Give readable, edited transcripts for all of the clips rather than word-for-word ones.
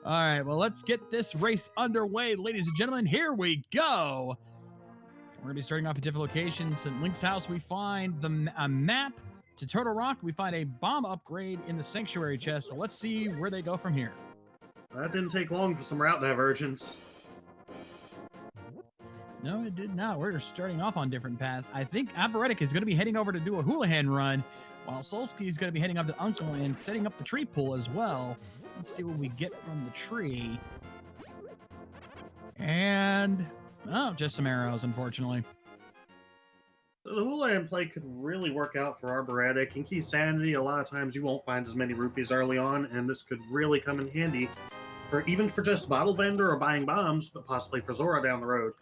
All right, well, let's get this race underway, ladies and gentlemen. Here we go. We're going to be starting off at different locations. In Link's house, we find a map. To Turtle Rock, we find a bomb upgrade in the Sanctuary chest. So let's see where they go from here. That didn't take long for some route divergence. No, it did not. We're starting off on different paths. I think Arboretic is going to be heading over to do a houlihan run, while Solski is going to be heading up to Uncle and setting up the tree pool as well. Let's see what we get from the tree. And, oh, just some arrows, unfortunately. So the houlihan play could really work out for Arboretic. In Keysanity, a lot of times you won't find as many rupees early on, and this could really come in handy for even for just bottle vendor or buying bombs, but possibly for Zora down the road.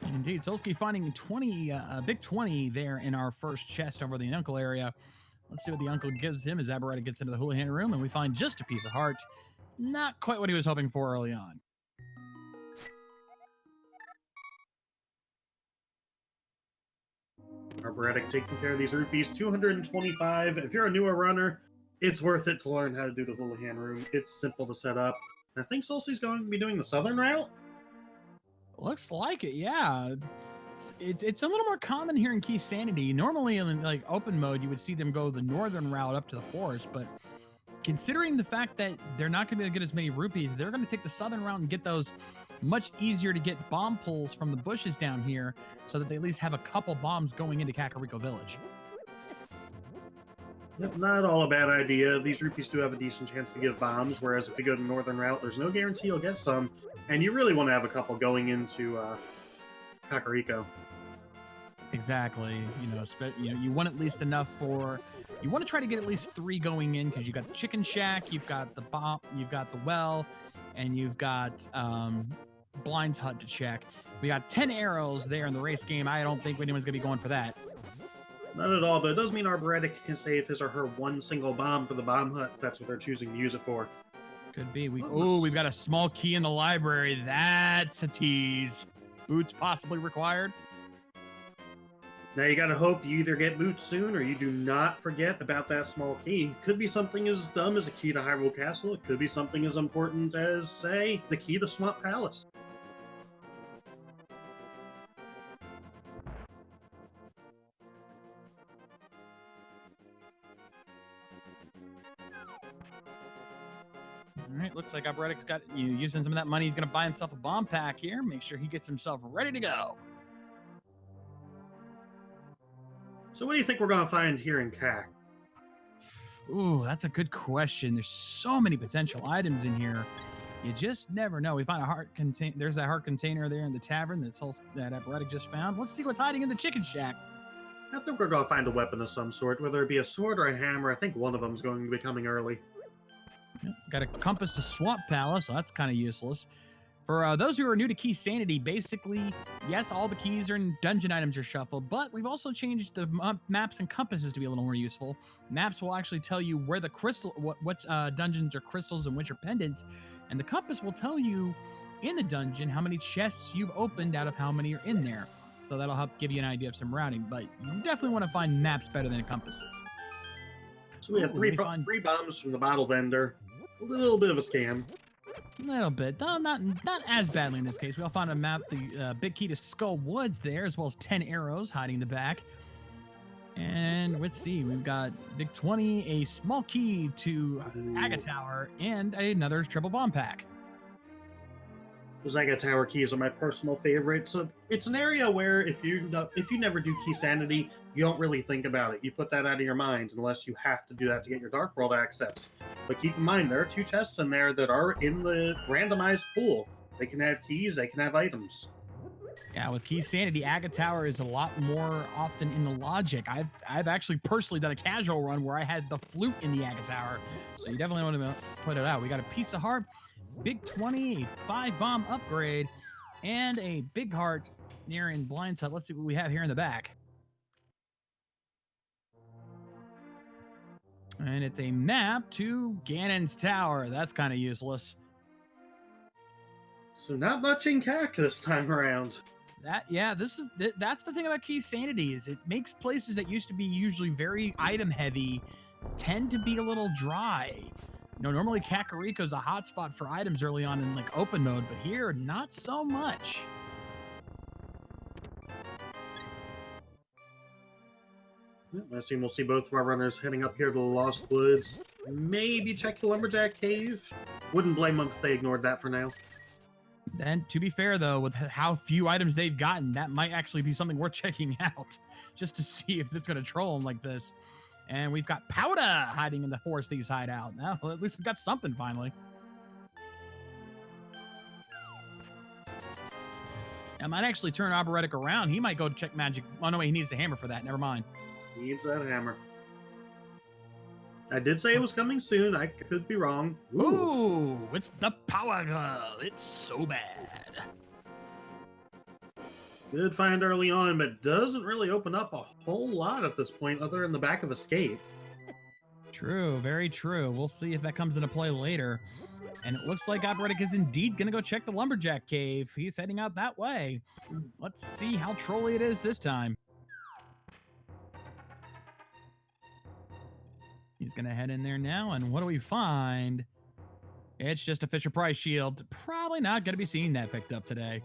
Indeed, Solski finding 20, a big 20 there in our first chest over the uncle area. Let's see what the uncle gives him as Arboretic gets into the houlihan room, and we find just a piece of heart. Not quite what he was hoping for early on. Arboretic taking care of these rupees, 225. If you're a newer runner, it's worth it to learn how to do the houlihan room. It's simple to set up. And I think Solski's going to be doing the southern route. Looks like it, yeah. It's a little more common here in Keysanity. Normally in like open mode, you would see them go the northern route up to the forest, but considering the fact that they're not going to be able to get as many rupees, they're going to take the southern route and get those much easier to get bomb pulls from the bushes down here so that they at least have a couple bombs going into Kakariko Village. Yep, not all a bad idea. These rupees do have a decent chance to give bombs, whereas if you go to northern route, there's no guarantee you'll get some. And you really want to have a couple going into Kakariko. Exactly. You want at least enough for... You want to try to get at least 3 going in, because you've got the chicken shack, you've got the bomb, you've got the well, and you've got Blind's hut to check. We got 10 arrows there in the race game. I don't think anyone's going to be going for that. Not at all, but it does mean Arboretic can save his or her one single bomb for the bomb hut if that's what they're choosing to use it for. Could be. We've got a small key in the library. That's a tease. Boots possibly required. Now you gotta hope you either get boots soon or you do not forget about that small key. Could be something as dumb as a key to Hyrule Castle. It could be something as important as, say, the key to Swamp Palace. All right, looks like Arboretic's got using some of that money. He's going to buy himself a bomb pack here. Make sure he gets himself ready to go. So what do you think we're going to find here in Kak? Ooh, that's a good question. There's so many potential items in here. You just never know. We find a heart container. There's that heart container there in the tavern that Arboretic just found. Let's see what's hiding in the chicken shack. I think we're going to find a weapon of some sort, whether it be a sword or a hammer. I think one of them is going to be coming early. Got a compass to Swamp Palace, so that's kind of useless. For those who are new to Keysanity, basically, yes, all the keys and dungeon items are shuffled, but we've also changed the maps and compasses to be a little more useful. Maps will actually tell you where the crystal, what dungeons are crystals and which are pendants, and the compass will tell you in the dungeon how many chests you've opened out of how many are in there. So that'll help give you an idea of some routing, but you definitely want to find maps better than compasses. So we have three bombs from the bottle vendor. A little bit of a scam. A little bit. No, not as badly in this case. We all found a map, the big key to Skull Woods there, as well as 10 arrows hiding in the back. And let's see, we've got big 20, a small key to Aga Tower, and another triple bomb pack. Those Aga Tower keys are my personal favorite. So it's an area where if you never do Keysanity, you don't really think about it. You put that out of your mind unless you have to do that to get your Dark World access. But keep in mind, there are 2 chests in there that are in the randomized pool. They can have keys, they can have items. Yeah, with Keysanity, Aga Tower is a lot more often in the logic. I've actually personally done a casual run where I had the flute in the Aga Tower. So you definitely want to put it out. We got a piece of heart, big 20, a 5-bomb upgrade, and a big heart near in Blind's hut. Let's see what we have here in the back. And it's a map to Ganon's Tower. That's kind of useless. So not much in Kak this time around. That's the thing about Keysanity is it makes places that used to be usually very item heavy tend to be a little dry. Normally Kakariko's a hotspot for items early on in like open mode, but here, not so much. I assume we'll see both of our runners heading up here to the Lost Woods. Maybe check the Lumberjack Cave. Wouldn't blame them if they ignored that for now. Then, to be fair, though, with how few items they've gotten, that might actually be something worth checking out, just to see if it's going to troll them like this. And we've got Powder hiding in the Forest Thieves hideout. Now, well, at least we've got something finally. I might actually turn Arboretic around. He might go to check magic. Oh, no, wait, he needs the hammer for that. Never mind. Needs that hammer. I did say it was coming soon. I could be wrong. Ooh, it's the Power Glove. It's so bad. Good find early on, but doesn't really open up a whole lot at this point other than the back of Escape. True, very true. We'll see if that comes into play later. And it looks like Arboretic is indeed going to go check the Lumberjack Cave. He's heading out that way. Let's see how trolly it is this time. He's going to head in there now, and what do we find? It's just a Fisher-Price shield. Probably not going to be seeing that picked up today.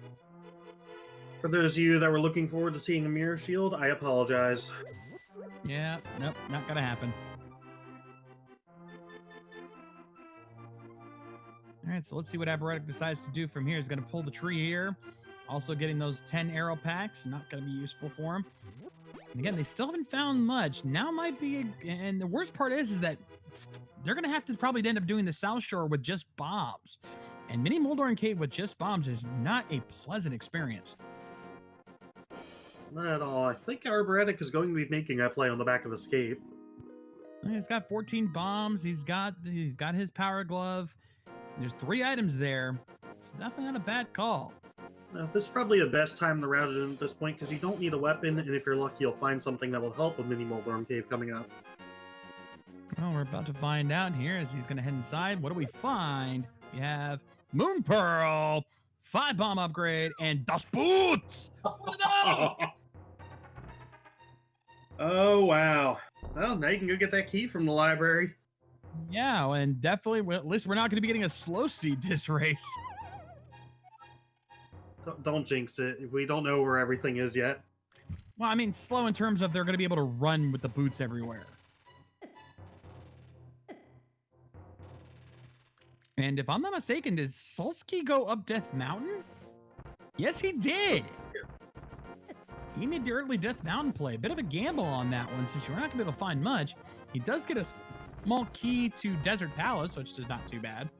For those of you that were looking forward to seeing a mirror shield, I apologize. Yeah, nope, not going to happen. All right, so let's see what Arboretic decides to do from here. He's going to pull the tree here. Also getting those 10 arrow packs. Not going to be useful for him. And again, they still haven't found much. Now might be... And the worst part is that they're going to have to probably end up doing the South Shore with just bombs. And Mini Moldorm Cave with just bombs is not a pleasant experience. Not at all. I think Arboretic is going to be making that play on the back of Escape. He's got 14 bombs. He's got his Power Glove. There's 3 items there. It's definitely not a bad call. This is probably the best time to route it in at this point because you don't need a weapon, and if you're lucky, you'll find something that will help with Mini Moldorm Cave coming up. Well, we're about to find out here as he's going to head inside. What do we find? We have Moon Pearl, 5 bomb upgrade, and Das Boots! What are those? Oh, wow. Well, now you can go get that key from the library. Yeah, and definitely, well, at least we're not going to be getting a slow seed this race. Don't jinx it. We don't know where everything is yet. Well, I mean, slow in terms of they're going to be able to run with the boots everywhere. And if I'm not mistaken, did Solski go up Death Mountain? Yes, he did. He made the early Death Mountain play. A bit of a gamble on that one, since you're not going to be able to find much. He does get a small key to Desert Palace, which is not too bad.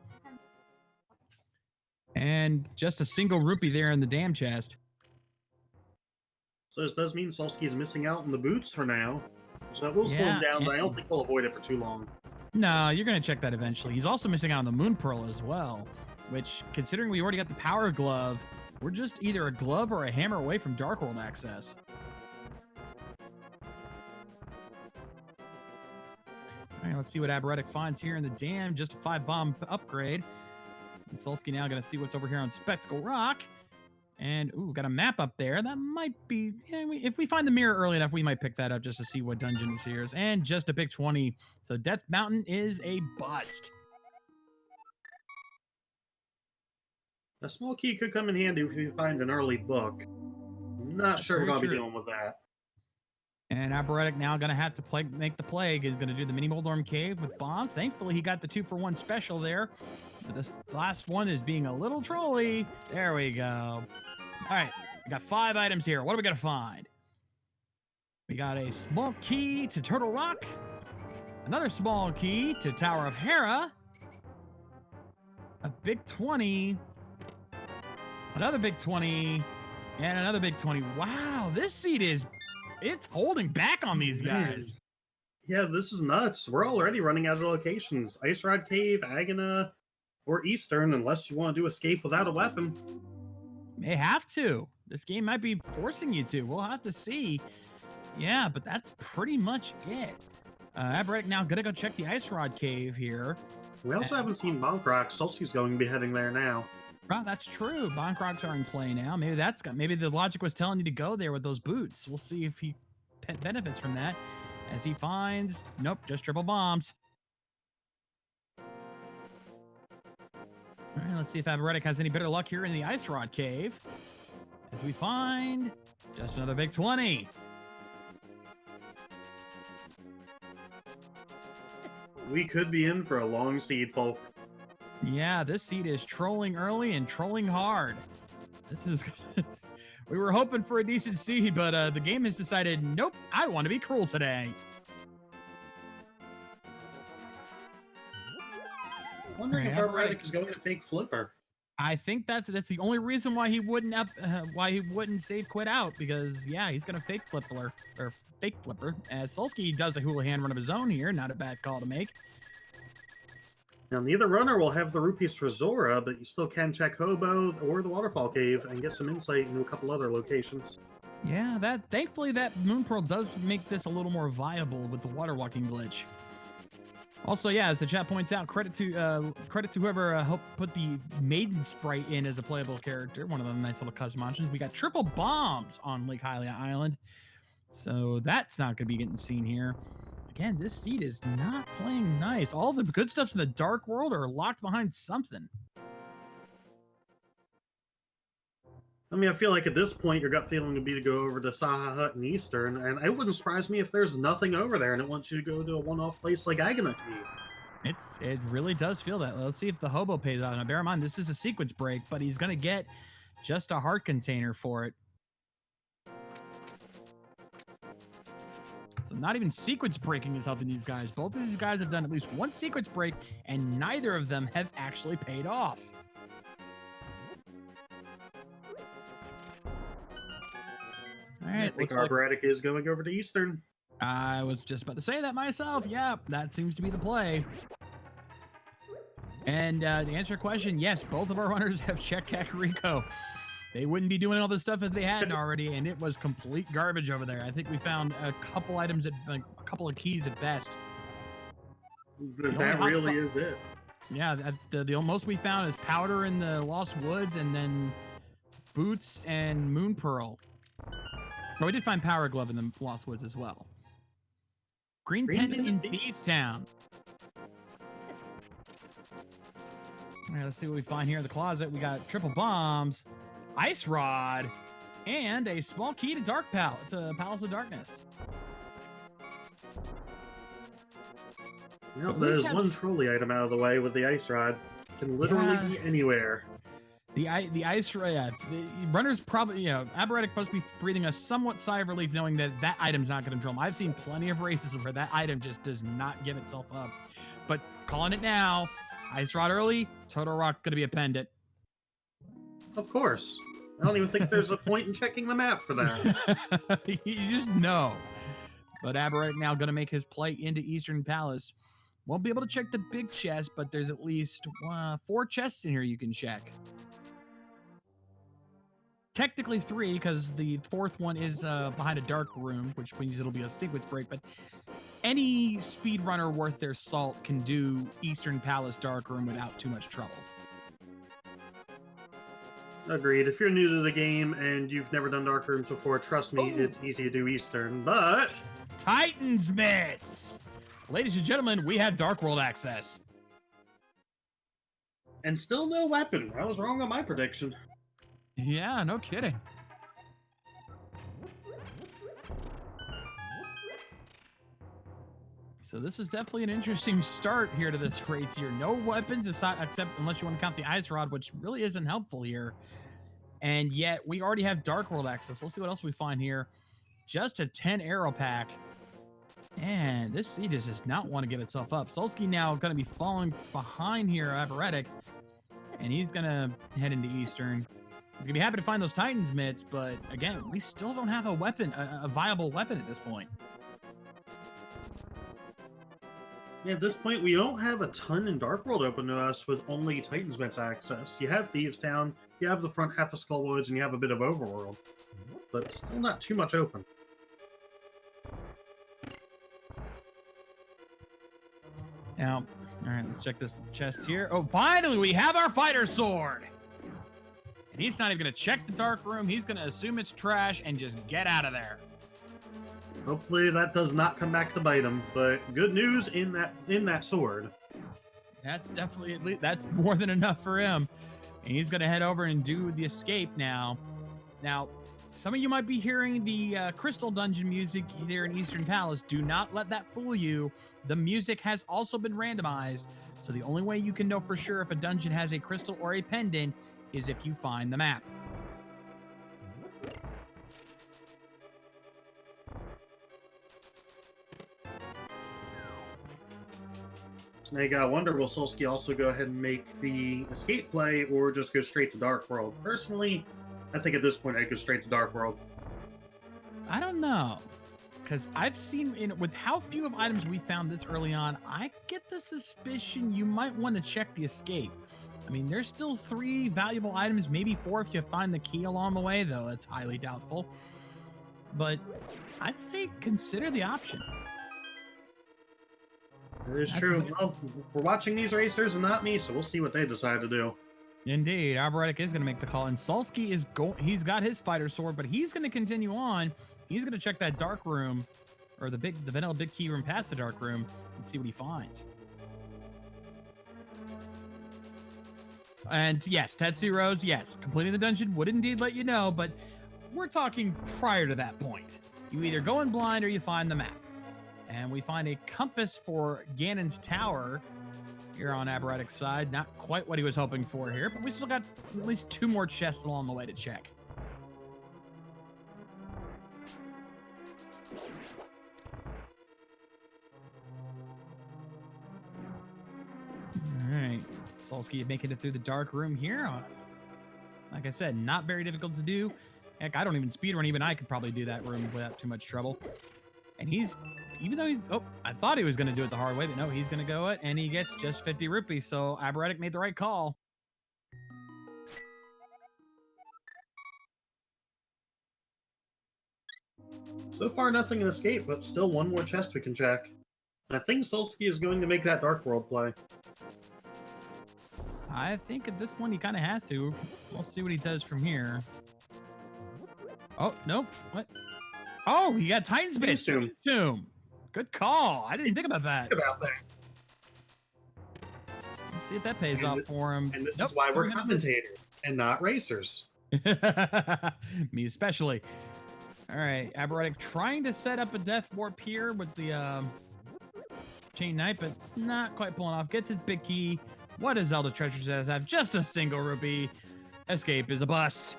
And just a single rupee there in the dam chest. So this does mean Solski's missing out on the boots for now. So that will slow him down, but I don't think he'll avoid it for too long. No, you're going to check that eventually. He's also missing out on the Moon Pearl as well, which, considering we already got the Power Glove, we're just either a glove or a hammer away from Dark World access. All right, let's see what Arboretic finds here in the dam. Just a 5-bomb upgrade. And Solski now going to see what's over here on Spectacle Rock. And, ooh, got a map up there. That might be... Yeah, if we find the mirror early enough, we might pick that up just to see what dungeon is here. And just a big 20. So Death Mountain is a bust. A small key could come in handy if you find an early book. I'm not sure we're going to be dealing with that. And Arboretic now going to have to make the plague. He's going to do the Mini Moldorm Cave with bombs. Thankfully, he got the 2-for-1 special there. But this last one is being a little trolly. There we go. All right, we got 5 items here. What are we going to find? We got a small key to Turtle Rock. Another small key to Tower of Hera. A big 20. Another big 20. And another big 20. Wow, this seed is... It's holding back on these guys. Yeah, this is nuts. We're already running out of locations. Ice Rod Cave, Agana, or Eastern, unless you want to do Escape without a weapon. May have to. This game might be forcing you to. We'll have to see. Yeah, but that's pretty much it. Arboretic now gonna go check the Ice Rod Cave here. We also haven't seen Bonkrock. Solski's going to be heading there now. Right, that's true. Bonkrocks are in play now. Maybe the logic was telling you to go there with those boots. We'll see if he benefits from that as he finds... Nope, just triple bombs. All right, let's see if Arboretic has any better luck here in the Ice Rod Cave. As we find just another big 20. We could be in for a long seed, folk. Yeah, this seed is trolling early and trolling hard. This is... We were hoping for a decent seed, but the game has decided, nope, I want to be cruel today. Wondering if Arboretic is going to fake flipper. I think that's the only reason why he wouldn't save quit out, because yeah, he's gonna fake flipper. As Solski does a Houlihan run of his own here, not a bad call to make. Now neither runner will have the rupees for Zora, but you still can check Hobo or the Waterfall Cave and get some insight into a couple other locations. Yeah, thankfully that Moon Pearl does make this a little more viable with the water walking glitch. Also, yeah, as the chat points out, credit to whoever helped put the Maiden sprite in as a playable character. One of the nice little custom options. We got triple bombs on Lake Hylia Island, so that's not going to be getting seen here. Again, this seed is not playing nice. All the good stuffs in the Dark World are locked behind something. I mean, I feel like at this point, your gut feeling would be to go over to Saha Hut and Eastern, and it wouldn't surprise me if there's nothing over there and it wants you to go to a one-off place like Agonite Cave. It really does feel that. Let's see if the Hobo pays out. Now, bear in mind, this is a sequence break, but he's going to get just a heart container for it. So not even sequence breaking is helping these guys. Both of these guys have done at least one sequence break, and neither of them have actually paid off. All right, I think Arboretic is going over to Eastern. I was just about to say that myself. Yeah, that seems to be the play. And to answer your question, yes, both of our runners have checked Kakariko. They wouldn't be doing all this stuff if they hadn't already, and it was complete garbage over there. I think we found a couple items, a couple of keys at best. That really is it. Yeah, the most we found is powder in the Lost Woods, and then boots and Moon Pearl. Oh, we did find Power Glove in the Lost Woods as well. Green Pendant in Beestown. All right, let's see what we find here in the closet. We got triple bombs, ice rod, and a small key to Dark Pal. It's a Palace of Darkness. Well, there's one trolley item out of the way with the ice rod. Can literally be anywhere. The ice rod, yeah. The runners probably, Arboretic must be breathing a somewhat sigh of relief knowing that that item's not going to drum. I've seen plenty of races where that item just does not give itself up. But calling it now, ice rod early, Total Rock going to be a pendant. Of course. I don't even think there's a point in checking the map for that. You just know. But Arboretic now going to make his play into Eastern Palace. Won't be able to check the big chest, but there's at least 4 chests in here you can check. Technically 3, because the 4th one is behind a dark room, which means it'll be a sequence break, but any speedrunner worth their salt can do Eastern Palace Dark Room without too much trouble. Agreed. If you're new to the game and you've never done Dark Rooms before, trust me, it's easy to do Eastern, but... Titan's Mitts! Ladies and gentlemen, we have Dark World access. And still no weapon. I was wrong on my prediction. Yeah, no kidding. So this is definitely an interesting start here to this race here. No weapons except unless you want to count the ice rod, which really isn't helpful here. And yet we already have Dark World access. Let's see what else we find here. Just a 10 arrow pack. And this seed does not want to give itself up. Solski now going to be falling behind here, Arboretic. And he's going to head into Eastern. He's going to be happy to find those Titan's Mitts, but again, we still don't have a weapon, a viable weapon at this point. Yeah, at this point, we don't have a ton in Dark World open to us with only Titan's Mitts access. You have Thieves Town, you have the front half of Skull Woods, and you have a bit of Overworld. But still not too much open. Now, all right, let's check this chest here. Oh, finally, we have our fighter sword! And he's not even going to check the dark room. He's going to assume it's trash and just get out of there. Hopefully that does not come back to bite him, but good news in that sword. That's definitely at least that's more than enough for him. And he's gonna head over and do the escape now. Now, some of you might be hearing the Crystal Dungeon music there in Eastern Palace. Do not let that fool you. The music has also been randomized, so the only way you can know for sure if a dungeon has a crystal or a pendant is if you find the map. So now you gotta wonder, will Solski also go ahead and make the escape play or just go straight to Dark World? Personally, I think at this point I'd go straight to Dark World. I don't know. Because I've seen with how few of items we found this early on, I get the suspicion you might want to check the escape. I mean, there's still 3 valuable items, maybe 4 if you find the key along the way, though it's highly doubtful. But I'd say consider the option. It is true. Well, we're watching these racers and not me, so we'll see what they decide to do. Indeed, arboretic is going to make the call, and Solski is he's got his fighter sword, but he's going to continue on. He's going to check that dark room, or the vanilla big key room past the dark room, and see what he finds. And yes, Tetsuro's, yes, completing the dungeon would indeed let you know, but we're talking prior to that point. You either go in blind or you find the map. And we find a compass for Ganon's Tower here on Arboretic's side. Not quite what he was hoping for here, but we still got at least 2 more chests along the way to check. All right, Solski making it through the dark room here. Like I said, not very difficult to do. Heck, I don't even speedrun. Even I could probably do that room without too much trouble. And even though I thought he was going to do it the hard way, but no, he's going to go it, and he gets just 50 rupees. So Arboretic made the right call. So far, nothing in escape, but still 1 more chest we can check. I think Solski is going to make that Dark World play. I think at this point he kind of has to. We'll see what he does from here. Oh, nope. What? Oh, he got Titan's Base. Tomb. Good call. I didn't think about that. Let's see if that pays off for him. And this is why we're commentators and not racers. Me especially. All right, Arboretic trying to set up a death warp here with the Chain Knight, but not quite pulling off. Gets his big key. What does Zelda Treasure says? Have just a single rupee. Escape is a bust.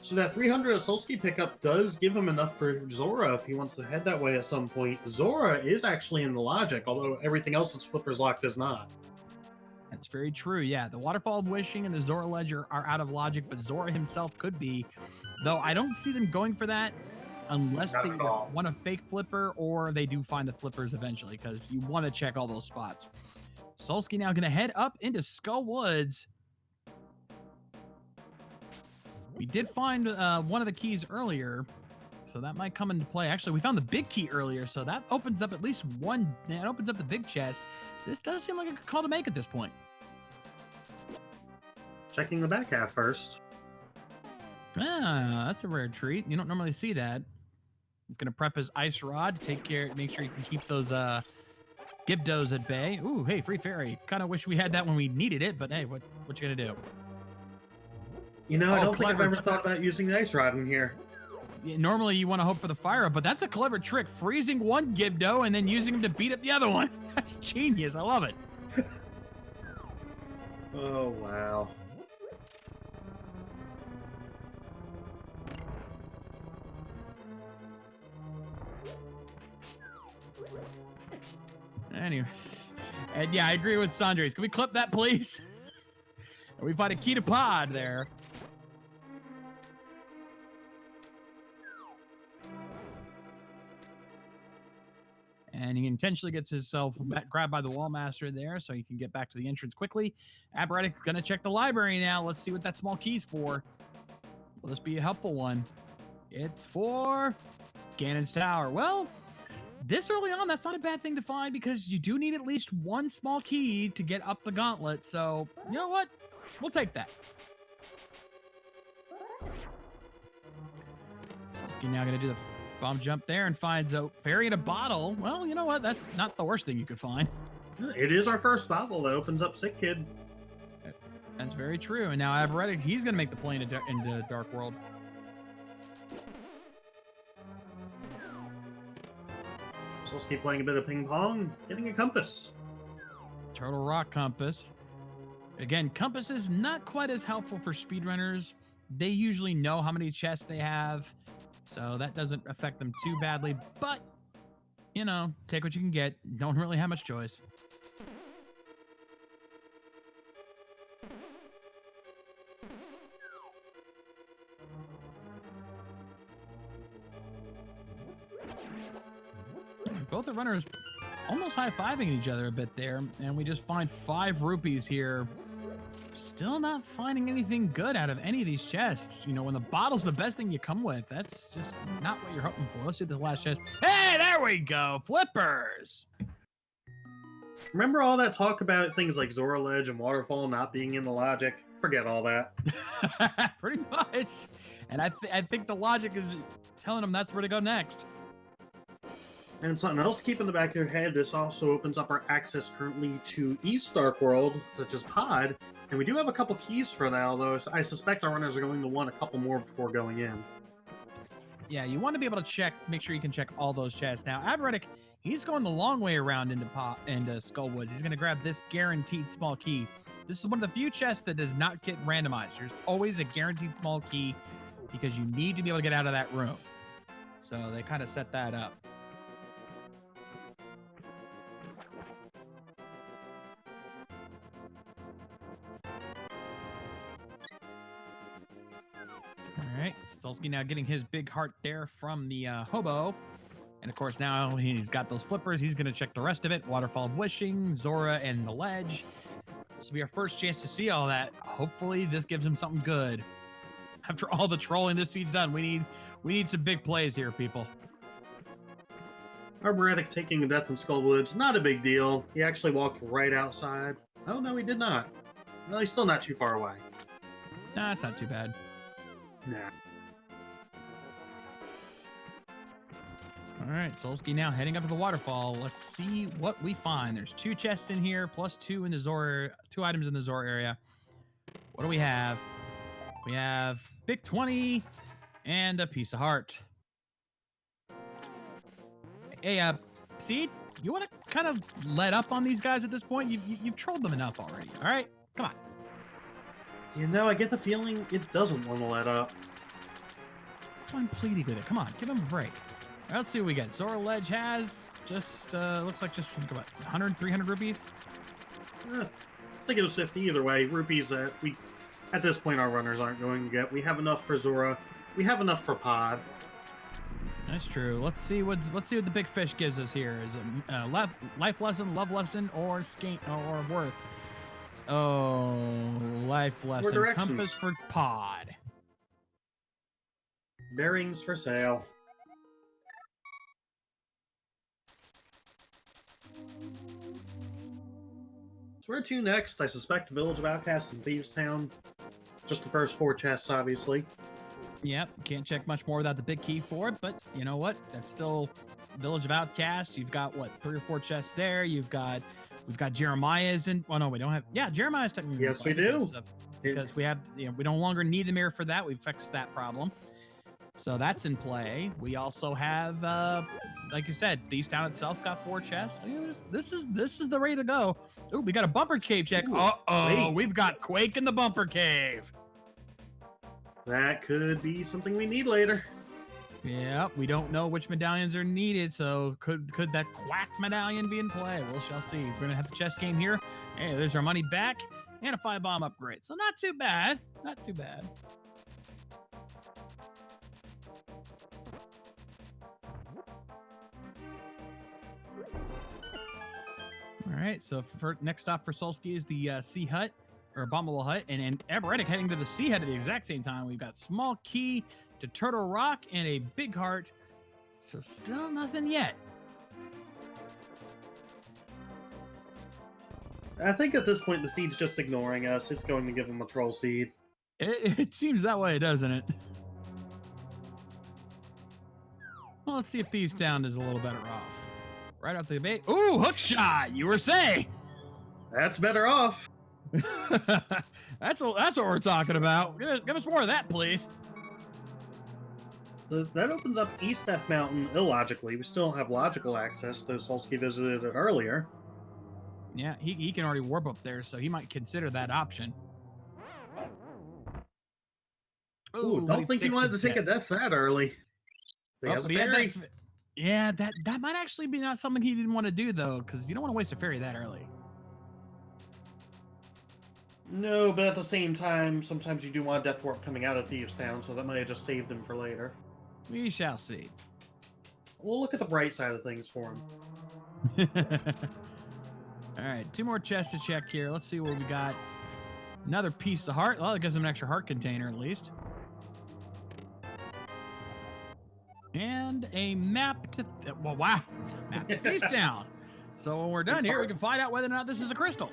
So that 300 Solski pickup does give him enough for Zora if he wants to head that way at some point. Zora is actually in the logic, although everything else that's Flipper's Lock does not. That's very true, yeah. The Waterfall of Wishing and the Zora Ledger are out of logic, but Zora himself could be. Though I don't see them going for that unless they want a fake flipper or they do find the flippers eventually, because you want to check all those spots. Solski now going to head up into Skull Woods. We did find one of the keys earlier, so that might come into play. Actually, we found the big key earlier, so that opens up at least one. It opens up the big chest. This does seem like a good call to make at this point. Checking the back half first. Ah, that's a rare treat. You don't normally see that. He's going to prep his ice rod to make sure you can keep those Gibdos at bay. Ooh, hey, free fairy. Kind of wish we had that when we needed it, but hey, what you going to do? You know, I don't think I've ever thought about using the ice rod in here. Yeah, normally you want to hope for the fire up, but that's a clever trick. Freezing one Gibdo and then using him to beat up the other one. That's genius. I love it. Oh, wow. Anyway, and yeah, I agree with Sandres. Can we clip that, please? And we find a key to pod there. And he intentionally gets himself grabbed by the wall master there so he can get back to the entrance quickly. Arboretic's going to check the library now. Let's see what that small key's for. Will this be a helpful one? It's for Ganon's Tower. Well, this early on, that's not a bad thing to find because you do need at least one small key to get up the gauntlet. So, you know what? We'll take that. Solski now going to do the bomb jump there and finds a fairy in a bottle. Well, you know what? That's not the worst thing you could find. It is our first bottle that opens up Sick Kid. That's very true. And now Arboretic, he's going to make the play into Dark World. Solski playing a bit of ping pong, getting a compass. Turtle Rock compass. Again, compass is not quite as helpful for speedrunners. They usually know how many chests they have, so that doesn't affect them too badly. But, you know, take what you can get. Don't really have much choice. Both the runners almost high-fiving each other a bit there, and we just find 5 rupees here. Still not finding anything good out of any of these chests. You know, when the bottle's the best thing you come with, that's just not what you're hoping for. Let's see this last chest. Hey, there we go. Flippers. Remember all that talk about things like Zora Ledge and Waterfall not being in the logic? Forget all that. Pretty much. And I think the logic is telling them that's where to go next. And something else to keep in the back of your head, this also opens up our access currently to East Dark World, such as Pod, and we do have a couple keys for that, although I suspect our runners are going to want a couple more before going in. Yeah, you want to be able to check, make sure you can check all those chests. Now, Arboretic, he's going the long way around into Skullwoods. He's going to grab this guaranteed small key. This is one of the few chests that does not get randomized. There's always a guaranteed small key because you need to be able to get out of that room. So they kind of set that up. All right, Solski now getting his big heart there from the hobo. And of course, now he's got those flippers. He's going to check the rest of it. Waterfall of Wishing, Zora, and the ledge. This will be our first chance to see all that. Hopefully, this gives him something good. After all the trolling this seed's done, we need some big plays here, people. Arboretic taking a death in Skullwoods, not a big deal. He actually walked right outside. Oh, no, he did not. Well, he's still not too far away. Nah, it's not too bad. Nah. All right, Solski now heading up to the waterfall. Let's see what we find. There's 2 chests in here, plus 2 in the Zora, 2 items in the Zora area. What do we have? We have Big 20 and a piece of heart. Hey, Seed, you want to kind of let up on these guys at this point? You've trolled them enough already. All right, come on. You know, I get the feeling it doesn't want to let up. That's why I'm pleading with it. Come on, give him a break. All right, let's see what we get. Zora Ledge has just, looks like just, what, 100, 300 rupees? I think it was 50 either way. Rupees that we, at this point, our runners aren't going to get. We have enough for Zora. We have enough for Pod. That's true. Let's see what the big fish gives us here. Is it life lesson, love lesson, or skate or worth? Oh, life lesson. Compass for Pod. Bearings for sale. So where to next? I suspect Village of Outcasts and Thieves Town. Just the first 4 chests, obviously. Yep, can't check much more without the big key for it, but you know what? That's still Village of Outcasts. You've got, what, 3 or 4 chests there. We've got Jeremiah's in. Oh, no, we don't have. Yeah, Jeremiah's technically. Yes, we do. Because we have, you know, we no longer need the mirror for that. We've fixed that problem. So that's in play. We also have, like you said, Thieves Town itself's got 4 chests. I mean, this is the way to go. Ooh, we got a bumper cave check. Uh-oh, we've got Quake in the bumper cave. That could be something we need later. Yeah, we don't know which medallions are needed, so could that Quack medallion be in play? We shall see. We're gonna have the chess game here. Hey, there's our money back and a 5-bomb upgrade. So not too bad. Not too bad. All right, so for next stop for Solski is the Sea Hut, or Abominable Hut, and Arboretic heading to the Sea Hut at the exact same time. We've got small key to Turtle Rock and a big heart, so still nothing yet. I think at this point the seed's just ignoring us. It's going to give him a troll seed. It seems that way, doesn't it? Well, let's see if Thieves Town is a little better off. right out the bait. Ooh, hook shot. You were saying. That's better off. that's what we're talking about. Give us more of that, please. That opens up East F Mountain illogically. We still don't have logical access, though Solski visited it earlier. Yeah, he can already warp up there, so he might consider that option. Ooh, don't think he wanted to take a death that early. Yeah, that might actually be not something he didn't want to do, though, because you don't want to waste a fairy that early. No, but at the same time, sometimes you do want a Death Warp coming out of Thieves Town, so that might have just saved him for later. We shall see. We'll look at the bright side of things for him. All right, 2 more chests to check here. Let's see what we got. Another piece of heart. Well, it gives him an extra heart container at least. And a map to... well, wow. Map to Thieves Town. So when we're done here, we can find out whether or not this is a crystal.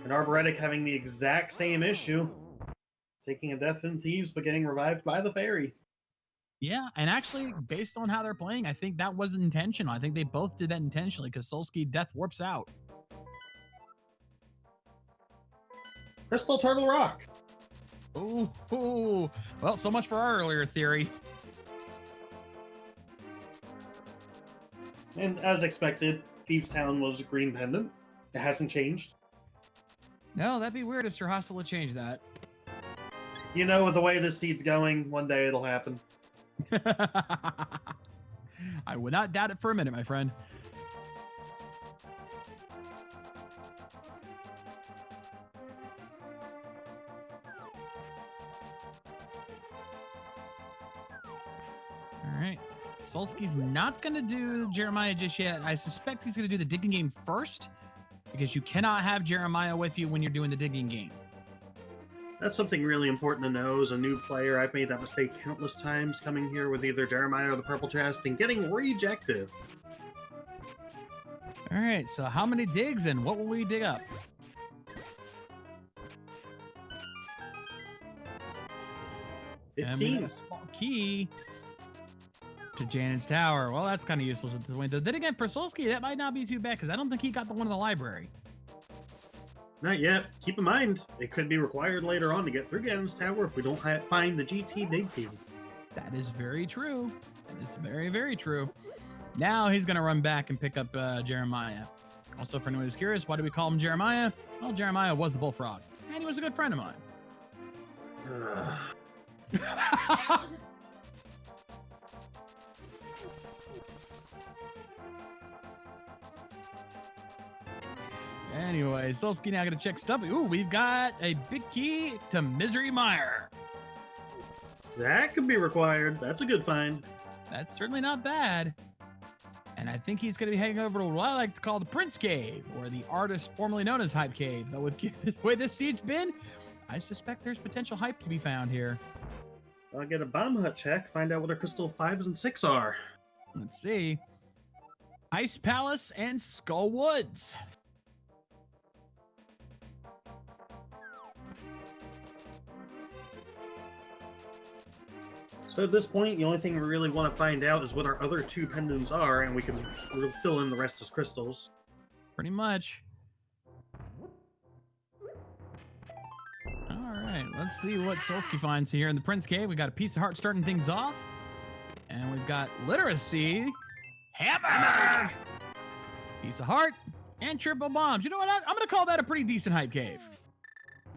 An arboretic having the exact same issue. Taking a death in Thieves, but getting revived by the fairy. Yeah, and actually, based on how they're playing, I think that was intentional. I think they both did that intentionally because Solski death warps out. Crystal Turtle Rock. Ooh. Well, so much for our earlier theory. And as expected, Thieves Town was a green pendant. It hasn't changed. No, that'd be weird if Sir Hostile would change that. You know, with the way this seed's going, one day it'll happen. I would not doubt it for a minute, my friend. All right. Solski's not going to do Jeremiah just yet. I suspect he's going to do the digging game first because you cannot have Jeremiah with you when you're doing the digging game. That's something really important to know. As a new player, I've made that mistake countless times coming here with either Jeremiah or the purple chest and getting rejected. All right, so how many digs and what will we dig up? And we got a small key to Janet's tower. Well, that's kind of useless at this point. Then again, for Solski, that might not be too bad because I don't think he got the one in the library. Not yet. Keep in mind, it could be required later on to get through Ganon's Tower if we don't find the GT Big Key. That is very true. That is very, very true. Now he's going to run back and pick up Jeremiah. Also, for anyone who's curious, why do we call him Jeremiah? Well, Jeremiah was the bullfrog, and he was a good friend of mine. Anyway, Solski now going to check stuff. Ooh, we've got a big key to Misery Mire. That could be required. That's a good find. That's certainly not bad. And I think he's going to be heading over to what I like to call the Prince Cave, or the artist formerly known as Hype Cave. Though with the way this seed's been, I suspect there's potential hype to be found here. I'll get a bomb hut check, find out what our crystal 5s and 6 are. Let's see. Ice Palace and Skull Woods. So at this point, the only thing we really want to find out is what our other 2 pendants are, and we'll fill in the rest as crystals. Pretty much. All right, let's see what Solski finds here in the Prince Cave. We got a piece of heart starting things off, and we've got literacy, hammer, piece of heart, and triple bombs. You know what? I'm going to call that a pretty decent hype cave.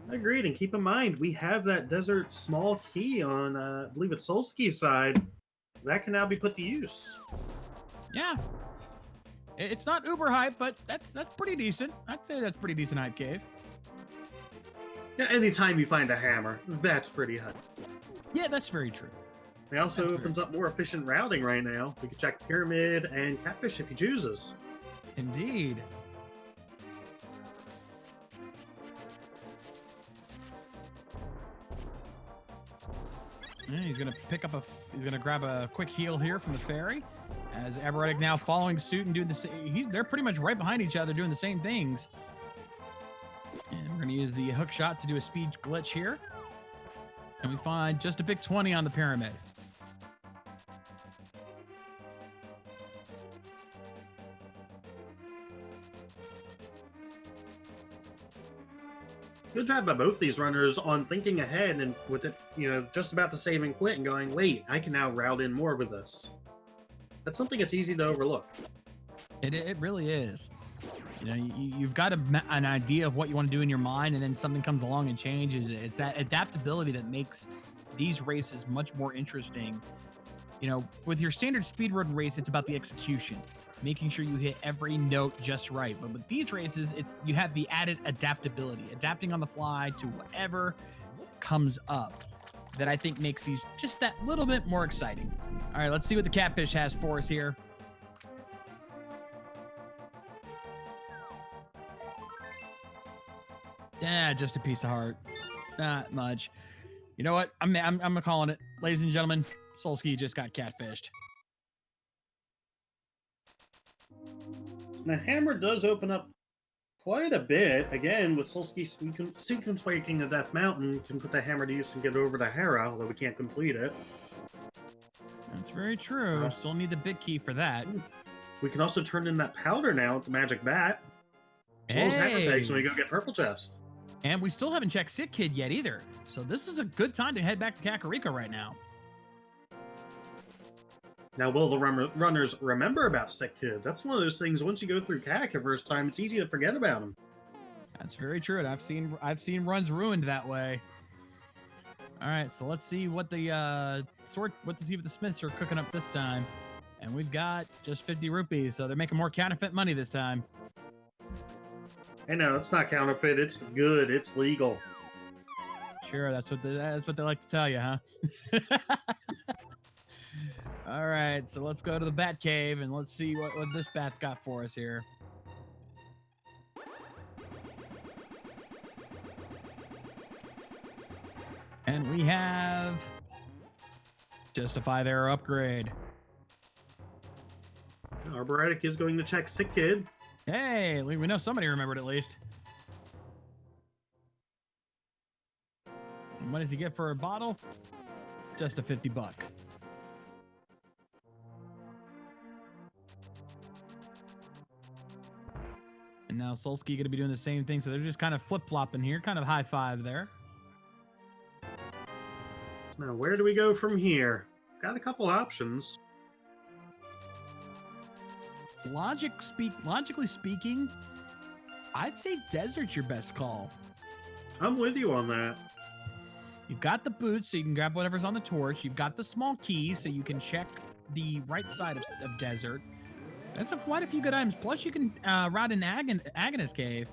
Agreed, and keep in mind, we have that desert small key on, I believe it's Solski's side. That can now be put to use. Yeah. It's not uber hype, but that's pretty decent. I'd say that's pretty decent hype cave. Yeah, anytime you find a hammer, that's pretty hype. Yeah, that's very true. It also opens up more efficient routing right now. We can check Pyramid and Catfish if he chooses. Indeed. Yeah, he's gonna grab a quick heal here from the fairy, as Arboretic now following suit and doing the same. They're pretty much right behind each other doing the same things. And we're gonna use the hook shot to do a speed glitch here, and we find just a big 20 on the pyramid. Good job by both these runners on thinking ahead and with it, just about to save and quit and going, wait, I can now route in more with this. That's something that's easy to overlook. It really is. You've got an idea of what you want to do in your mind, and then something comes along and changes it. It's that adaptability that makes these races much more interesting. With your standard speedrun race, it's about the execution, making sure you hit every note just right. But with these races, you have the added adaptability, adapting on the fly to whatever comes up, that I think makes these just that little bit more exciting. All right, let's see what the catfish has for us here. Yeah, just a piece of heart. Not much. You know what? I'm calling it. Ladies and gentlemen, Solski just got catfished. The hammer does open up quite a bit. Again, with Solski sequence breaking the Death Mountain, can put the hammer to use and get over to Hera, although we can't complete it. That's very true. Still need the big key for that. We can also turn in that powder now with the magic bat. As well as hammer pegs when we go get purple chest. And we still haven't checked Sick Kid yet either. So this is a good time to head back to Kakariko right now. Now, will the runners remember about Sick Kid? That's one of those things, once you go through Kak the first time, it's easy to forget about him. That's very true, and I've seen runs ruined that way. All right, so let's see what the Smiths are cooking up this time. And we've got just 50 rupees, so they're making more counterfeit money this time. Hey, no, it's not counterfeit. It's good. It's legal. Sure, that's what they like to tell you, huh? All right, so let's go to the Bat Cave and let's see what this bat's got for us here. And we have just a 5-arrow upgrade. Arboretic is going to check Sick Kid. Hey, we know somebody remembered at least. And what does he get for a bottle? Just a 50 buck. And now Solski going to be doing the same thing, so they're just kind of flip-flopping here, kind of high five there. Now, where do we go from here? Got a couple options. Logically speaking, I'd say desert's your best call. I'm with you on that. You've got the boots, so you can grab whatever's on the torch. You've got the small key, so you can check the right side of desert. That's quite a few good items. Plus, you can route an Agonist Cave.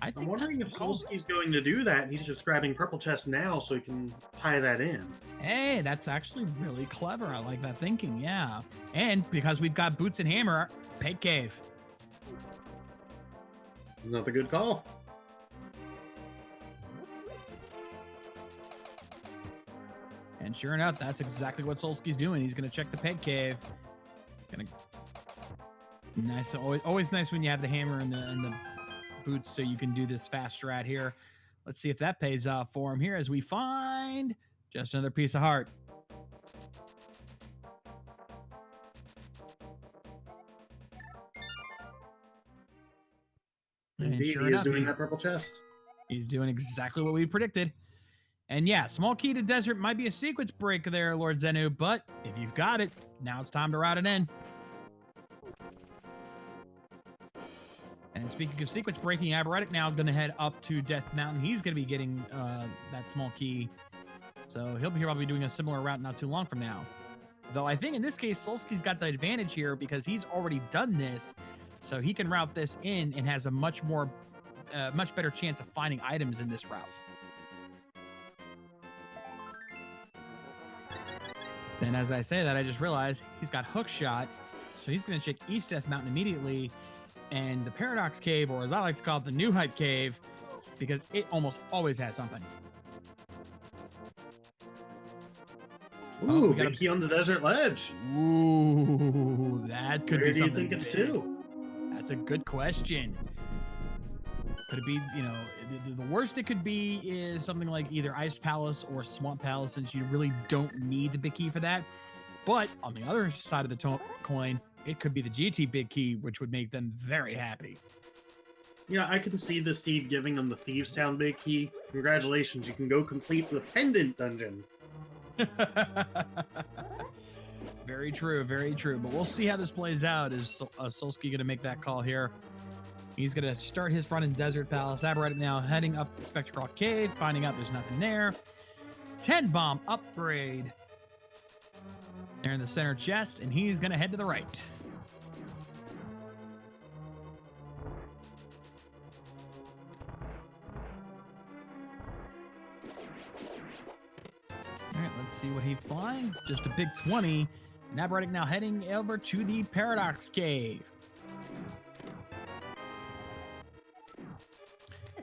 I'm wondering if Solski's going to do that, and he's just grabbing purple chest now so he can tie that in. Hey, that's actually really clever. I like that thinking, yeah. And because we've got boots and hammer, Peg Cave. Another good call. And sure enough, that's exactly what Solski's doing. He's going to check the Peg Cave. Nice. Always nice when you have the hammer and the boots so you can do this fast strat here. Let's see if that pays off for him here as we find just another piece of heart. Indeed, sure enough, doing that purple chest. He's doing exactly what we predicted. And yeah, small key to desert might be a sequence break there, Lord Zenu, but if you've got it, now it's time to route it in. And speaking of sequence breaking, Arboretic now going to head up to Death Mountain. He's going to be getting that small key. So he'll be probably doing a similar route not too long from now. Though I think in this case, Solski's got the advantage here because he's already done this. So he can route this in and has a much better chance of finding items in this route. Then as I say that, I just realized he's got hook shot. So he's going to check East Death Mountain immediately. And the Paradox Cave, or as I like to call it, the New Hype Cave, because it almost always has something. Ooh, big key on the desert ledge. Ooh, that could be something. Where do you think it's to? That's a good question. Could it be, the worst it could be is something like either Ice Palace or Swamp Palace, since you really don't need the big key for that. But on the other side of the coin, it could be the GT big key, which would make them very happy. And speaking of sequence breaking, Arboretic now going to head up to Death Mountain. He's going to get Yeah, I can see the seed giving them the Thieves Town big key. Congratulations, you can go complete the pendant dungeon. Very true, very true. But we'll see how this plays out. Is Solski going to make that call here? He's going to start his run in Desert Palace. Right now heading up the Spectral Cave, finding out there's nothing there. 10 bomb upgrade. There in the center chest, and he's going to head to the right. All right, let's see what he finds. Just a big 20. Arboretic now heading over to the Paradox Cave.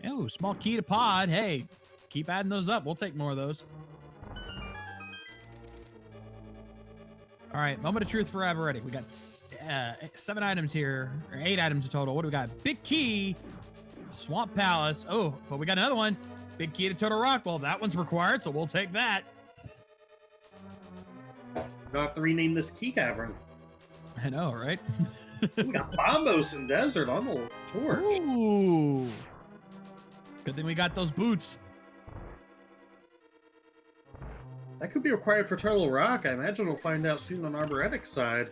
Oh, small key to pod. Hey, keep adding those up. We'll take more of those. All right, moment of truth for Arboretic. We got 7 items here, or 8 items in total. What do we got? Big key, Swamp Palace. Oh, but we got another one. Big key to Total Rock. Well, that one's required, so we'll take that. Don't have to rename this Key Cavern. I know, right? We got Bombos in Desert on the torch. Ooh. Good thing we got those boots. That could be required for Turtle Rock. I imagine we'll find out soon on Arboretic's side.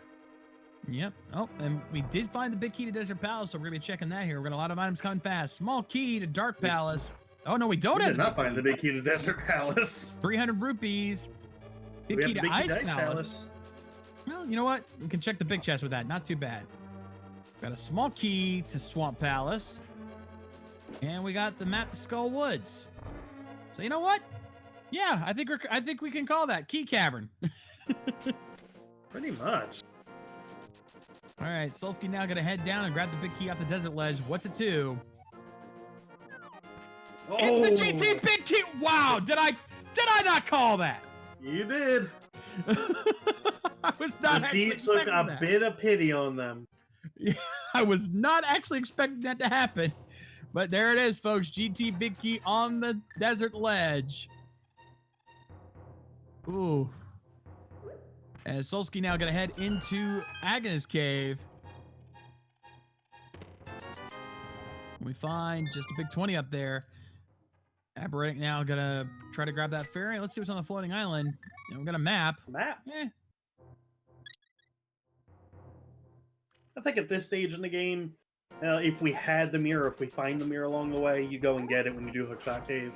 Yep. Oh, and we did find the big key to Desert Palace, so we're going to be checking that here. We've got a lot of items coming fast. Small key to Dark Palace. Oh, no, we don't have did not find the big key to Desert Palace. 300 rupees. Big key to Ice Palace. Well, you know what? We can check the big chest with that. Not too bad. Got a small key to Swamp Palace. And we got the map to Skull Woods. So you know what? Yeah, I think we can call that Key Cavern. Pretty much. All right, Solski now gonna head down and grab the big key off the desert ledge. What to do? Oh. It's the GT big key. Wow, did I not call that? You did. I was not. The Seeds took a bit of pity on them. Yeah, I was not actually expecting that to happen. But there it is, folks. GT big key on the desert ledge. Ooh. And Solski now gonna head into Agnes Cave. We find just a big 20 up there. Arboretic now gonna try to grab that ferry. Let's see what's on the floating island. And we got a map. Map? Eh. I think at this stage in the game, if we had the mirror, if we find the mirror along the way, you go and get it when you do Hookshot Cave.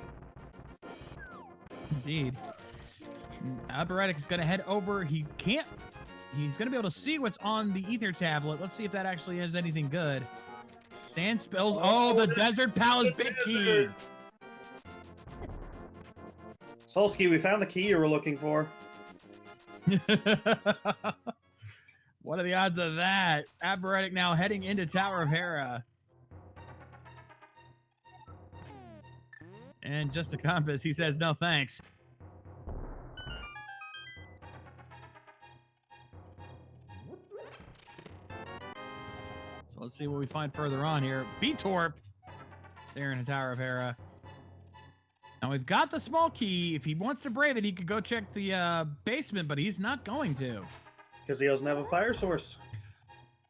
Indeed. Arboretic is going to head over. He's going to be able to see what's on the ether tablet. Let's see if that actually has anything good. Sand spells. Oh, the Desert Palace big key. Solski, we found the key you were looking for. What are the odds of that? Arboretic now heading into Tower of Hera. And just a compass, he says no thanks. So let's see what we find further on here. B-Torp there in the Tower of Hera. Now we've got the small key. If he wants to brave it, he could go check the basement, but he's not going to. Because he doesn't have a fire source.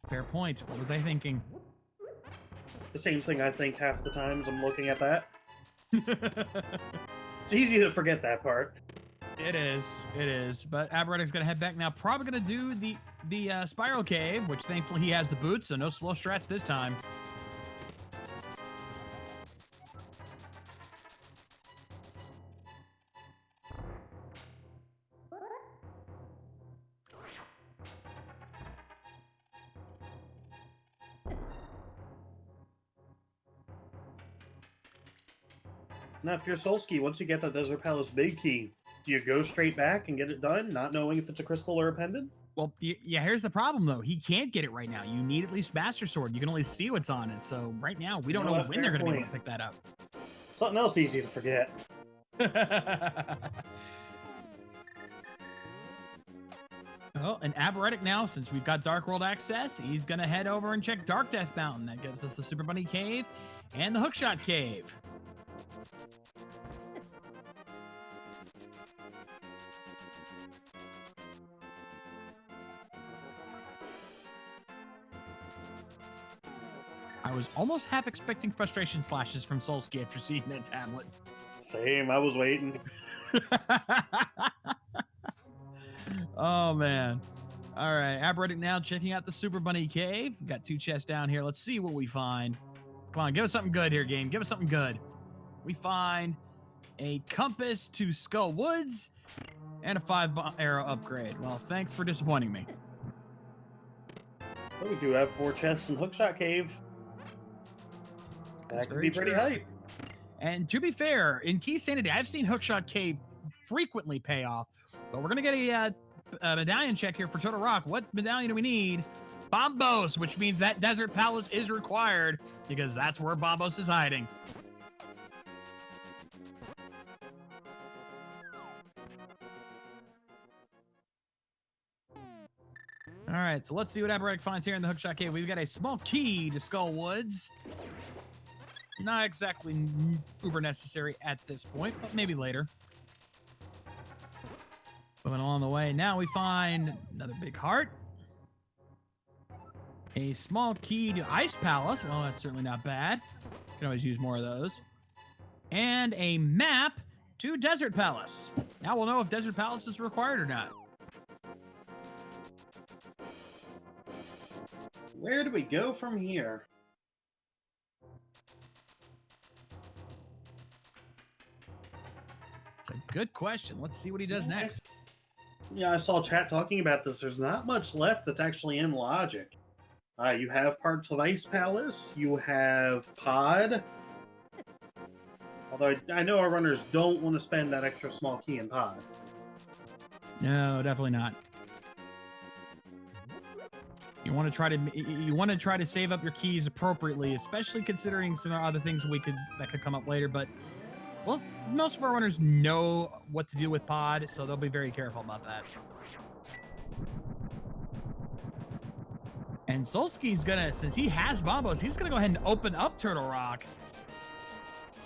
Fair point. What was I thinking? The same thing I think half the times I'm looking at that. It's easy to forget that part. It is. But Arboretic's gonna head back now. Probably gonna do the Spiral Cave, which thankfully he has the boots, so no slow strats this time. Now, if you're Solski, once you get the Desert Palace big key, do you go straight back and get it done, not knowing if it's a crystal or a pendant? Well, yeah, here's the problem, though. He can't get it right now. You need at least Master Sword. You can only see what's on it. So right now, we don't know when they're going to be able to pick that up. Something else easy to forget. Oh, and Arboretic now, since we've got Dark World access, he's going to head over and check Dark Death Mountain. That gives us the Super Bunny Cave and the Hookshot Cave. I I was almost half expecting frustration flashes from Solski after seeing that tablet. Same, I was waiting. Oh, man. All right, arboretic now checking out the Super Bunny Cave. We've got 2 chests down here. Let's see what we find. Come on, give us something good here, game. Give us something good. We find a compass to Skull Woods and a 5-arrow upgrade. Well, thanks for disappointing me. But we do have 4 chests in Hookshot Cave. That could be pretty hype. And to be fair, in Keysanity, I've seen Hookshot Cave frequently pay off. But we're going to get a medallion check here for Turtle Rock. What medallion do we need? Bombos, which means that Desert Palace is required because that's where Bombos is hiding. All right, so let's see what arboretic finds here in the Hookshot Cave. We've got a small key to Skull Woods. Not exactly uber necessary at this point, but maybe later. Moving along the way, now we find another big heart. A small key to Ice Palace. Well, that's certainly not bad. Can always use more of those. And a map to Desert Palace. Now we'll know if Desert Palace is required or not. Where do we go from here? It's a good question. Let's see what he does next. Yeah, I saw chat talking about this. There's not much left that's actually in logic. You have parts of Ice Palace. You have Pod. Although I know our runners don't want to spend that extra small key in Pod. No, definitely not. You want to try to save up your keys appropriately, especially considering some other things that could come up later. But well, most of our runners know what to do with Pod, so they'll be very careful about that. And Solski's gonna, since he has Bombos, he's gonna go ahead and open up Turtle Rock.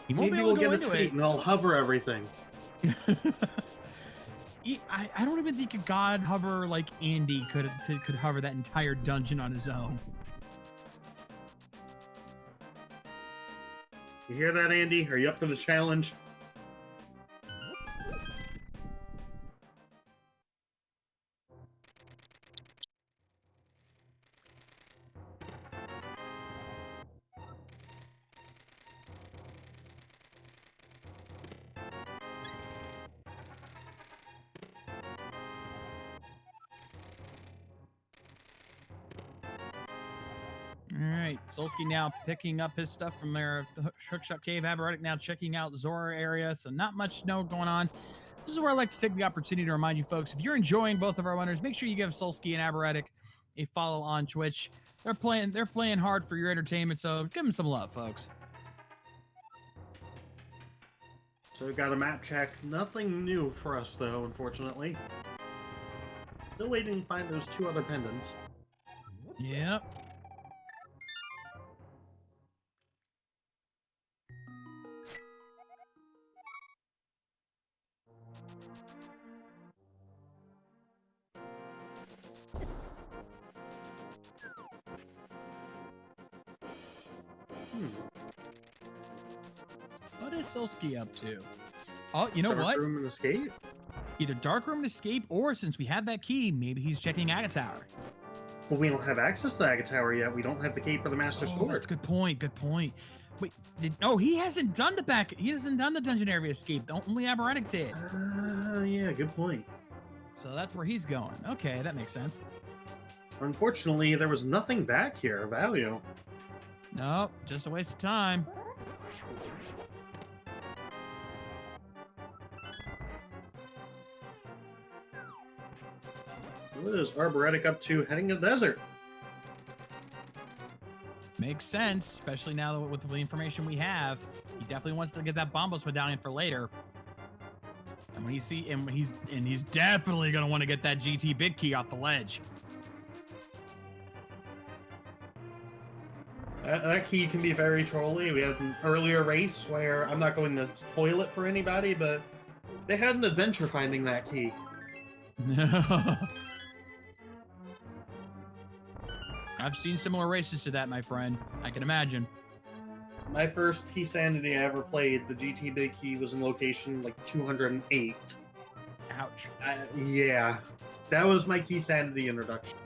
He won't be able to go into it. And I'll hover everything. I don't even think a god hover like Andy could hover that entire dungeon on his own. You hear that, Andy? Are you up for the challenge? All right, Solski now picking up his stuff from the Hookshot Cave. Arboretic now checking out Zora area, so not much going on. This is where I like to take the opportunity to remind you folks, if you're enjoying both of our runners, make sure you give Solski and Arboretic a follow on Twitch. They're playing hard for your entertainment, so give them some love, folks. So we got a map check. Nothing new for us, though, unfortunately. Still waiting to find those 2 other pendants. Yep. What is Solski up to? Oh, you know what? Dark room and escape? Either dark room and escape, or since we have that key, maybe he's checking Aga Tower. Well, we don't have access to Aga Tower yet. We don't have the cape or the Master Sword. That's a good point. Good point. Wait, he hasn't done he hasn't done the dungeon area escape. Only Arboretic did. Yeah, good point. So that's where he's going. Okay, that makes sense. Unfortunately, there was nothing back here of value. Nope, just a waste of time. What is Arboretic up to heading to the desert? Makes sense, especially now with the information we have. He definitely wants to get that Bombos medallion for later. And when he's definitely gonna want to get that GT big key off the ledge. That key can be very trolly. We had an earlier race where I'm not going to spoil it for anybody, but they had an adventure finding that key. I've seen similar races to that, my friend. I can imagine. My first Keysanity I ever played, the GT Big Key, was in location like 208. Ouch. Yeah, that was my Keysanity introduction.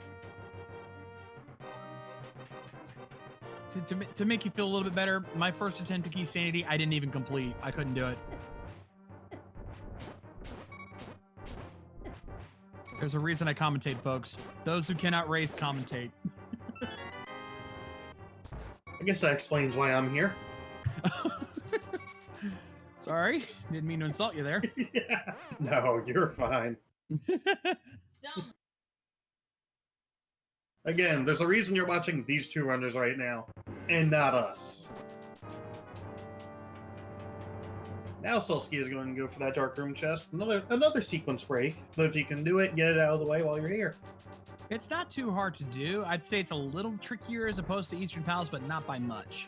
To make you feel a little bit better, my first attempt at Keysanity, I didn't even complete. I couldn't do it. There's a reason I commentate, folks. Those who cannot race, commentate. I guess that explains why I'm here. Sorry, didn't mean to insult you there. Yeah. No, you're fine. Again, there's a reason you're watching these two runners right now, and not us. Now Solski is going to go for that dark room chest. Another sequence break, but if you can do it, get it out of the way while you're here. It's not too hard to do. I'd say it's a little trickier as opposed to Eastern Palace, but not by much.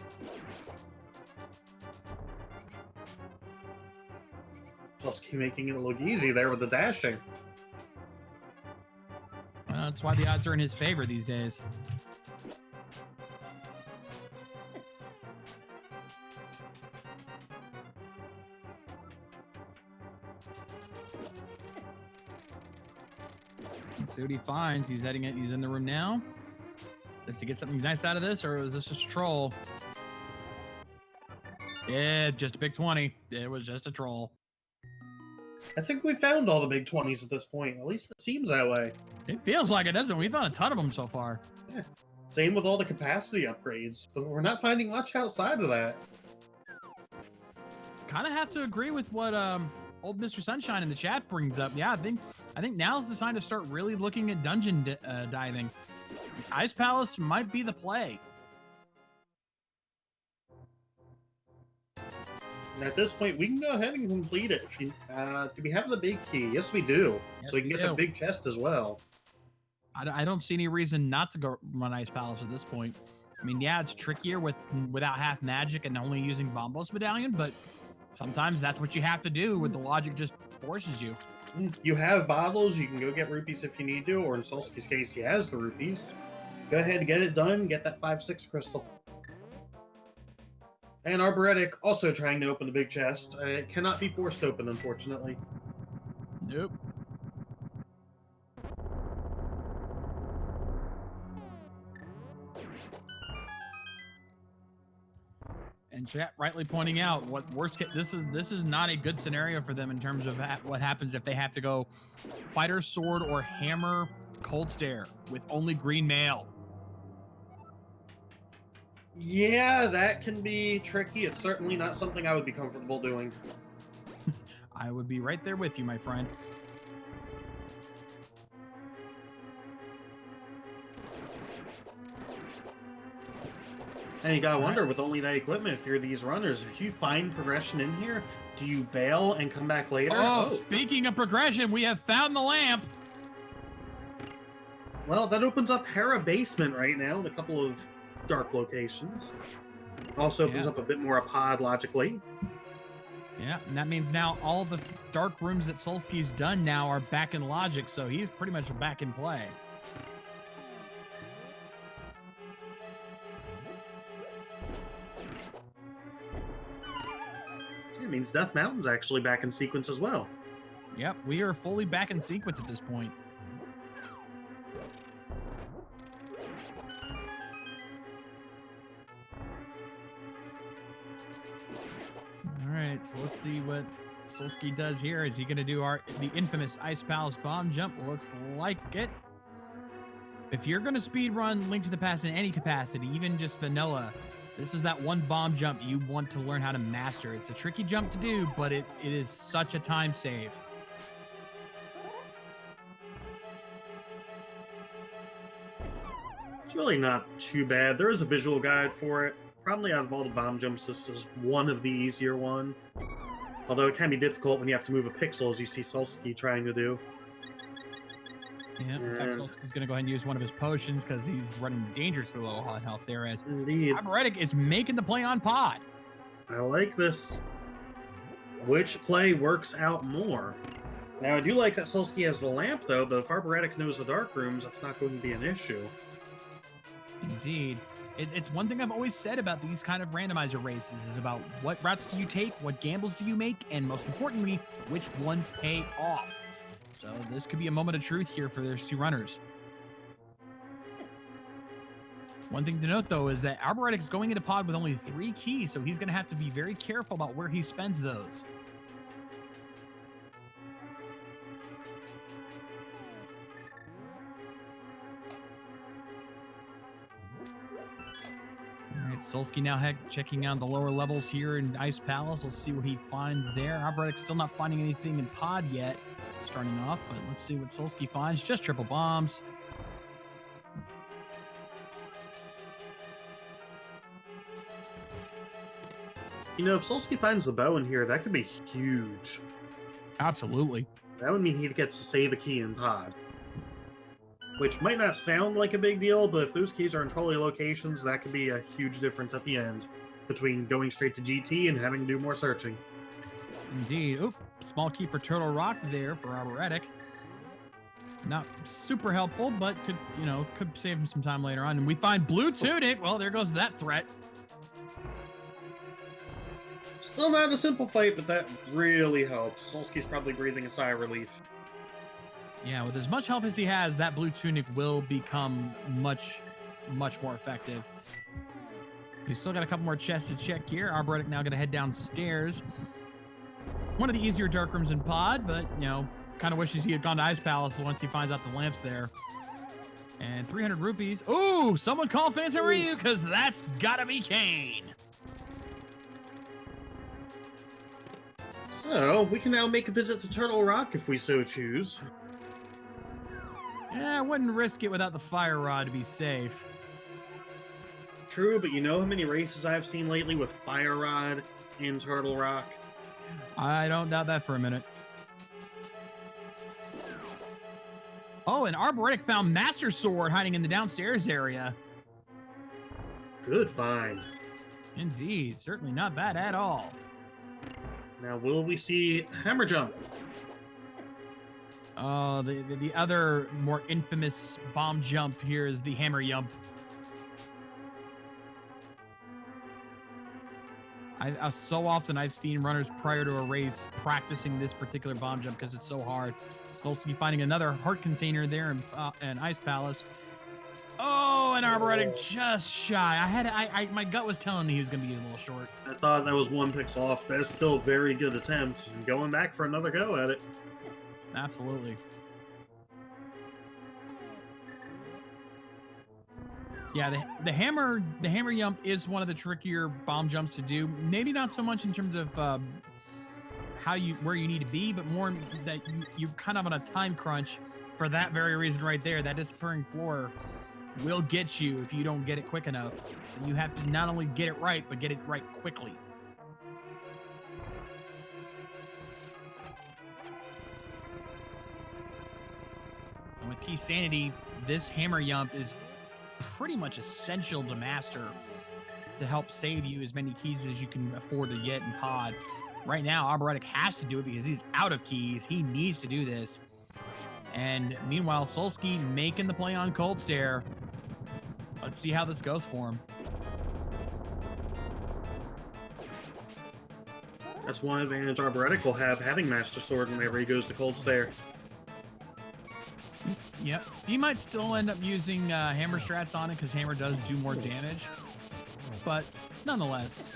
Solski making it look easy there with the dashing. That's why the odds are in his favor these days. Let's see what he finds. He's heading it. He's in the room now. Does he get something nice out of this, or is this just a troll? Yeah, just a big 20. It was just a troll. I think we found all the big 20s at this point. At least it seems that way. It feels like it, doesn't it? We've found a ton of them so far. Yeah. Same with all the capacity upgrades, but we're not finding much outside of that. Kind of have to agree with what old Mr. Sunshine in the chat brings up. Yeah, I think now's the time to start really looking at dungeon diving. Ice Palace might be the play. And at this point, we can go ahead and complete it. Do we have the big key? Yes, we do. Yes, so we can get the big chest as well. I don't see any reason not to go run Ice Palace at this point. I mean, yeah, it's trickier without half magic and only using Bombos Medallion, but sometimes that's what you have to do with the logic just forces you. You have bottles, you can go get rupees if you need to, or in Solski's case, he has the rupees. Go ahead and get it done, get that 5-6 crystal. And Arboretic also trying to open the big chest. It cannot be forced open, unfortunately. Nope. And chat rightly pointing out what worst case, this is not a good scenario for them in terms of what happens if they have to go fighter sword or hammer cold stare with only green mail. Yeah, that can be tricky. It's certainly not something I would be comfortable doing. I would be right there with you, my friend. And you gotta wonder, with only that equipment, if you're these runners, if you find progression in here, do you bail and come back later? Oh, speaking of progression, we have found the lamp. Well, that opens up Hera Basement right now in a couple of dark locations. Also opens up a bit more a pod, logically. Yeah, and that means now all the dark rooms that Solski's done now are back in logic, so he's pretty much back in play. It means Death Mountain's actually back in sequence as well. Yep, we are fully back in sequence at this point. All right, so let's see what Solski does here. Is he going to do the infamous Ice Palace bomb jump? Looks like it. If you're going to speed run Link to the Past in any capacity, even just vanilla, this is that one bomb jump you want to learn how to master. It's a tricky jump to do, but it is such a time save. It's really not too bad. There is a visual guide for it. Probably out of all the bomb jumps, this is one of the easier one. Although it can be difficult when you have to move a pixel, as you see Solski trying to do. Yeah, in fact, Solski's going to go ahead and use one of his potions because he's running dangerously low on health there, as Arboretic is making the play on pod. I like this. Which play works out more? Now, I do like that Solski has the lamp, though, but if Arboretic knows the dark rooms, that's not going to be an issue. Indeed. It's one thing I've always said about these kind of randomizer races is about what routes do you take, what gambles do you make, and most importantly, which ones pay off. So this could be a moment of truth here for those two runners. One thing to note, though, is that Arboretic is going into pod with only 3 keys, so he's going to have to be very careful about where he spends those. All right, Solski now checking on the lower levels here in Ice Palace. Let's see what he finds there. Arboretic still not finding anything in pod yet, starting off, but let's see what Solski finds. Just triple bombs. You know, if Solski finds the bow in here, that could be huge. Absolutely. That would mean he gets to save a key in pod. Which might not sound like a big deal, but if those keys are in trolley locations, that could be a huge difference at the end between going straight to GT and having to do more searching. Indeed. Oop, small key for Turtle Rock there for Arboretic. Not super helpful, but could save him some time later on. And we find Blue Tunic. Well, there goes that threat. Still not a simple fight, but that really helps. Solski's probably breathing a sigh of relief. Yeah, with as much health as he has, that Blue Tunic will become much, much more effective. He's still got a couple more chests to check here. Arboretic now going to head downstairs. One of the easier dark rooms in pod, but, kind of wishes he had gone to Ice Palace once he finds out the lamp's there. And 300 rupees. Ooh, someone call Phantom Ryu, because that's got to be Kane. So, we can now make a visit to Turtle Rock if we so choose. Yeah, I wouldn't risk it without the fire rod to be safe. True, but you know how many races I've seen lately with fire rod in Turtle Rock? I don't doubt that for a minute. Oh, and Arboretic found Master Sword hiding in the downstairs area. Good find. Indeed, certainly not bad at all. Now, will we see Hammer Jump? Oh, the other more infamous bomb jump here is the Hammer Yump. So often I've seen runners prior to a race practicing this particular bomb jump because it's so hard. Solski finding another heart container there in Ice Palace. Oh, and Arboretic just shy. My gut was telling me he was going to be a little short. I thought that was 1 pixel off, but it's still a very good attempt. And going back for another go at it. Absolutely. Yeah, the hammer jump is one of the trickier bomb jumps to do. Maybe not so much in terms of where you need to be, but more that you kind of on a time crunch for that very reason right there. That disappearing floor will get you if you don't get it quick enough. So you have to not only get it right, but get it right quickly. And with Keysanity, this hammer jump is pretty much essential to master to help save you as many keys as you can afford to get in pod. Right now, Arboretic has to do it because he's out of keys. He needs to do this. And meanwhile, Solski making the play on Cold Stare. Let's see how this goes for him. That's one advantage Arboretic will have, having Master Sword whenever he goes to Cold Stare. Yep. He might still end up using Hammer strats on it because Hammer does do more damage. But nonetheless.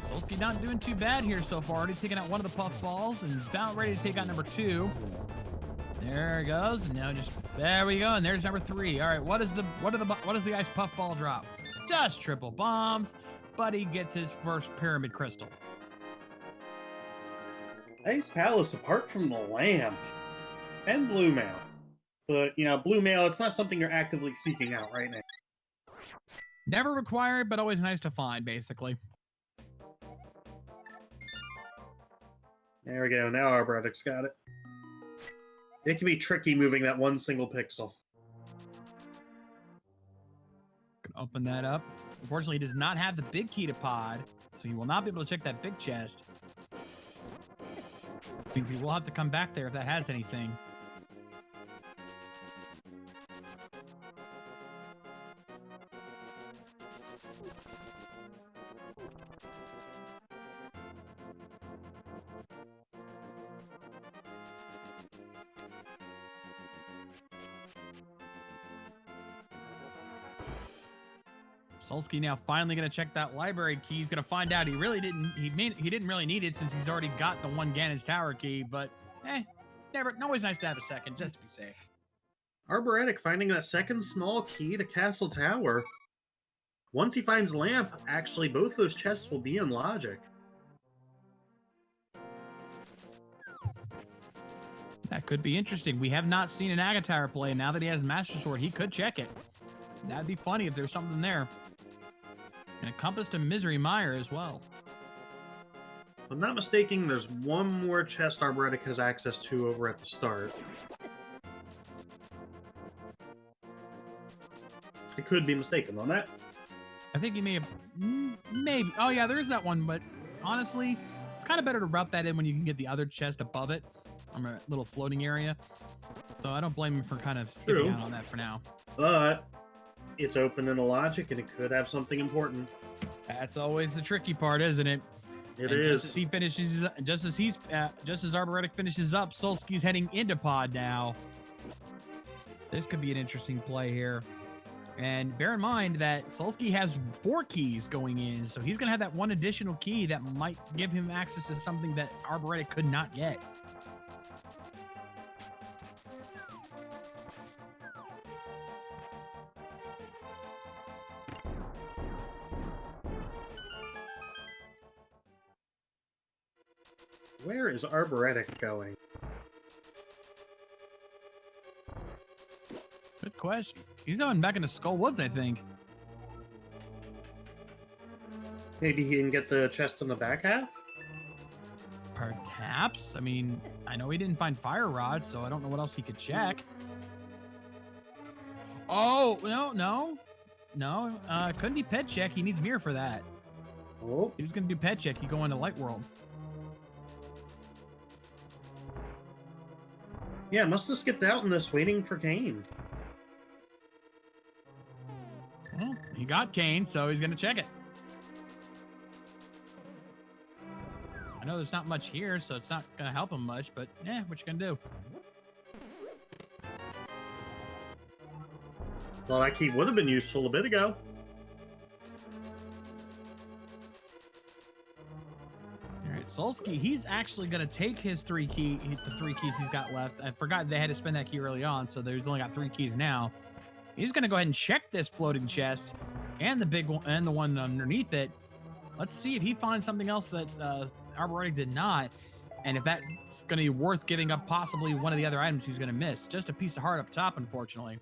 Solski not doing too bad here so far. Already taking out one of the puff balls and about ready to take out number 2. There it goes. And now there we go. And there's number 3. All right. What does the ice puff ball drop? Just triple bombs. But he gets his first pyramid crystal. Ice Palace, apart from the lamp and blue mail. But, blue mail, it's not something you're actively seeking out right now. Never required, but always nice to find, basically. There we go. Now Arboretic's got it. It can be tricky moving that one single pixel. Gonna open that up. Unfortunately, he does not have the big key to pod, so he will not be able to check that big chest. Means he will have to come back there if that has anything. Solski now finally gonna check that library key. He's gonna find out he really didn't. He didn't really need it since he's already got the one Ganon's Tower key. But always nice to have a second just to be safe. Arboretic finding that second small key to Castle Tower. Once he finds Lamp, actually both those chests will be in logic. That could be interesting. We have not seen an Agatar play. Now that he has Master Sword, he could check it. That'd be funny if there's something there. And a Compass to Misery Mire as well. If I'm not mistaken, there's one more chest Arboretic has access to over at the start. I could be mistaken on that. I think he may have... Maybe. Oh, yeah, there is that one. But honestly, it's kind of better to route that in when you can get the other chest above it. From a little floating area. So I don't blame him for kind of skipping out on that for now. But it's open in a logic and it could have something important. That's always the tricky part, isn't it? It is. Just as he finishes, just as Arboretic finishes up, Solski's heading into pod now. This could be an interesting play here. And bear in mind that Solski has 4 keys going in, so he's going to have that one additional key that might give him access to something that Arboretic could not get. Where is Arboretic going? Good question. He's going back into Skull Woods, I think. Maybe he can get the chest in the back half? Perhaps. I mean, I know he didn't find Fire Rod, so I don't know what else he could check. Oh, no. Couldn't be Pet Check. He needs Mirror for that. Oh. He was going to do Pet Check. He'd go into Light World. Yeah, must have skipped out in this waiting for Kane. Well, he got Kane, so he's going to check it. I know there's not much here, so it's not going to help him much, but what you going to do? Well, that key would have been useful a bit ago. All right, Solski, he's actually going to take his the 3 keys he's got left. I forgot they had to spend that key early on, so there's only got 3 keys now. He's going to go ahead and check this floating chest and the big one and the one underneath it. Let's see if he finds something else that Arboretic did not, and if that's going to be worth giving up possibly one of the other items he's going to miss. Just a piece of heart up top, unfortunately.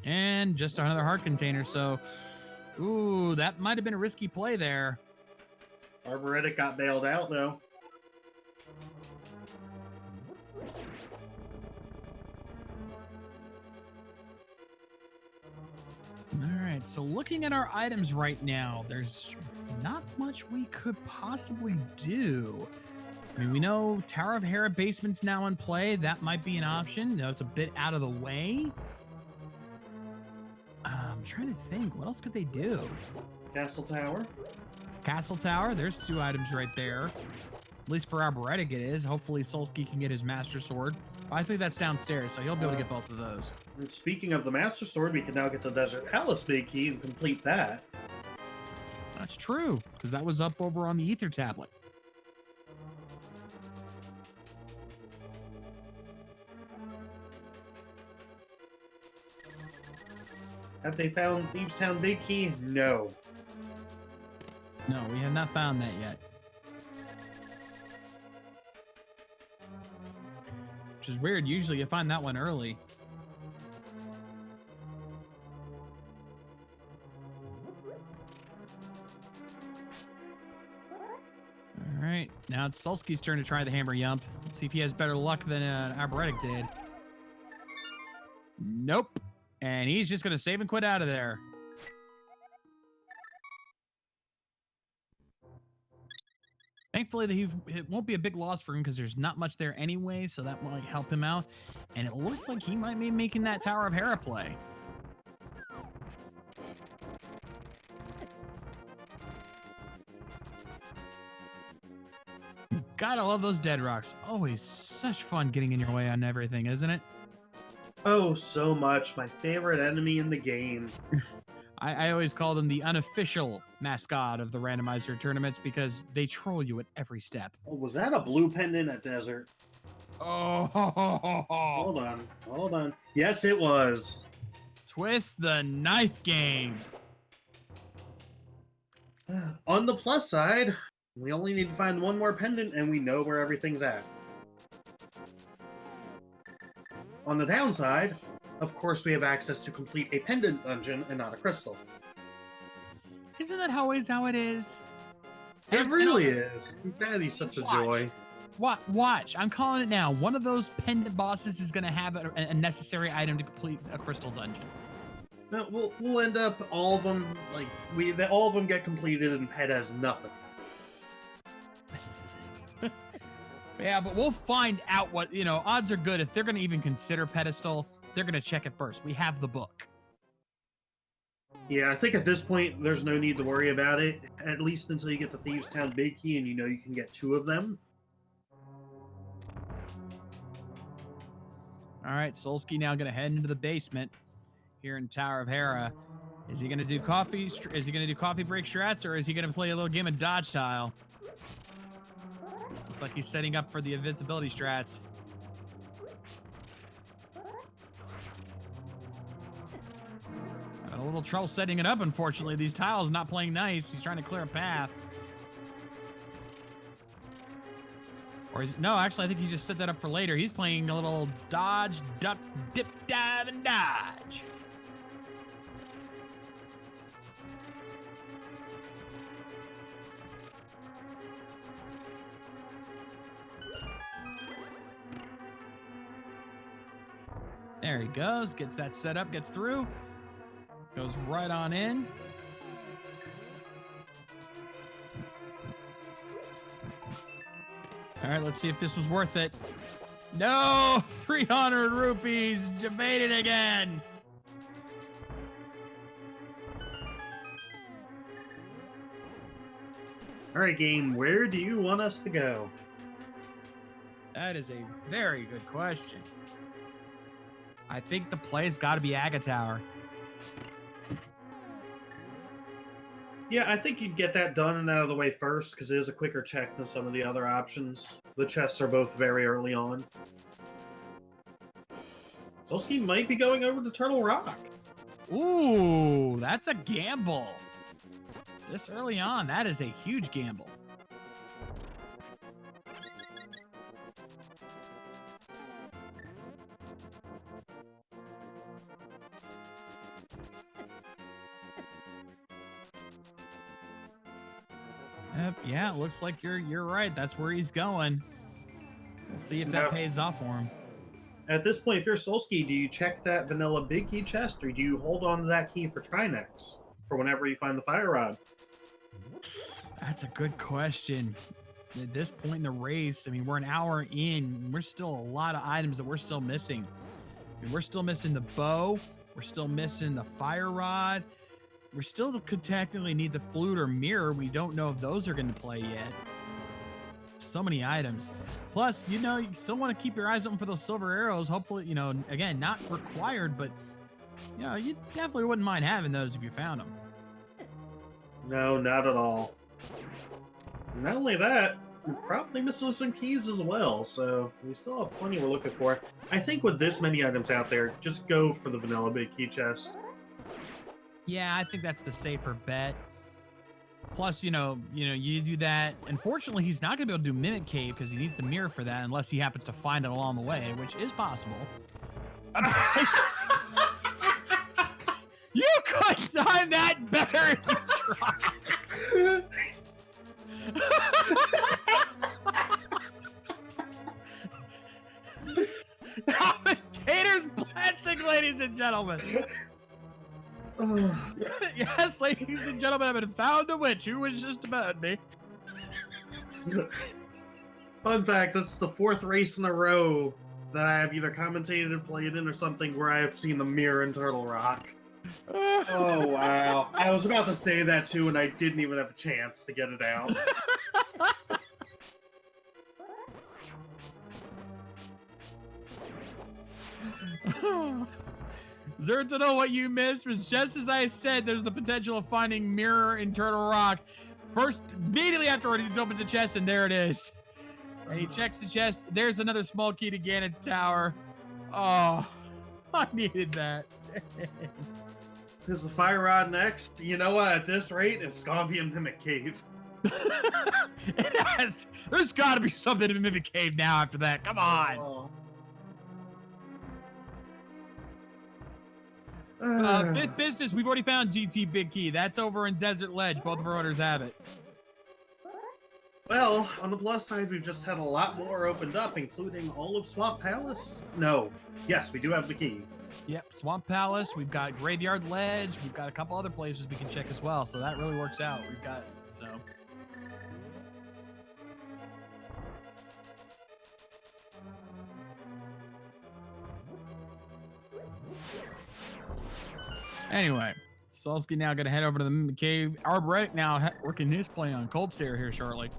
And just another heart container, so... Ooh, that might have been a risky play there. Arboretic got bailed out, though. All right, so looking at our items right now, there's not much we could possibly do. I mean, we know Tower of Hera basement's now in play. That might be an option. No, it's a bit out of the way. I'm trying to think. What else could they do? Castle Tower. Castle Tower. There's 2 items right there. At least for Arboretic it is. Hopefully Solski can get his Master Sword. I think that's downstairs, so he'll be able to get both of those. And speaking of the Master Sword, we can now get the Desert Palace big key and complete that. That's true, because that was up over on the Ether tablet. Have they found Thieves' Town big key? No. No, we have not found that yet. Which is weird. Usually you find that one early. All right. Now it's Solski's turn to try the Hammer Yump. Let's see if he has better luck than Arboretic did. Nope. And he's just going to save and quit out of there. Thankfully, it won't be a big loss for him because there's not much there anyway, so that might help him out. And it looks like he might be making that Tower of Hera play. Gotta love those dead rocks. Always such fun getting in your way on everything, isn't it? Oh, so much. My favorite enemy in the game. I always call them the unofficial mascot of the randomizer tournaments because they troll you at every step. Oh, was that a blue pendant at desert? Oh, Hold on. Hold on. Yes, it was. twist the knife game. On the plus side, we only need to find one more pendant and we know where everything's at. On the downside, of course, we have access to complete a pendant dungeon and not a crystal. Isn't that always how it is? It really is. Keysanity such a joy. Watch. I'm calling it now. One of those pendant bosses is going to have a necessary item to complete a crystal dungeon. No, we'll end up all of them all of them get completed and Pet has nothing. Yeah, but we'll find out what, odds are good. If they're going to even consider pedestal, they're going to check it first. We have the book. Yeah, I think at this point, there's no need to worry about it, at least until you get the Thieves Town Big Key and you know you can get 2 of them. All right, Solski now going to head into the basement here in Tower of Hera. Is he going to do coffee? Is he going to do coffee break strats, or is he going to play a little game of dodge tile? Looks like he's setting up for the invincibility strats. Having a little trouble setting it up, unfortunately. These tiles not playing nice. He's trying to clear a path. Or no, actually, I think he just set that up for later. He's playing a little dodge, duck, dip, dive, and dodge. There he goes, gets that set up, gets through, goes right on in. All right, let's see if this was worth it. No, 300 rupees, debated again. All right, game, where do you want us to go? That is a very good question. I think the play's got to be Aga Tower. Yeah, I think you'd get that done and out of the way first, because it is a quicker check than some of the other options. The chests are both very early on. Solski might be going over to Turtle Rock. Ooh, that's a gamble. This early on, that is a huge gamble. Yep, yeah, it looks like you're right. That's where he's going. We'll see if that pays off for him. At this point, if you're Solski, do you check that vanilla big key chest, or do you hold on to that key for Trinex for whenever you find the fire rod? That's a good question. At this point in the race, I mean, we're an hour in. We're still a lot of items that we're still missing. I mean, we're still missing the bow. We're still missing the fire rod. We still could technically need the flute or mirror. We don't know if those are going to play yet. So many items. Plus, you still want to keep your eyes open for those silver arrows. Hopefully, again, not required, but, you definitely wouldn't mind having those if you found them. No, not at all. Not only that, we're probably missing some keys as well, so we still have plenty we're looking for. I think with this many items out there, just go for the vanilla big key chest. Yeah, I think that's the safer bet. Plus, you do that. Unfortunately, he's not going to be able to do Mimic Cave because he needs the mirror for that unless he happens to find it along the way, which is possible. You could time that better if you tried. Commentator's blessing, ladies and gentlemen. Yes, ladies and gentlemen, I've been found a witch who was just about me. Fun fact, this is the 4th race in a row that I have either commentated and played in or something where I have seen the mirror in Turtle Rock. Oh, wow. I was about to say that too, and I didn't even have a chance to get it out. Zero to know what you missed was just as I said, there's the potential of finding mirror in Turtle Rock. First, immediately after he opens the chest, and there it is. And he checks the chest. There's another small key to Ganon's tower. Oh, I needed that. Is the fire rod next? You know what? At this rate, it's gonna be a mimic cave. It has. There's got to be something in Mimic Cave now after that. Come on. Fifth business. We've already found GT Big Key. That's over in Desert Ledge. Both of our owners have it. Well, on the plus side, we've just had a lot more opened up, including all of Swamp Palace. No. Yes, we do have the key. Yep, Swamp Palace. We've got Graveyard Ledge. We've got a couple other places we can check as well. So that really works out. We've got so. Anyway, Solski now going to head over to the cave. Arboretic now working his play on Cold Stare here shortly.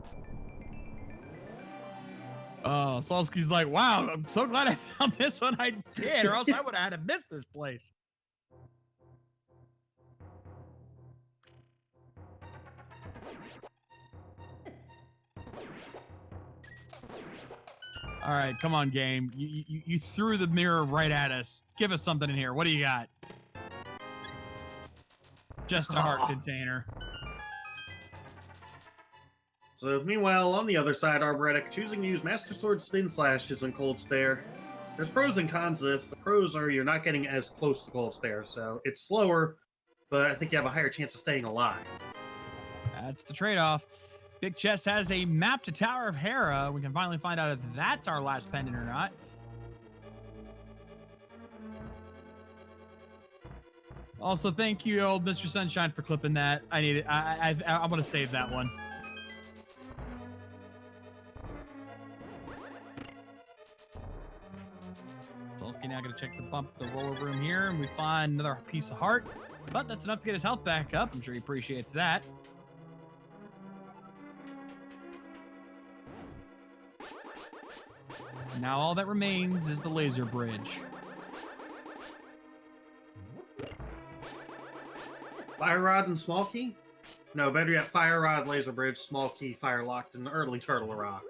Oh, Solski's like, wow, I'm so glad I found this one. I did, or else I would have had to miss this place. All right, come on, game. You threw the mirror right at us. Give us something in here. What do you got? Just a heart container. So meanwhile, on the other side, Arboretic choosing to use Master Sword Spin Slashes and Cold Stare. There's pros and cons to this. The pros are you're not getting as close to Cold Stare, so it's slower, but I think you have a higher chance of staying alive. That's the trade-off. Big Chest has a map to Tower of Hera. We can finally find out if that's our last pendant or not. Also, thank you, old Mr. Sunshine, for clipping that. I need it. I want to save that one. Solski now going to check the roller room here, and we find another piece of heart. But that's enough to get his health back up. I'm sure he appreciates that. Now all that remains is the laser bridge. Fire Rod and Small Key? No, better yet, Fire Rod, Laser Bridge, Small Key, Fire Locked, and early Turtle Rock.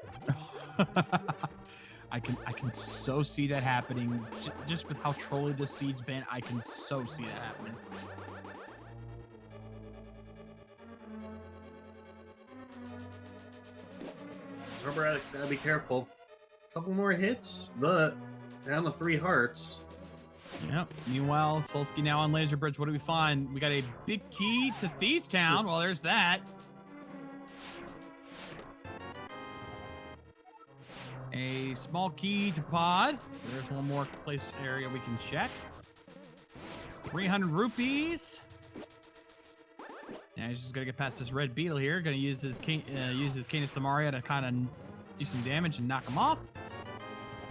I can so see that happening. Just with how trolly this seed's been, I can so see that happening. Arboretic's gotta be careful. Couple more hits, but down to 3 hearts. Yep. Meanwhile, Solski now on Laser Bridge. What do we find? We got a big key to Thieves Town. Well, there's that. A small key to Pod. So there's one more place area we can check. 300 rupees. Now he's just gonna get past this red beetle here. Gonna use his Cane of Samaria to kind of do some damage and knock him off.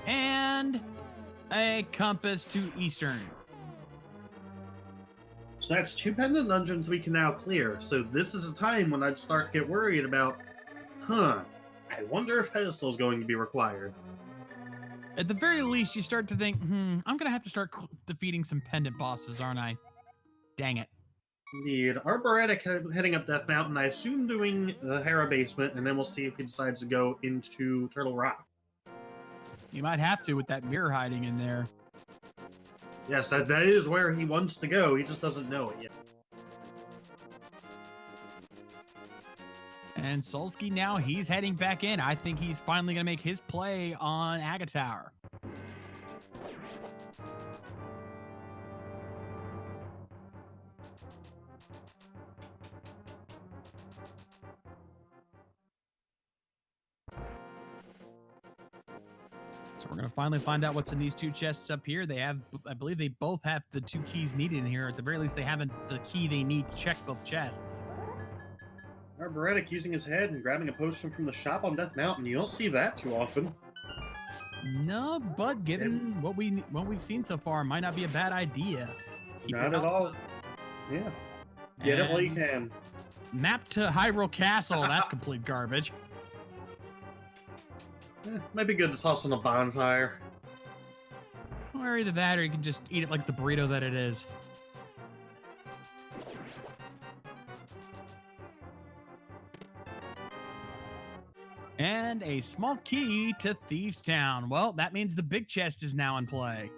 And a compass to Eastern. So that's 2 pendant dungeons we can now clear. So this is a time when I'd start to get worried about, I wonder if pedestal's going to be required. At the very least, you start to think, I'm gonna have to start defeating some pendant bosses, aren't I? Dang it. Indeed. Arboretic heading up Death Mountain, I assume doing the Hera basement, and then we'll see if he decides to go into Turtle Rock. You might have to with that mirror hiding in there. Yes, that is where he wants to go. He just doesn't know it yet. And Solski now, he's heading back in. I think he's finally going to make his play on Aga Tower. So we're going to finally find out what's in these 2 chests up here. They have, I believe they both have the 2 keys needed in here. At the very least, they haven't the key they need to check both chests. Arboretic using his head and grabbing a potion from the shop on Death Mountain. You don't see that too often. No, but given what we've seen so far, it might not be a bad idea. Not at all. Yeah. Get it while you can. Map to Hyrule Castle. That's complete garbage. Might be good to toss on a bonfire. Or either that, or you can just eat it like the burrito that it is. And a small key to Thieves Town. Well, that means the big chest is now in play.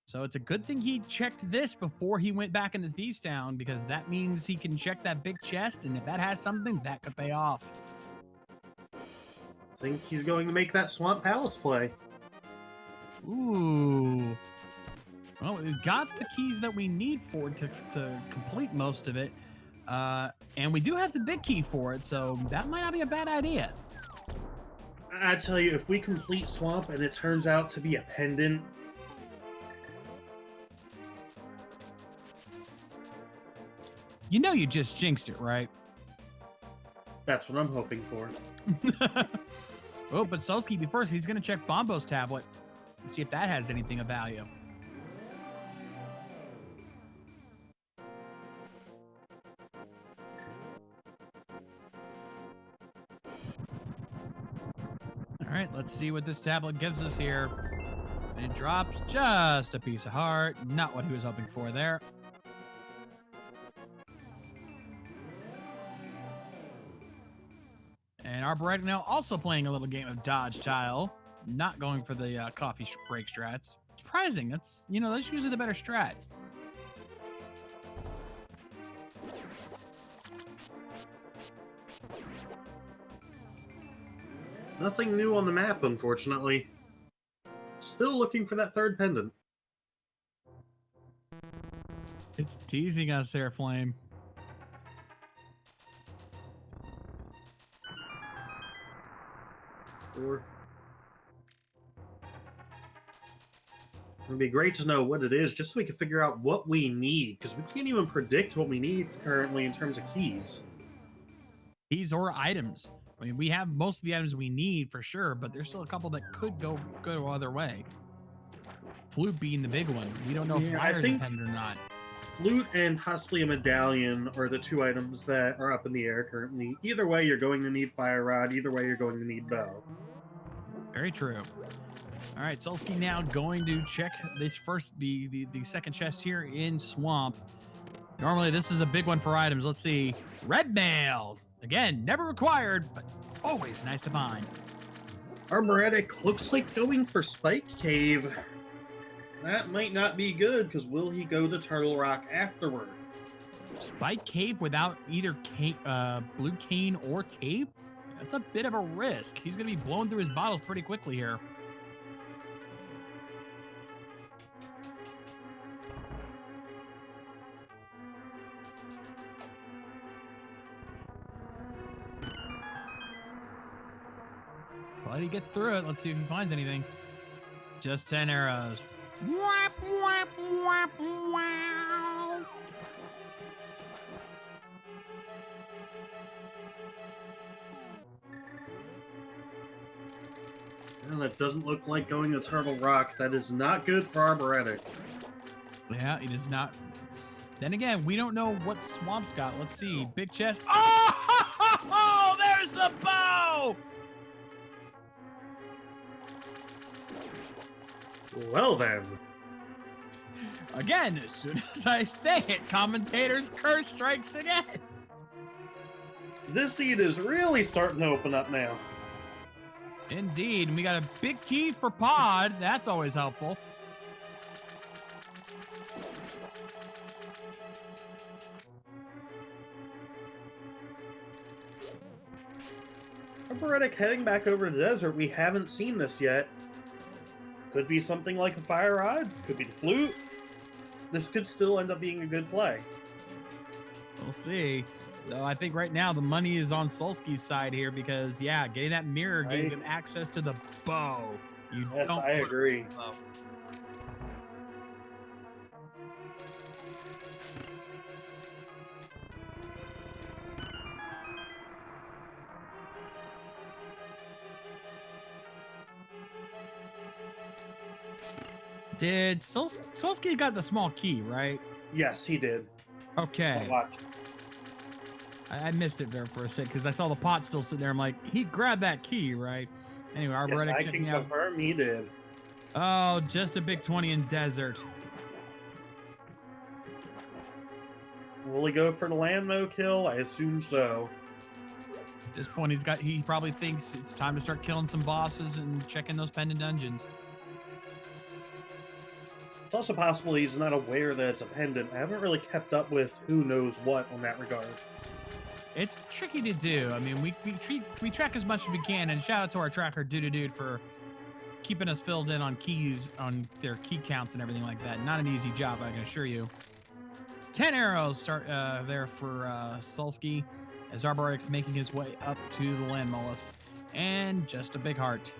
So it's a good thing he checked this before he went back into Thieves Town, because that means he can check that big chest, and if that has something, that could pay off. I think he's going to make that Swamp Palace play. Ooh. Well, we've got the keys that we need for it to complete most of it. And we do have the big key for it, so that might not be a bad idea. I tell you, if we complete Swamp and it turns out to be a pendant, You know you just jinxed it, right? that's what I'm hoping for. Oh, but Solski, be first, he's going to check Bombo's tablet and see if that has anything of value. All right, let's see what this tablet gives us here. And it drops just a piece of heart. Not what he was hoping for there. And arboretic now also playing a little game of dodge tile. Not going for the coffee break strats. Surprising. That's usually the better strat. Nothing new on the map, unfortunately. Still looking for that third pendant. It's teasing us there, Flame. Or it'd be great to know what it is, just so we can figure out what we need, because we can't even predict what we need currently in terms of keys. Keys or items. I mean, we have most of the items we need for sure, but there's still a couple that could go other way. Flute being the big one. We don't know if wire's dependent or not. Flute and possibly a medallion are the two items that are up in the air currently. Either way, you're going to need fire rod. Either way, you're going to need bow. Very true. All right, Solski now going to check this the second chest here in Swamp. Normally, this is a big one for items. Let's see. Red mail. Again, never required, but always nice to find. Arboretic looks like going for Spike Cave. That might not be good, because will he go to Turtle Rock afterward? Spike Cave without either Blue Cane or Cape? That's a bit of a risk. He's going to be blowing through his bottles pretty quickly here. But he gets through it. Let's see if he finds anything. Just 10 arrows. Whap, whap, whap, wow. Well, that doesn't look like going to Turtle Rock. That is not good for Arboretic. Yeah, it is not. Then again, we don't know what Swamp's got. Let's see. Big chest. Oh, there's the bow! Well then. Again, as soon as I say it, commentator's curse strikes again. This seed is really starting to open up now. Indeed, and we got a big key for Pod. That's always helpful. Arboretic heading back over to the desert. We haven't seen this yet. Could be something like the fire rod. Could be the flute. This could still end up being a good play. We'll see. Though I think right now the money is on Solski's side here because, yeah, getting that mirror gave him access to the bow. Yes, I agree. Did Solski got the small key, right? Yes, he did. Okay. Watch. I missed it there for a sec because I saw the pot still sitting there. I'm like, he grabbed that key, right? Anyway, Yes, I can confirm he did. Oh, just a big 20 in desert. Will he go for the landmo kill? I assume so. At this point, he probably thinks it's time to start killing some bosses and checking those pendant dungeons. It's also possible he's not aware that it's a pendant. I haven't really kept up with who knows what on that regard. It's tricky to do. I mean, we track as much as we can, and shout out to our tracker Dude for keeping us filled in on keys, on their key counts and everything like that. Not an easy job, I can assure you. 10 arrows start there for Solski, as Arboretic's making his way up to the land mollusk, and just a big heart.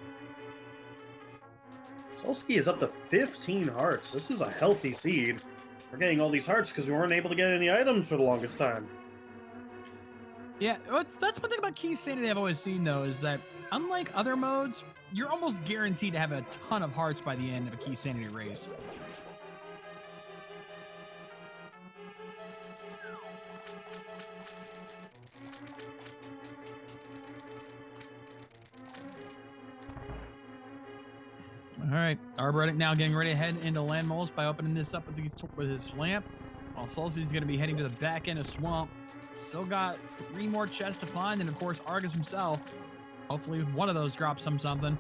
Solski is up to 15 hearts. This is a healthy seed. We're getting all these hearts because we weren't able to get any items for the longest time. Yeah, that's one thing about Keysanity I've always seen, though, is that unlike other modes, you're almost guaranteed to have a ton of hearts by the end of a Keysanity race. All right, Arboretic now getting ready to head into land moles by opening this up with his lamp, while Solsti's going to be heading to the back end of Swamp. Still got 3 more chests to find, and of course Argus himself. Hopefully one of those drops something.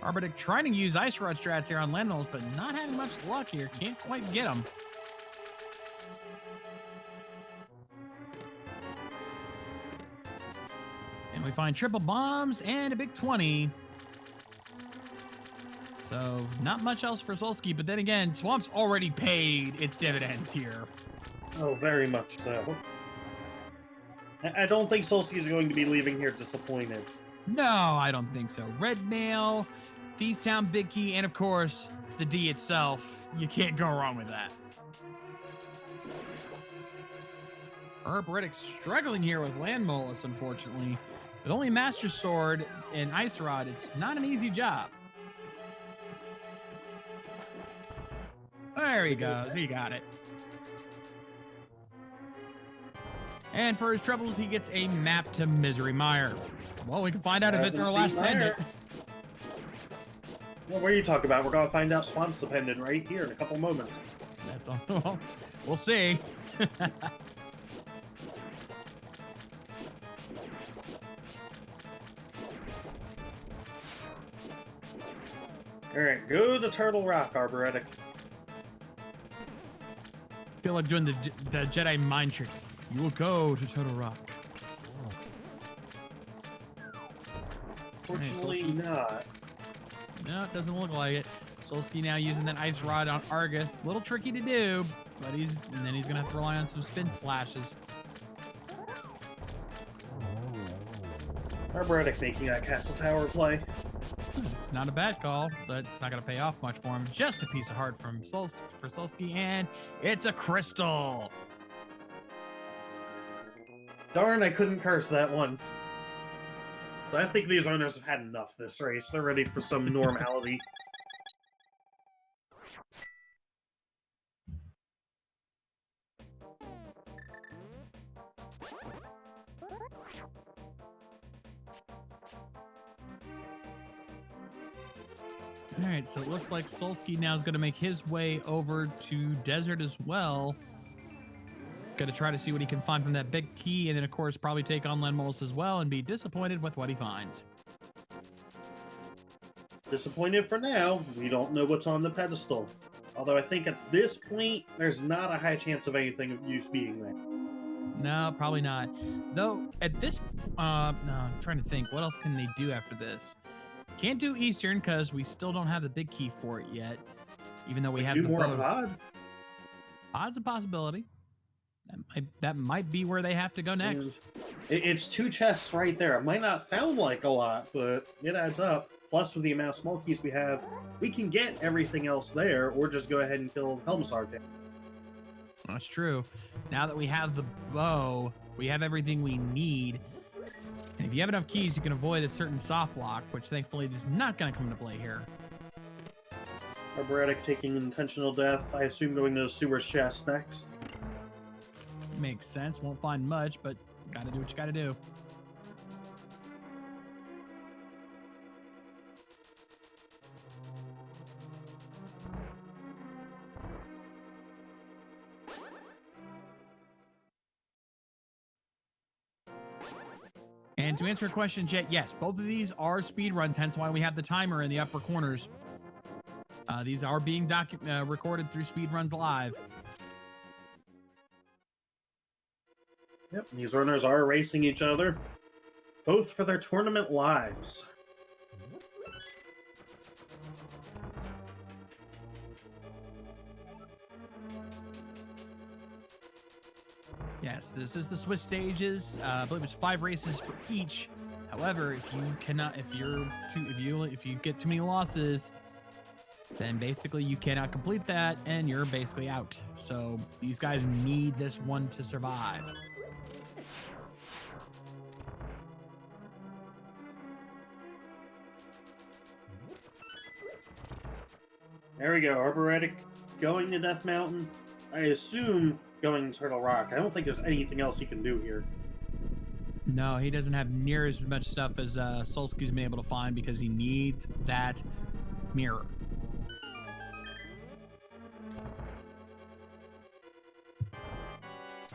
Arboretic trying to use Ice Rod strats here on land moles, but not having much luck here. Can't quite get them. And we find triple bombs and a big 20. So not much else for Solski, but then again, Swamp's already paid its dividends here. Oh, very much so. I don't think Solski is going to be leaving here disappointed. No, I don't think so. Red Nail, Feastown Big Key, and of course, the D itself. You can't go wrong with that. Arboretic struggling here with Land Mollusk, unfortunately. With only Master Sword and Ice Rod, it's not an easy job. There he goes. He got it. And for his troubles, he gets a map to Misery Mire. Well, we can find out if it's our last pendant. Well, what are you talking about? We're going to find out Swamp's the pendant right here in a couple moments. That's all. We'll see. Alright, go to Turtle Rock, Arboretic. I feel like doing the Jedi mind trick. You will go to Turtle Rock. Fortunately, not. No, it doesn't look like it. Solski now using that Ice Rod on Argus. A little tricky to do, but then he's gonna have to rely on some spin slashes. Arboretic making that Castle Tower play. It's not a bad call, but it's not gonna pay off much for him. Just a piece of heart from for Solski, and it's a crystal. Darn, I couldn't curse that one. But I think these owners have had enough this race. They're ready for some normality. All right, so it looks like Solski now is going to make his way over to Desert as well. Going to try to see what he can find from that big key, and then, of course, probably take on Lenmolus as well and be disappointed with what he finds. Disappointed for now. We don't know what's on the pedestal. Although I think at this point, there's not a high chance of anything of use being there. No, probably not. Though, at this... no, I'm trying to think. What else can they do after this? Can't do Eastern because we still don't have the big key for it yet. Even though we have do the more boat. pod. Pod's a possibility. That might be where they have to go next. It's 2 chests right there. It might not sound like a lot, but it adds up. Plus, with the amount of small keys we have, we can get everything else there, or just go ahead and kill Helmsar. That's true. Now that we have the bow, we have everything we need. And if you have enough keys, you can avoid a certain soft lock, which thankfully is not going to come into play here. Arboretic taking intentional death. I assume going to the sewer chest next. Makes sense. Won't find much, but gotta do what you gotta do. And to answer a question, Jet, yes, both of these are speed runs, hence why we have the timer in the upper corners. These are being recorded through Speed Runs Live. Yep, these runners are racing each other, both for their tournament lives. Yes, this is the Swiss stages. I believe it's 5 races for each. However, if you get too many losses, then basically you cannot complete that and you're basically out. So these guys need this one to survive. There we go, Arboretic going to Death Mountain. I assume going to Turtle Rock. I don't think there's anything else he can do here. No, he doesn't have near as much stuff as Solski's been able to find because he needs that mirror.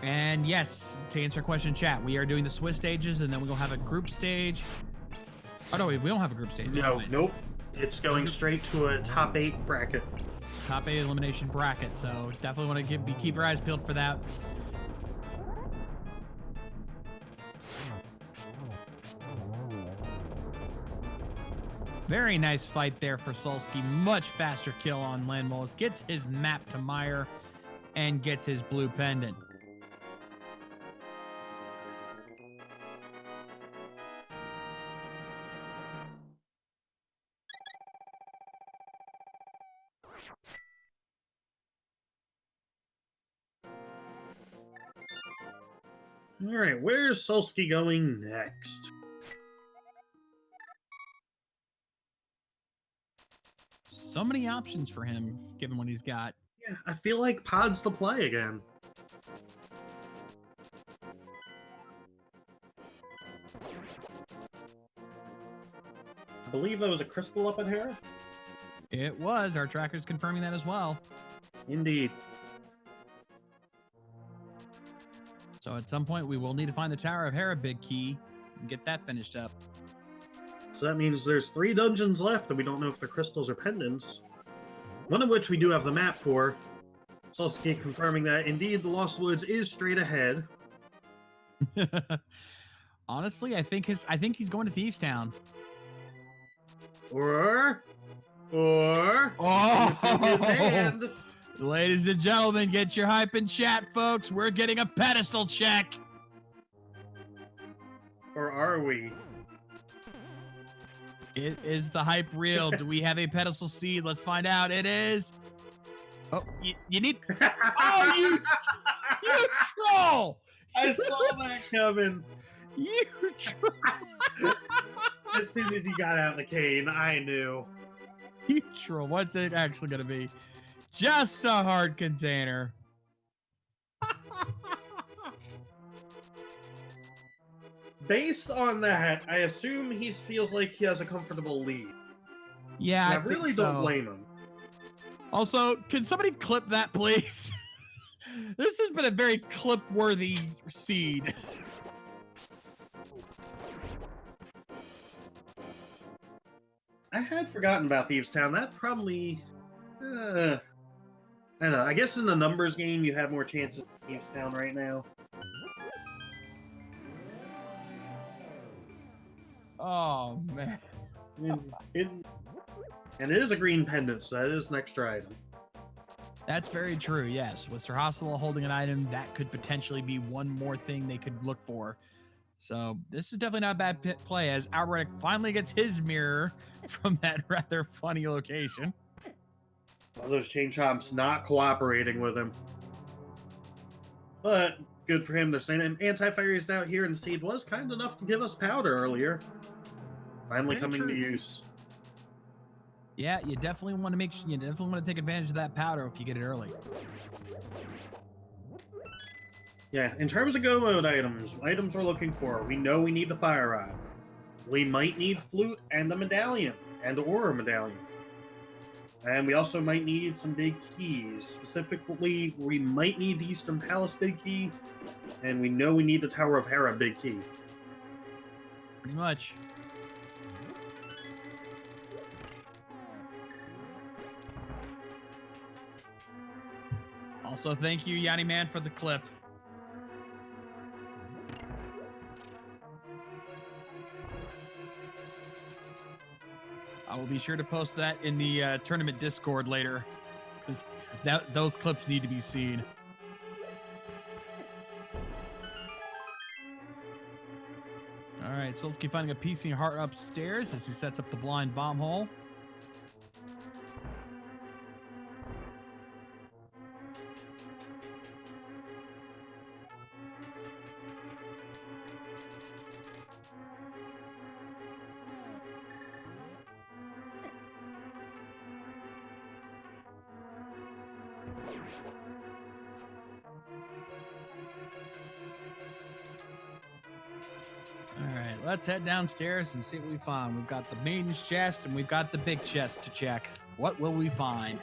And yes, to answer your question, chat, we are doing the Swiss stages, and then we'll have a group stage. Oh no, we don't have a group stage. No, nope. It's going straight to a top 8 bracket. Top 8 elimination bracket, so definitely want to keep your eyes peeled for that. Very nice fight there for Solski. Much faster kill on Landmolus. Gets his map to Meyer and gets his blue pendant. All right, where's Solski going next? So many options for him, given what he's got. Yeah, I feel like Pod's the play again. I believe there was a crystal up in here. It was. Our tracker's confirming that as well. Indeed. So at some point, we will need to find the Tower of Hera big key and get that finished up. So that means there's 3 dungeons left, and we don't know if they're crystals or pendants. One of which we do have the map for. Solski confirming that indeed the Lost Woods is straight ahead. Honestly, I think he's going to Thieves Town. Or Oh, it's in his hand. Ladies and gentlemen, get your hype in chat, folks. We're getting a pedestal check. Or are we? Is the hype real? Do we have a pedestal seed? Let's find out. It is. Oh, you need. Oh, you troll! I saw that coming. You troll! As soon as he got out the cane, I knew. You troll. What's it actually going to be? Just a hard container. Based on that, I assume he feels like he has a comfortable lead. Yeah, I really don't blame him. Also, can somebody clip that, please? This has been a very clip-worthy seed. I had forgotten about Thieves Town. That probably... I don't know. I guess in the numbers game, you have more chances in Thieves Town right now. Oh, man. And it is a green pendant, so that is an extra item. That's very true, yes. With Sir Hospital holding an item, that could potentially be one more thing they could look for. So this is definitely not a bad play, as Arboretic finally gets his mirror from that rather funny location. All those chain chomps not cooperating with him. But good for him. They're saying anti-fire is out here, and Seed was kind enough to give us powder earlier. Finally Very coming true. to use. Yeah, you definitely want to make sure, you definitely want to take advantage of that powder if you get it early. Yeah, in terms of go mode items we're looking for, we know we need the fire rod. We might need flute and the medallion, and aura medallion. And we also might need some big keys. Specifically, we might need the Eastern Palace big key, and we know we need the Tower of Hera big key. Pretty much. Also, thank you, Yanni Man, for the clip. I will be sure to post that in the tournament Discord later, because those clips need to be seen. All right, Solski finding a PC heart upstairs as he sets up the blind bomb hole. All right, let's head downstairs and see what we find. We've got the maiden's chest and we've got the big chest to check. What will we find?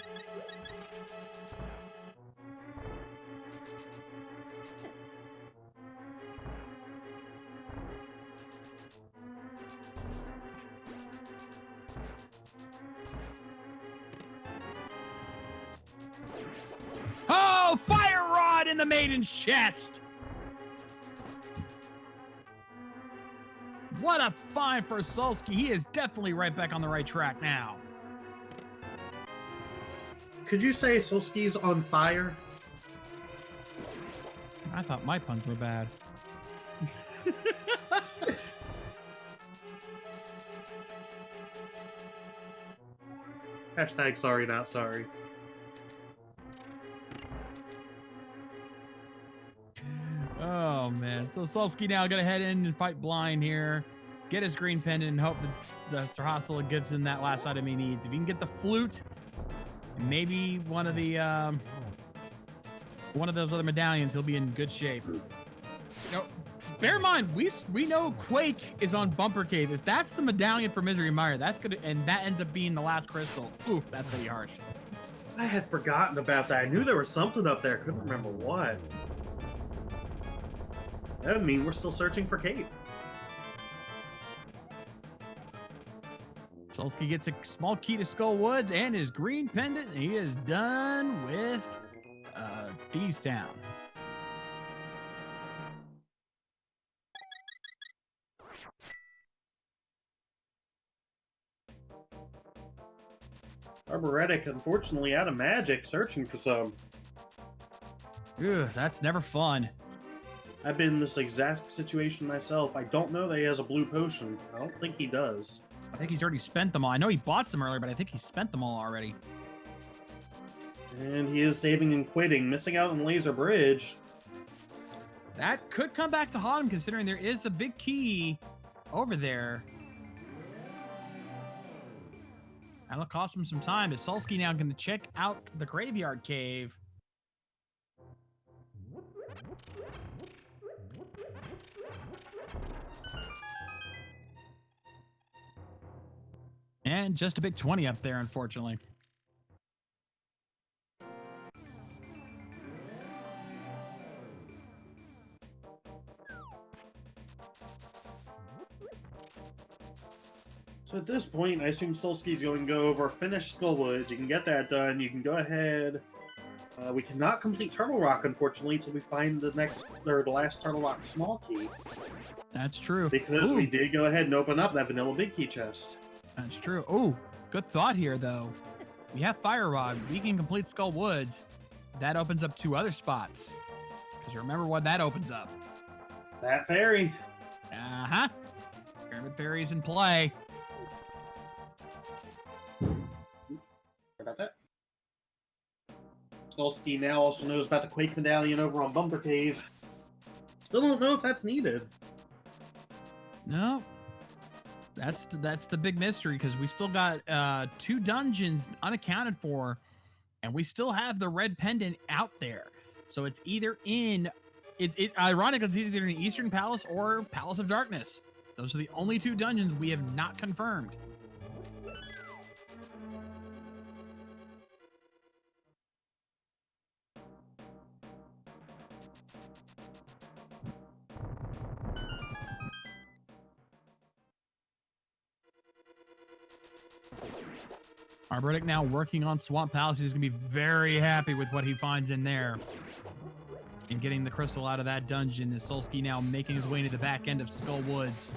Oh, fire rod in the maiden's chest! What a find for Solski. He is definitely right back on the right track now. Could you say Solski's on fire? I thought my puns were bad. Hashtag sorry, not sorry. Oh, man. So Solski now going to head in and fight blind here. Get his green pendant and hope that the Sir Hassel gives him that last item he needs. If he can get the flute, and maybe one of those other medallions, he'll be in good shape. Now, bear in mind, we know Quake is on Bumper Cave. If that's the medallion for Misery Mire, that's gonna, and that ends up being the last crystal. Ooh, that's gonna be harsh. I had forgotten about that. I knew there was something up there. Couldn't remember what. That would mean we're still searching for Cape. Solski gets a small key to Skull Woods and his green pendant. And he is done with Thieves Town. Arboretic, unfortunately, out of magic, searching for some. Ugh, that's never fun. I've been in this exact situation myself. I don't know that he has a blue potion. I don't think he does. I think he's already spent them all. I know he bought some earlier, but I think he spent them all already. And he is saving and quitting, missing out on Laser Bridge. That could come back to haunt him, considering there is a big key over there. That'll cost him some time. Is Solski now going to check out the graveyard cave? And just a big 20 up there, unfortunately. So at this point, I assume Solski's going to go over, finish Skullwoods. You can get that done. You can go ahead. We cannot complete Turtle Rock, unfortunately, until we find the last Turtle Rock small key. That's true. Because we did go ahead and open up that vanilla big key chest. That's true. Oh, good thought here, though. We have Fire Rod. We can complete Skull Woods. That opens up 2 other spots. Because you remember what that opens up. That fairy. Uh-huh. Pyramid Fairy is in play. Sorry about that. Solski now also knows about the Quake Medallion over on Bumper Cave. Still don't know if that's needed. No. That's the big mystery, because we still got 2 dungeons unaccounted for, and we still have the red pendant out there. So it's either in ironically, it's either in Eastern Palace or Palace of Darkness. Those are the only 2 dungeons we have not confirmed. Arboretic now working on Swamp Palace. He's going to be very happy with what he finds in there. And getting the crystal out of that dungeon. Is Solski now making his way into the back end of Skull Woods.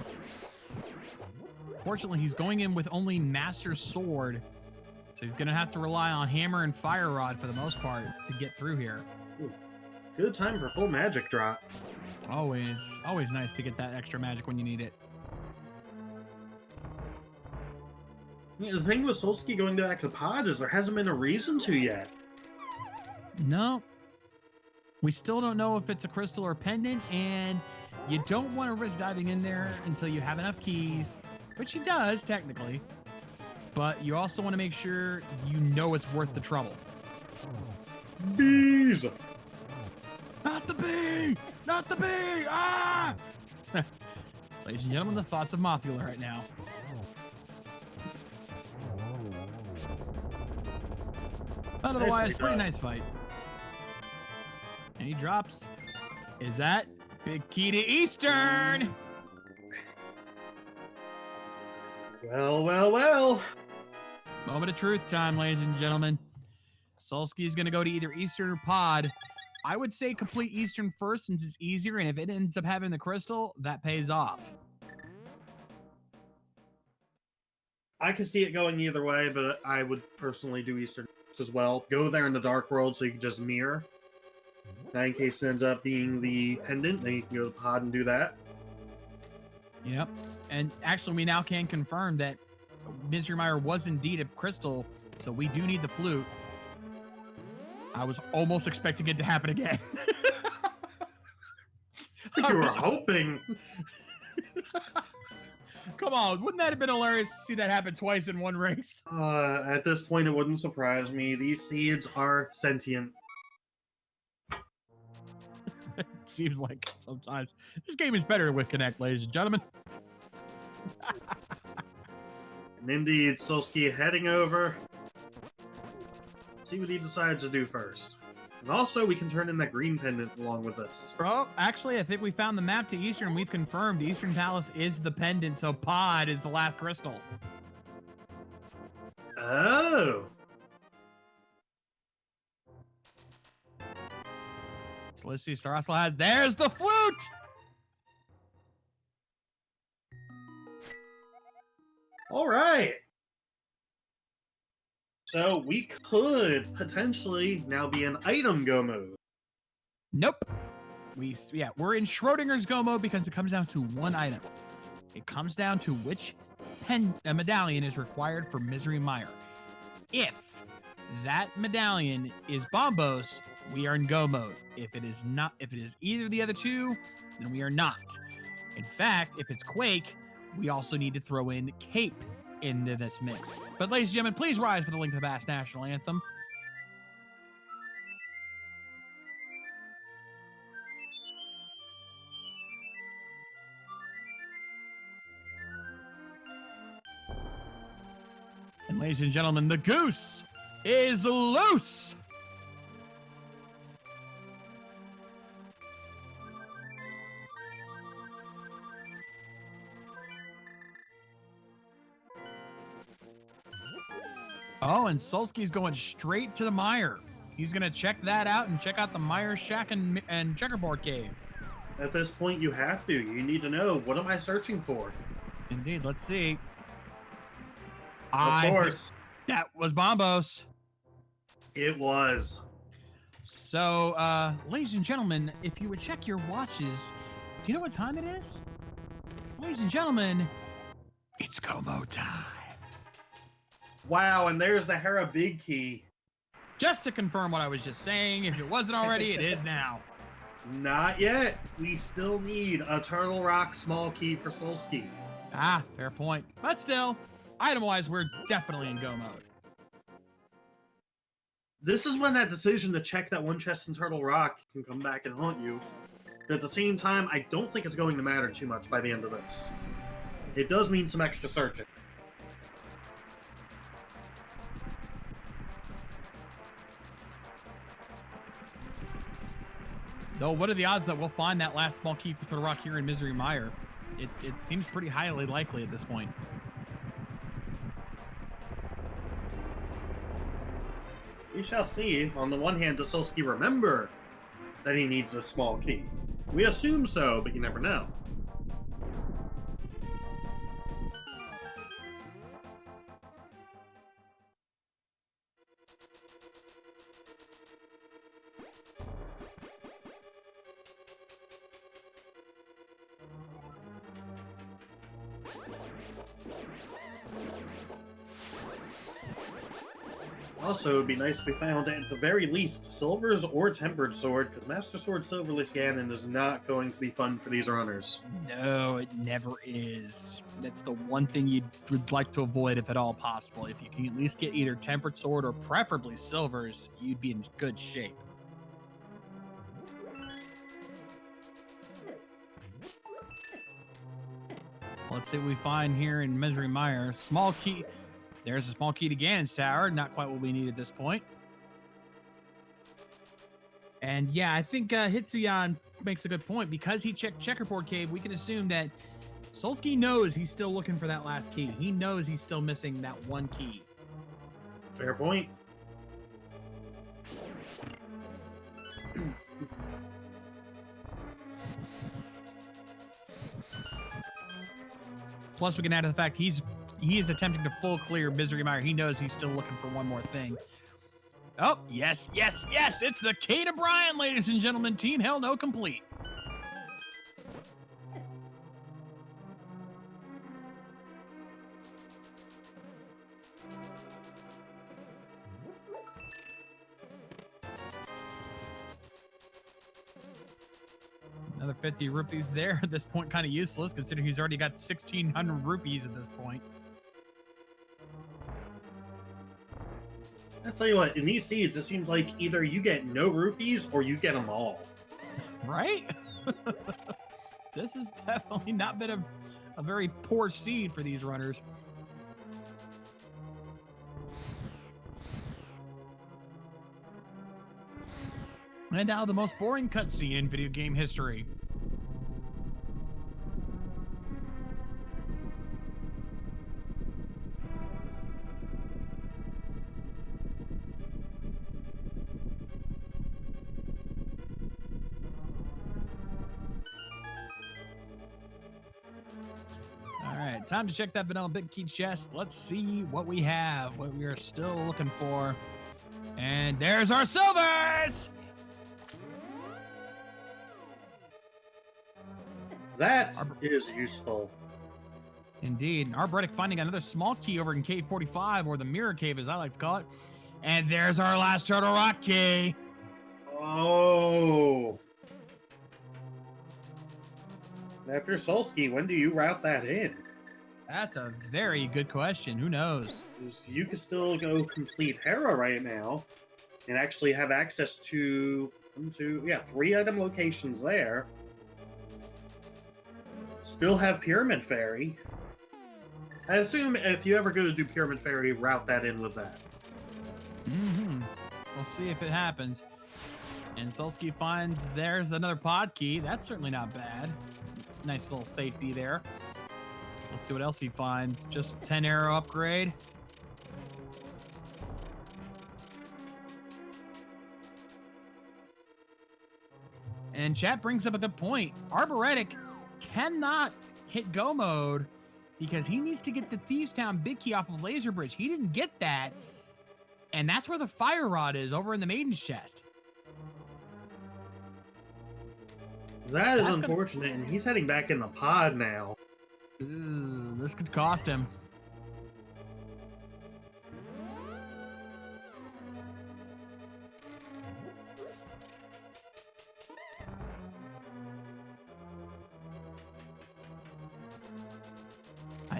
Fortunately, he's going in with only Master Sword. So he's going to have to rely on Hammer and Fire Rod for the most part to get through here. Ooh, good time for full magic drop. Always nice to get that extra magic when you need it. Yeah, the thing with Solski going back to the pod is there hasn't been a reason to yet. No. We still don't know if it's a crystal or pendant, and you don't want to risk diving in there until you have enough keys, which he does, technically. But you also want to make sure you know it's worth the trouble. Bees! Not the bee! Not the bee! Ah! Ladies and gentlemen, the thoughts of Mothula right now. Otherwise, pretty nice fight. And he drops. Is that big key to Eastern? Well, well, well. Moment of truth time, ladies and gentlemen. Solski is going to go to either Eastern or Pod. I would say complete Eastern first, since it's easier, and if it ends up having the crystal, that pays off. I can see it going either way, but I would personally do Eastern as well. Go there in the Dark World so you can just mirror. Now, in case it ends up being the pendant, then you can go to the pod and do that. Yep. And actually, we now can confirm that Misery Mire was indeed a crystal, so we do need the flute. I was almost expecting it to happen again. I think you were hoping. Come on, wouldn't that have been hilarious to see that happen twice in one race? At this point, it wouldn't surprise me. These seeds are sentient. It seems like sometimes. This game is better with Connect, ladies and gentlemen. And indeed, Solski heading over. See what he decides to do first. And also, we can turn in that green pendant along with this. Bro, actually, I think we found the map to Eastern. We've confirmed Eastern Palace is the pendant, so Pod is the last crystal. Oh. So let's see. Sarasla has. There's the flute! All right. So we could potentially now be in item go mode. Nope. We're in Schrodinger's go mode because it comes down to one item. It comes down to which medallion is required for Misery Mire. If that medallion is Bombos, we are in go mode. If it is not, if it is either of the other two, then we are not. In fact, if it's Quake, we also need to throw in Cape into this mix. But ladies and gentlemen, please rise for the Link to the Past National Anthem. And ladies and gentlemen, the goose is loose! Oh, and Solski's going straight to the mire. He's going to check that out and check out the Mire Shack and Checkerboard Cave. At this point, you have to. You need to know, what am I searching for? Indeed, let's see. Of course. That was Bombos. It was. So, ladies and gentlemen, if you would check your watches, do you know what time it is? Ladies and gentlemen, it's Como time. Wow, and there's the Hera Big Key. Just to confirm what I was just saying, if it wasn't already, it is now. Not yet. We still need a Turtle Rock small key for Solski. Ah, fair point. But still, item-wise, we're definitely in go mode. This is when that decision to check that one chest in Turtle Rock can come back and haunt you. But at the same time, I don't think it's going to matter too much by the end of this. It does mean some extra searching. Though, what are the odds that we'll find that last small key for Turtle Rock here in Misery Mire? It seems pretty highly likely at this point. We shall see. On the one hand, does Solski remember that he needs a small key? We assume so, but you never know. Also, it'd be nice if we found, at the very least, Silver's or Tempered Sword, because Master Sword Silverless Ganon is not going to be fun for these runners. No, it never is. That's the one thing you would like to avoid if at all possible. If you can at least get either Tempered Sword or preferably Silver's, you'd be in good shape. Let's see what we find here in Misery Mire. Small key. There's a small key to Ganon's Tower. Not quite what we need at this point. And yeah, I think Hitsuyan makes a good point. Because he checked Checkerboard Cave, we can assume that Solski knows he's still looking for that last key. He knows he's still missing that one key. Fair point. Plus, we can add to the fact he is attempting to full clear Misery Mire. He knows he's still looking for one more thing. Oh, yes, yes, yes! It's the key to Brian, ladies and gentlemen. Team Hell No complete. Another 50 rupees there. At this point, kind of useless, considering he's already got 1,600 rupees at this point. I'll tell you what, in these seeds, it seems like either you get no rupees or you get them all. Right? This has definitely not been a very poor seed for these runners. And now the most boring cutscene in video game history. All right, time to check that vanilla big key chest. Let's see what we have, what we are still looking for. And there's our silvers! That is useful. Indeed. An arboretic finding another small key over in Cave 45, or the Mirror Cave as I like to call it. And there's our last Turtle Rock key. Oh. Now, if you're Solski, when do you route that in? That's a very good question. Who knows? You could still go complete Hera right now and actually have access to 3 item locations there. Still have Pyramid Fairy. I assume if you ever go to do Pyramid Fairy, route that in with that. Mm-hmm. We'll see if it happens. And Solski finds there's another pod key. That's certainly not bad. Nice little safety there. Let's see what else he finds. Just 10 arrow upgrade. And chat brings up a good point. Arboretic cannot hit go mode because he needs to get the Thieves Town big key off of Laser Bridge. He didn't get that. And that's where the fire rod is, over in the Maiden's chest. That is unfortunate, and he's heading back in the pod now. Ooh, this could cost him.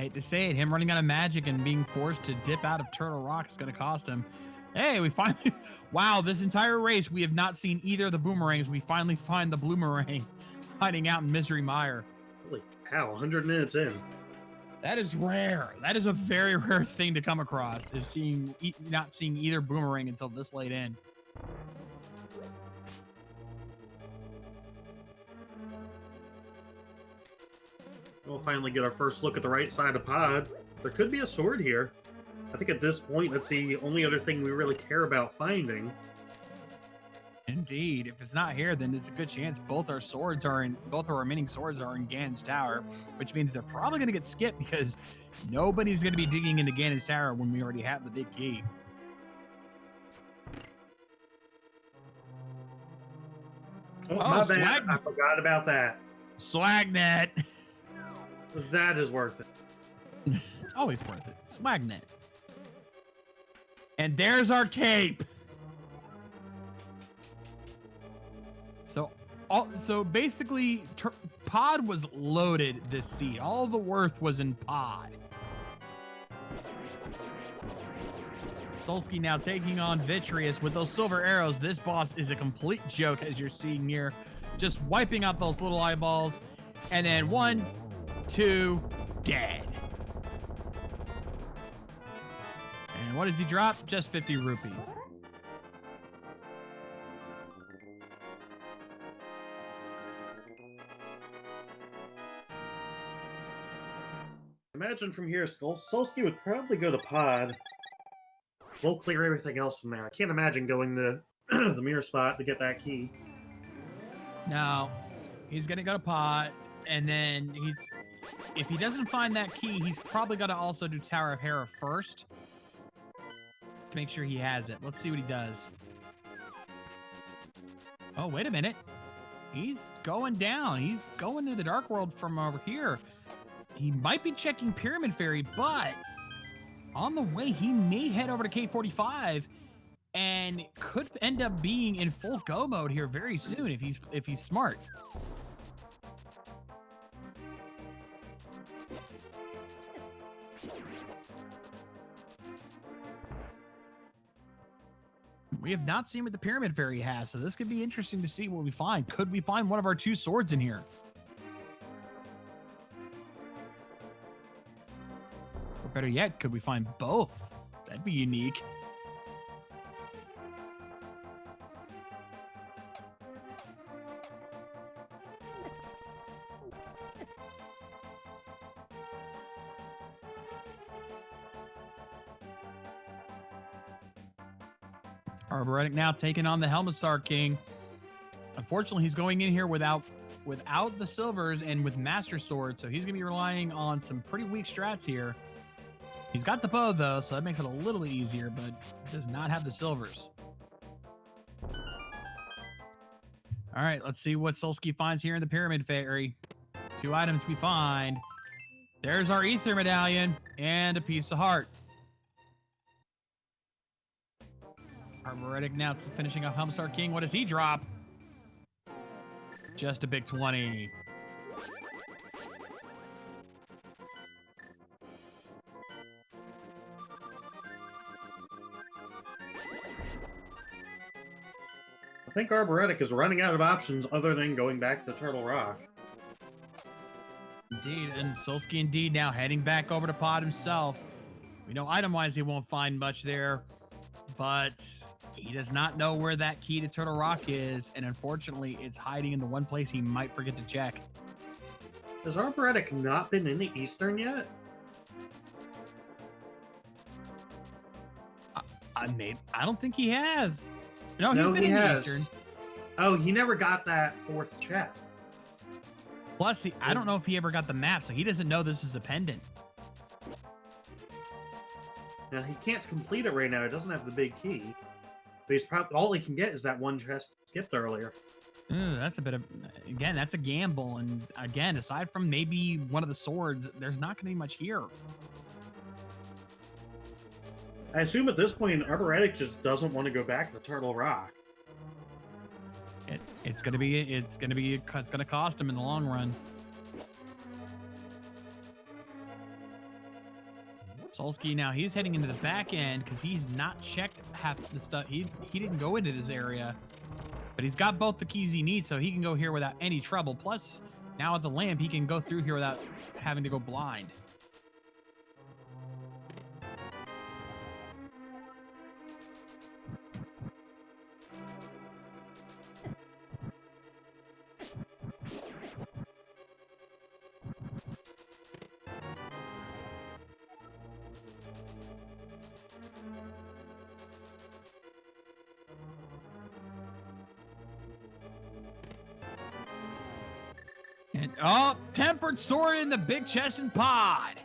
hate to say it, him running out of magic and being forced to dip out of Turtle Rock is going to cost him. Hey, we finally... Wow, this entire race, we have not seen either of the boomerangs. We finally find the bloomerang hiding out in Misery Mire. Holy cow, 100 minutes in. That is rare. That is a very rare thing to come across, is not seeing either boomerang until this late in. We'll finally get our first look at the right side of Pod. There could be a sword here. I think at this point, that's the only other thing we really care about finding. Indeed. If it's not here, then there's a good chance both our remaining swords are in Ganon's Tower, which means they're probably going to get skipped because nobody's going to be digging into Ganon's Tower when we already have the big key. Oh, my bad. I forgot about that. Swagnet. That is worth it. It's always worth it. Swagnet. And there's our cape. So basically, Pod was loaded this seed. All the worth was in Pod. Solski now taking on Vitreous with those silver arrows. This boss is a complete joke, as you're seeing here. Just wiping out those little eyeballs. And then 1, 2, dead. And what does he drop? Just 50 rupees. Imagine from here, Solski would probably go to Pod. We'll clear everything else in there. I can't imagine going to the mirror spot to get that key. No, he's gonna go to Pod, and then if he doesn't find that key, he's probably gonna also do Tower of Hera first to make sure he has it. Let's see what he does. Oh, wait a minute. He's going down. He's going to the Dark World from over here. He might be checking Pyramid Fairy, but on the way, he may head over to K45 and could end up being in full go mode here very soon if he's smart. We have not seen what the Pyramid Fairy has, so this could be interesting to see what we find. Could we find one of our 2 swords in here? Or better yet, could we find both? That'd be unique. Arboretic now taking on the Helmassar King. Unfortunately, he's going in here without the silvers and with Master Sword, so he's going to be relying on some pretty weak strats here. He's got the bow, though, so that makes it a little easier, but does not have the silvers. All right, let's see what Solski finds here in the Pyramid Fairy. 2 items we find. There's our Ether Medallion and a piece of heart. Arboretic now finishing off Helmassar King. What does he drop? Just a big 20. I think Arboretic is running out of options other than going back to Turtle Rock. Indeed, and Solski indeed now heading back over to Pod himself. We know item-wise he won't find much there, but he does not know where that key to Turtle Rock is, and unfortunately, it's hiding in the one place he might forget to check. Has Arboretic not been in the Eastern yet? I don't think he has. No, he has. The Eastern. Oh, he never got that 4th chest. Plus, I don't know if he ever got the map, so he doesn't know this is a pendant. Now, he can't complete it right now. He doesn't have the big key. But he's probably all he can get is that 1 chest skipped earlier. Ooh, that's a bit of... Again, that's a gamble. And again, aside from maybe one of the swords, there's not going to be much here. I assume at this point, Arboretic just doesn't want to go back to Turtle Rock. It's going to cost him in the long run. Solski now, he's heading into the back end because he's not checked half the stuff. He didn't go into this area, but he's got both the keys he needs, so he can go here without any trouble. Plus, now with the lamp, he can go through here without having to go blind. And oh, tempered sword in the big chest and pod.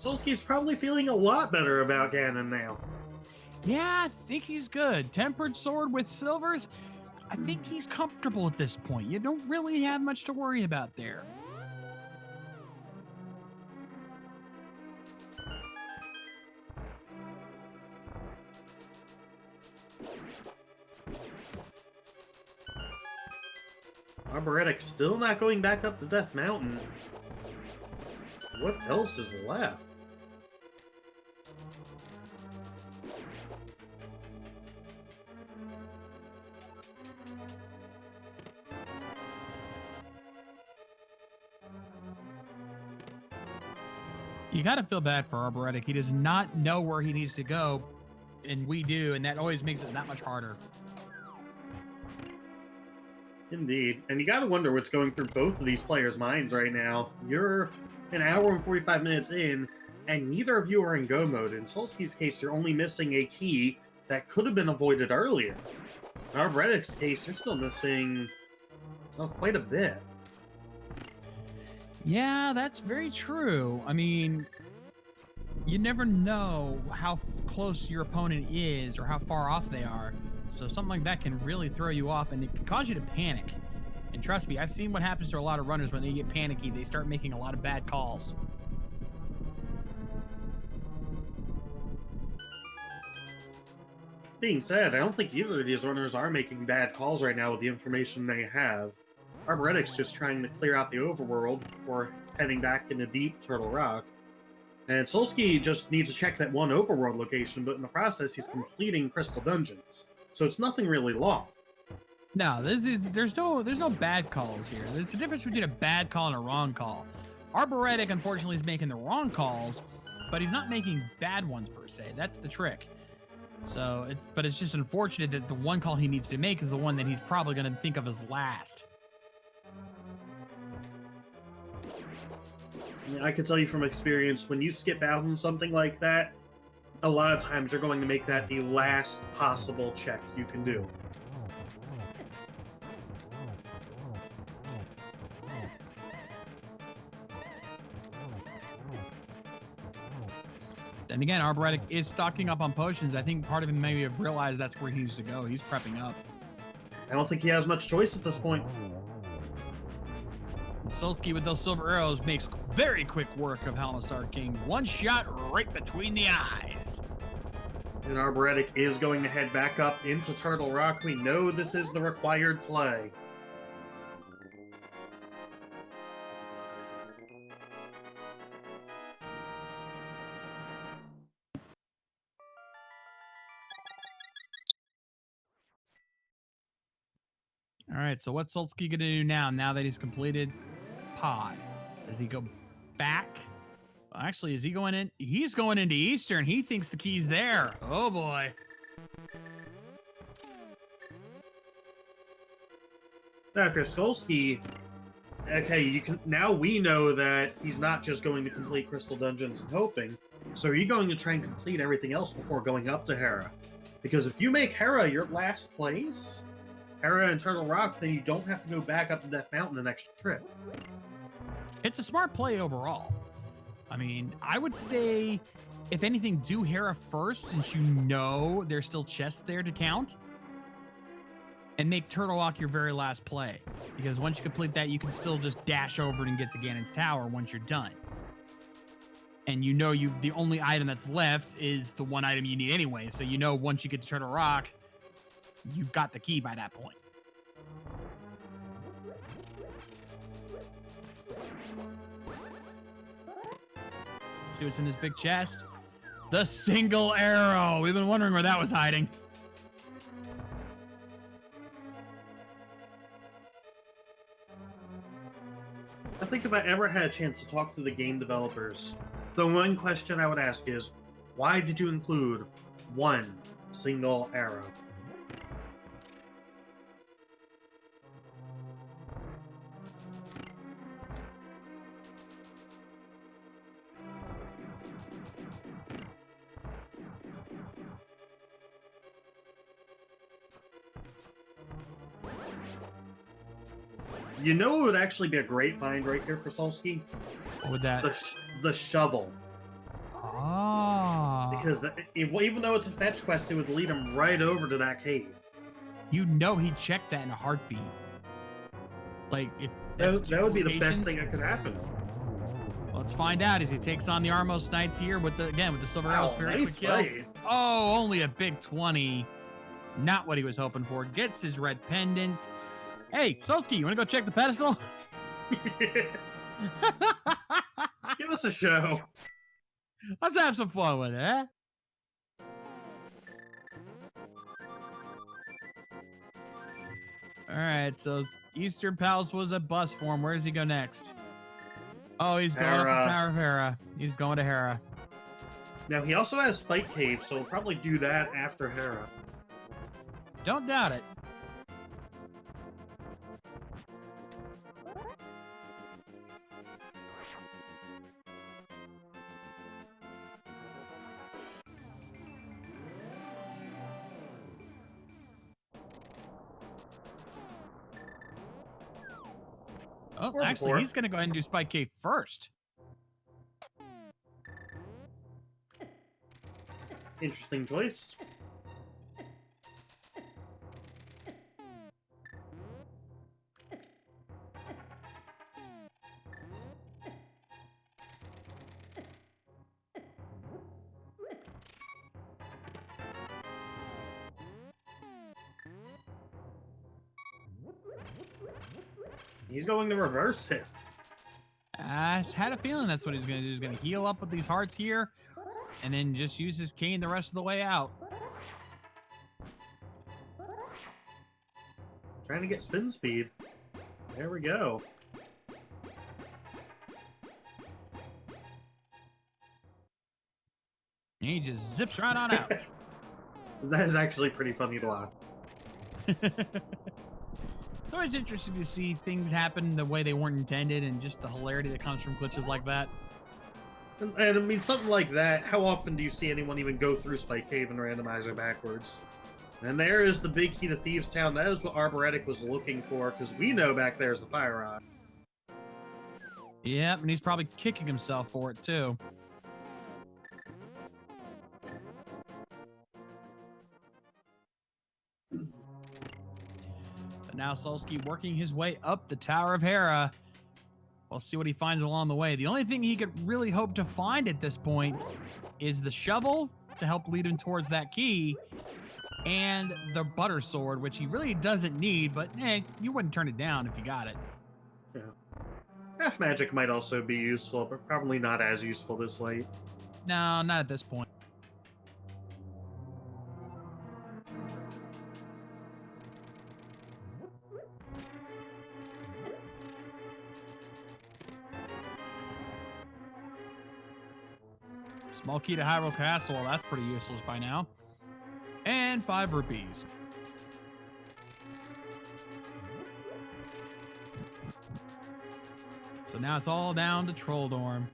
Solski's probably feeling a lot better about Ganon now. Yeah, I think he's good. Tempered sword with silvers. I think he's comfortable at this point. You don't really have much to worry about there. Arboretic still not going back up the Death Mountain. What else is left? You gotta feel bad for Arboretic. He does not know where he needs to go, and we do, and that always makes it that much harder. Indeed. And you gotta wonder what's going through both of these players' minds right now. You're an hour and 45 minutes in, and neither of you are in go mode. In Solski's case, you're only missing a key that could have been avoided earlier. In Arboretic's case, you're still missing, well, quite a bit. Yeah, that's very true. I mean, you never know how close your opponent is or how far off they are. So something like that can really throw you off, and it can cause you to panic. And trust me, I've seen what happens to a lot of runners when they get panicky. They start making a lot of bad calls. Being said, I don't think either of these runners are making bad calls right now with the information they have. Arboretic's just trying to clear out the overworld before heading back into deep Turtle Rock. And Solski just needs to check that one overworld location, but in the process, he's completing Crystal Dungeons. So it's nothing really long. No, there's no bad calls here. There's a difference between a bad call and a wrong call. Arboretic, unfortunately, is making the wrong calls, but he's not making bad ones per se. That's the trick. So it's just unfortunate that the one call he needs to make is the one that he's probably going to think of as last. I can tell you from experience, when you skip out on something like that, a lot of times you're going to make that the last possible check you can do. And again, Arboretic is stocking up on potions. I think part of him maybe have realized that's where he needs to go. He's prepping up. I don't think he has much choice at this point. And Solski with those silver arrows makes very quick work of Halmasar King. One shot right between the eyes. And Arboretic is going to head back up into Turtle Rock. We know this is the required play. All right, so what's Solski going to do now that he's completed Pod? Does he go back? Well, actually, is he going in? He's going into Eastern. He thinks the key's there. Oh, boy. Now, if you're Solski, okay, now we know that he's not just going to complete Crystal Dungeons and hoping. So are you going to try and complete everything else before going up to Hera? Because if you make Hera your last place, Hera and Turtle Rock, then you don't have to go back up to Death Mountain an extra trip. It's a smart play overall. I mean, I would say, if anything, do Hera first, since you know there's still chests there to count. And make Turtle Rock your very last play. Because once you complete that, you can still just dash over and get to Ganon's Tower once you're done. And you know the only item that's left is the one item you need anyway. So you know once you get to Turtle Rock, you've got the key by that point. Let's see what's in this big chest. The single arrow. We've been wondering where that was hiding. I think if I ever had a chance to talk to the game developers, the one question I would ask is, why did you include one single arrow? You know, it would actually be a great find right here for Solski? What would that? The shovel. Oh. Because even though it's a fetch quest, it would lead him right over to that cave. You know he'd check that in a heartbeat. Like, if that would be the best thing that could happen. Let's find out as he takes on the Armos Knights here with the Silver Arrows. Very quick kill. Oh, only a big 20. Not what he was hoping for. Gets his red pendant. Hey, Solski, you want to go check the pedestal? Give us a show. Let's have some fun with it, eh? All right, so Eastern Palace was a bust for him. Where does he go next? Oh, he's going up the Tower of Hera. He's going to Hera. Now, he also has Spike Cave, so we'll probably do that after Hera. Don't doubt it. Oh, actually, he's going to go ahead and do Spike Cave first. Interesting choice. He's going to reverse it. I had a feeling that's what he's going to do. He's going to heal up with these hearts here, and then just use his cane the rest of the way out. Trying to get spin speed. There we go. And he just zips right on out. That is actually pretty funny to watch. It's always interesting to see things happen the way they weren't intended and just the hilarity that comes from glitches like that. And I mean, something like that, how often do you see anyone even go through Spike Cave and Randomizer backwards? And there is the big key to Thieves' Town. That is what Arboretic was looking for, because we know back there is the fire rod. Yep, and he's probably kicking himself for it, too. But now Solski working his way up the Tower of Hera. We'll see what he finds along the way. The only thing he could really hope to find at this point is the shovel to help lead him towards that key, and the butter sword, which he really doesn't need, but you wouldn't turn it down if you got it. Yeah. Half magic might also be useful, but probably not as useful this late. No, not at this point. Small key to Hyrule Castle. Well, that's pretty useless by now. And 5 rupees. So now it's all down to Trolldorm.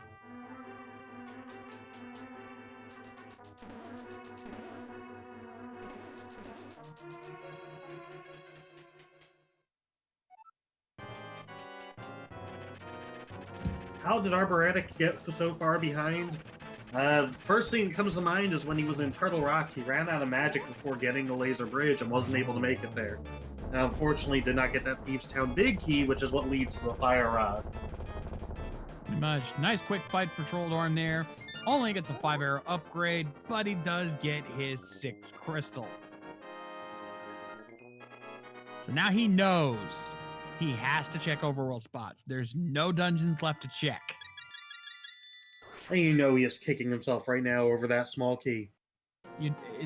How did Arboretic get so far behind? First thing that comes to mind is when he was in Turtle Rock, he ran out of magic before getting the laser bridge and wasn't able to make it there. Now, unfortunately, did not get that Thieves' Town big key, which is what leads to the fire rod. Pretty much. Nice quick fight for Trolldorm there. Only gets a 5-arrow upgrade, but he does get his 6th crystal. So now he knows he has to check overworld spots. There's no dungeons left to check. And you know he is kicking himself right now over that small key.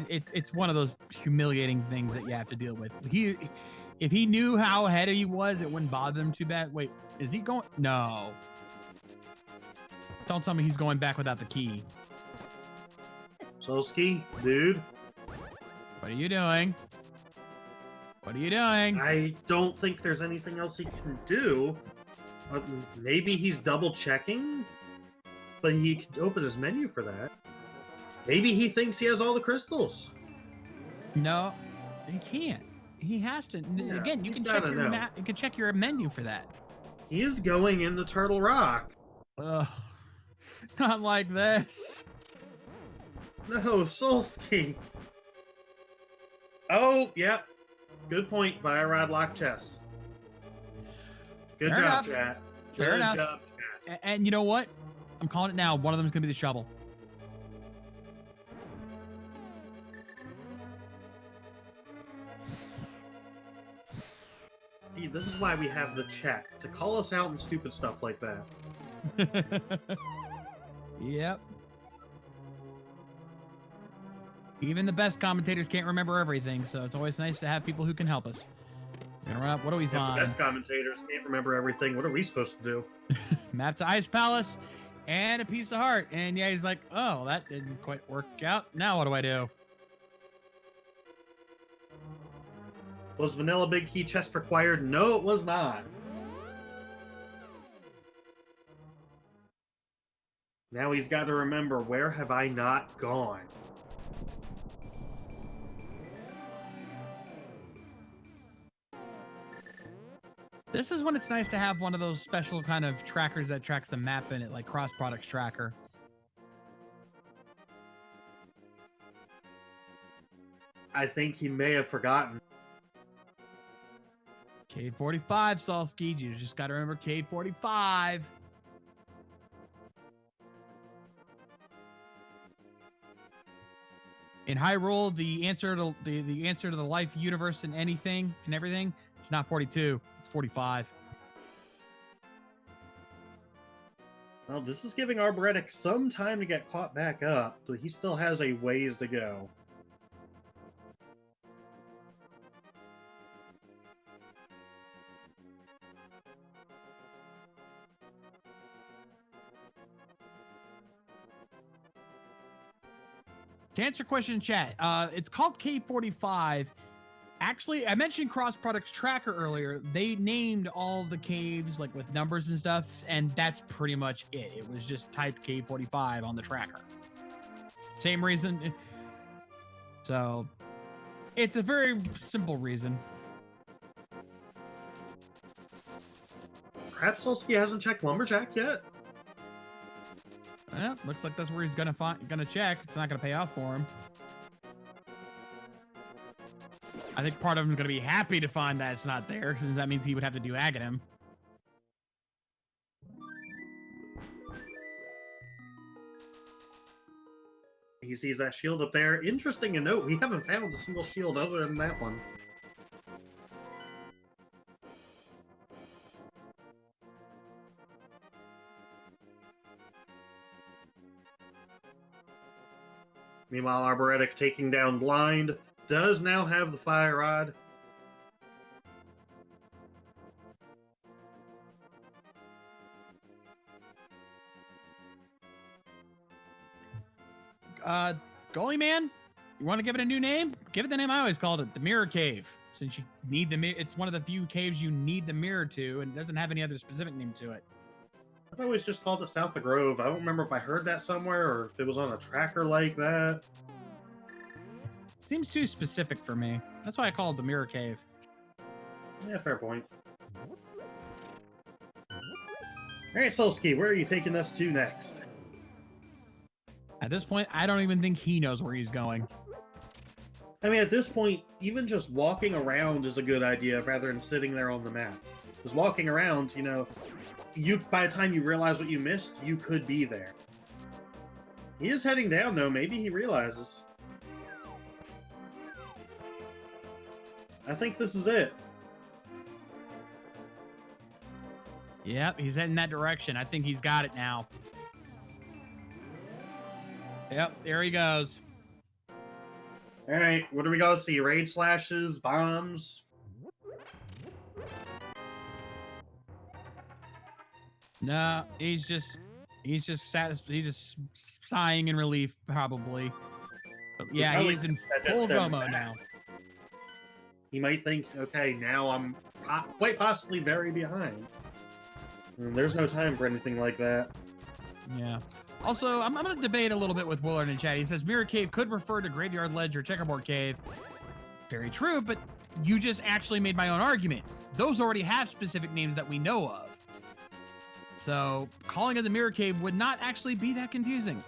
It's one of those humiliating things that you have to deal with. If he knew how ahead he was, it wouldn't bother him too bad. Wait, is he going? No. Don't tell me he's going back without the key. Solski, dude. What are you doing? What are you doing? I don't think there's anything else he can do. Maybe he's double checking, but he can open his menu for that. Maybe he thinks he has all the crystals. No, he can't. He has to. Yeah, Again, you he's can check gotta your know. you can check your menu for that. He is going into Turtle Rock. Ugh, not like this. No, Solski. Oh, yep. Good point. Fire rod lock chest. Good Fair job, enough. chat. Fair Good enough. job, chat. And you know what? I'm calling it now. One of them is gonna be the shovel. See, this is why we have the chat, to call us out on stupid stuff like that. Yep. Even the best commentators can't remember everything, so it's always nice to have people who can help us. So, what do we If the find? best commentators can't remember everything, what are we supposed to do? Map to Ice Palace and a piece of heart. And yeah, he's like, oh, that didn't quite work out. Now what do I do? Was vanilla big key chest required? No, it was not. Now he's got to remember, where have I not gone? This is when it's nice to have one of those special kind of trackers that tracks the map in it, like Cross Products Tracker. I think he may have forgotten. K45, Solski. You just got to remember K45. In Hyrule, the answer to the answer to the life universe and anything and everything, it's not 42, it's 45. Well, this is giving Arboretic some time to get caught back up, but he still has a ways to go. To answer question in chat, it's called K45. Actually, I mentioned Cross Products Tracker earlier. They named all the caves like with numbers and stuff, and that's pretty much it. It was just typed K45 on the tracker. Same reason. So, it's a very simple reason. Perhaps Solski hasn't checked Lumberjack yet? Yeah, looks like that's where he's gonna check. It's not gonna pay off for him. I think part of him is gonna be happy to find that it's not there, because that means he would have to do Aghanim. He sees that shield up there. Interesting to note, we haven't found a single shield other than that one. Meanwhile, Arboretic taking down Blind does now have the Fire Rod. Goalie Man, you want to give it a new name? Give it the name I always called it, the Mirror Cave. Since you need it's one of the few caves you need the mirror to, and it doesn't have any other specific name to it. I've always just called it South of Grove. I don't remember if I heard that somewhere or if it was on a tracker like that. Seems too specific for me. That's why I call it the Mirror Cave. Yeah, fair point. Alright, Solski, where are you taking us to next? At this point, I don't even think he knows where he's going. I mean, at this point, even just walking around is a good idea rather than sitting there on the map. Because walking around, you know, by the time you realize what you missed, you could be there. He is heading down, though. Maybe he realizes. I think this is it. Yep, he's heading that direction. I think he's got it now. Yep, there he goes. All right, what do we go see? Raid slashes, bombs. No, he's just sighing in relief, probably. But yeah, he is in full go mode now. He might think, okay, now I'm quite possibly very behind. And there's no time for anything like that. Yeah. Also, I'm going to debate a little bit with Willard in chat. He says Mirror Cave could refer to Graveyard Ledge or Checkerboard Cave. Very true, but you just actually made my own argument. Those already have specific names that we know of. So calling it the Mirror Cave would not actually be that confusing.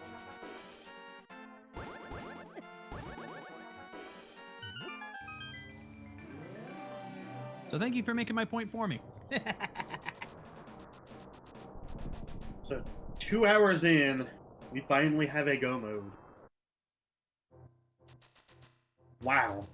So thank you for making my point for me. So 2 hours in, we finally have a go mode. Wow.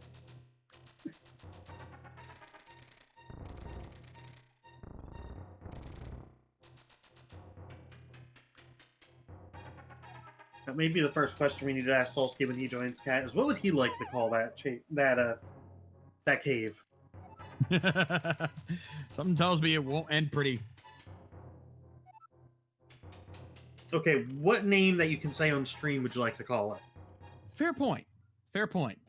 That may be the first question we need to ask Solski when he joins Cat is what would he like to call that that cave? Something tells me it won't end pretty. Okay, what name that you can say on stream would you like to call it? Fair point. Fair point.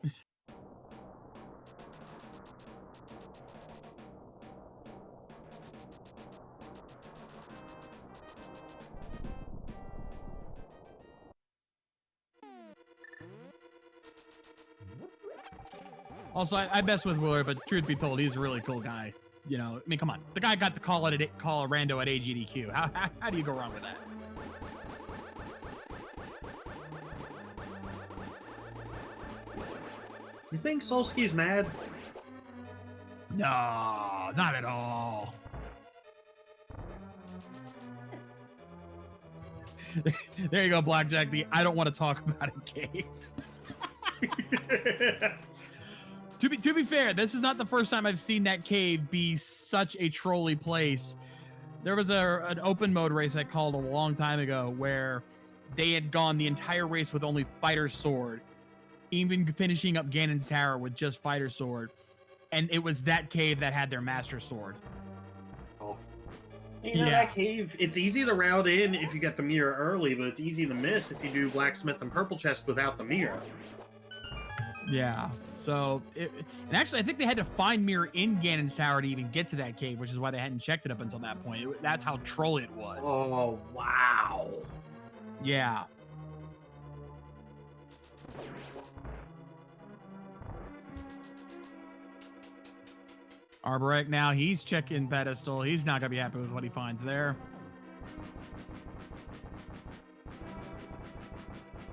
Also, I mess with Willard, but truth be told, he's a really cool guy. You know, I mean, come on. The guy got to call a rando at AGDQ. How do you go wrong with that? You think Solski's mad? No, not at all. There you go, Blackjack. I don't want to talk about it cave. To be fair, this is not the first time I've seen that cave be such a trolly place. There was an open mode race I called a long time ago where they had gone the entire race with only Fighter Sword, even finishing up Ganon's Tower with just Fighter Sword, and it was that cave that had their Master Sword. Oh. You know, that cave, it's easy to route in if you get the mirror early, but it's easy to miss if you do Blacksmith and Purple Chest without the mirror. Yeah, so, and actually I think they had to find mirror in Ganon's Tower to even get to that cave, which is why they hadn't checked it up until that point. That's how trolly it was. Oh, wow. Yeah. Arboretic now, he's checking pedestal. He's not going to be happy with what he finds there.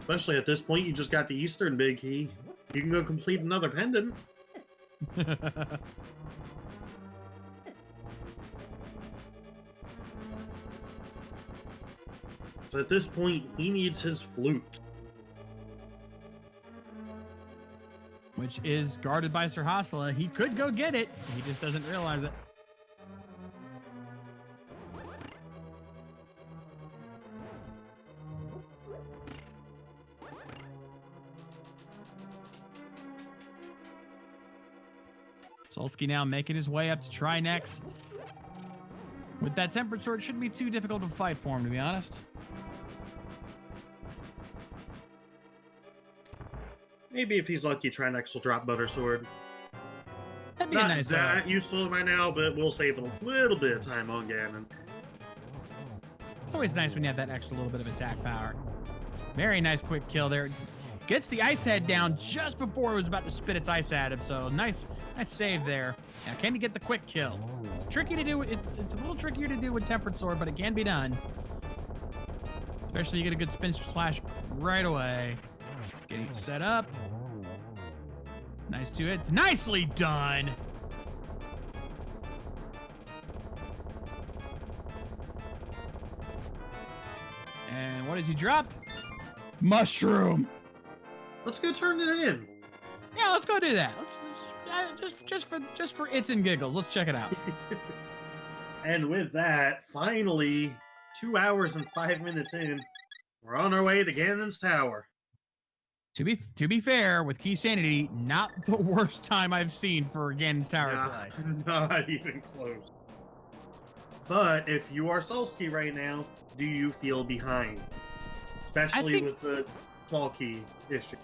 Especially at this point, you just got the Eastern big key. You can go complete another pendant. So at this point, he needs his flute. Which is guarded by Sir Hasla. He could go get it. He just doesn't realize it. Solski now making his way up to try next. With that Tempered Sword, shouldn't be too difficult to fight for him, to be honest. Maybe if he's lucky, Trinex will drop Butter Sword. That'd be Not a nice that useful right now, but we'll save a little bit of time on Ganon. It's always nice when you have that extra little bit of attack power. Very nice quick kill there. Gets the Ice Head down just before it was about to spit its ice at him, so nice save there. Now, can he get the quick kill? It's tricky to do. It's a little trickier to do with Tempered Sword, but it can be done. Especially you get a good spin slash right away. Getting it set up. Nice 2 hits. Nicely done! And what does he drop? Mushroom! Let's go turn it in. Yeah, let's go do that. Let's just for its and giggles. Let's check it out. And with that, finally, 2 hours and 5 minutes in, we're on our way to Ganon's Tower. To be fair, with Keysanity, not the worst time I've seen for Ganon's Tower play. Not even close. But if you are Solski right now, do you feel behind? Especially with the small key issue.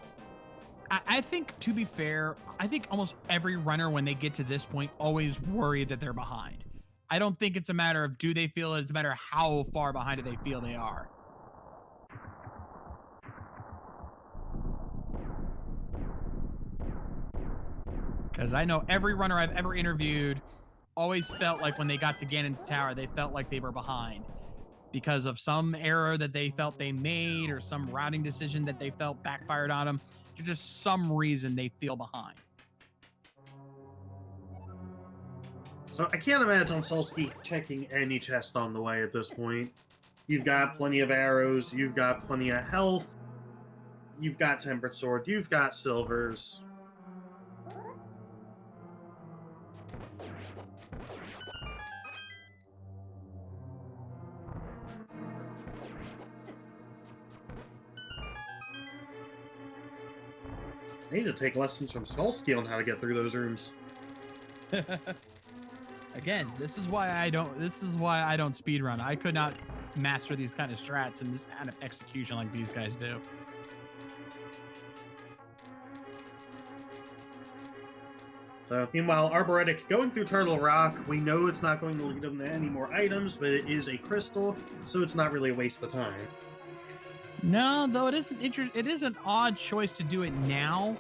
I think, to be fair, I think almost every runner, when they get to this point, always worry that they're behind. I don't think it's a matter of do they feel it, it's a matter of how far behind do they feel they are. Because I know every runner I've ever interviewed always felt like when they got to Ganon's Tower, they felt like they were behind because of some error that they felt they made or some routing decision that they felt backfired on them. There's just some reason they feel behind. So I can't imagine Solski checking any chest on the way at this point. You've got plenty of arrows, you've got plenty of health, you've got tempered sword, you've got silvers. I need to take lessons from Solski on how to get through those rooms. Again, this is why I don't speedrun. I could not master these kind of strats and this kind of execution like these guys do. So, meanwhile, Arboretic going through Turtle Rock, we know it's not going to lead them to any more items, but it is a crystal, so it's not really a waste of time. No, though it is an odd choice to do it now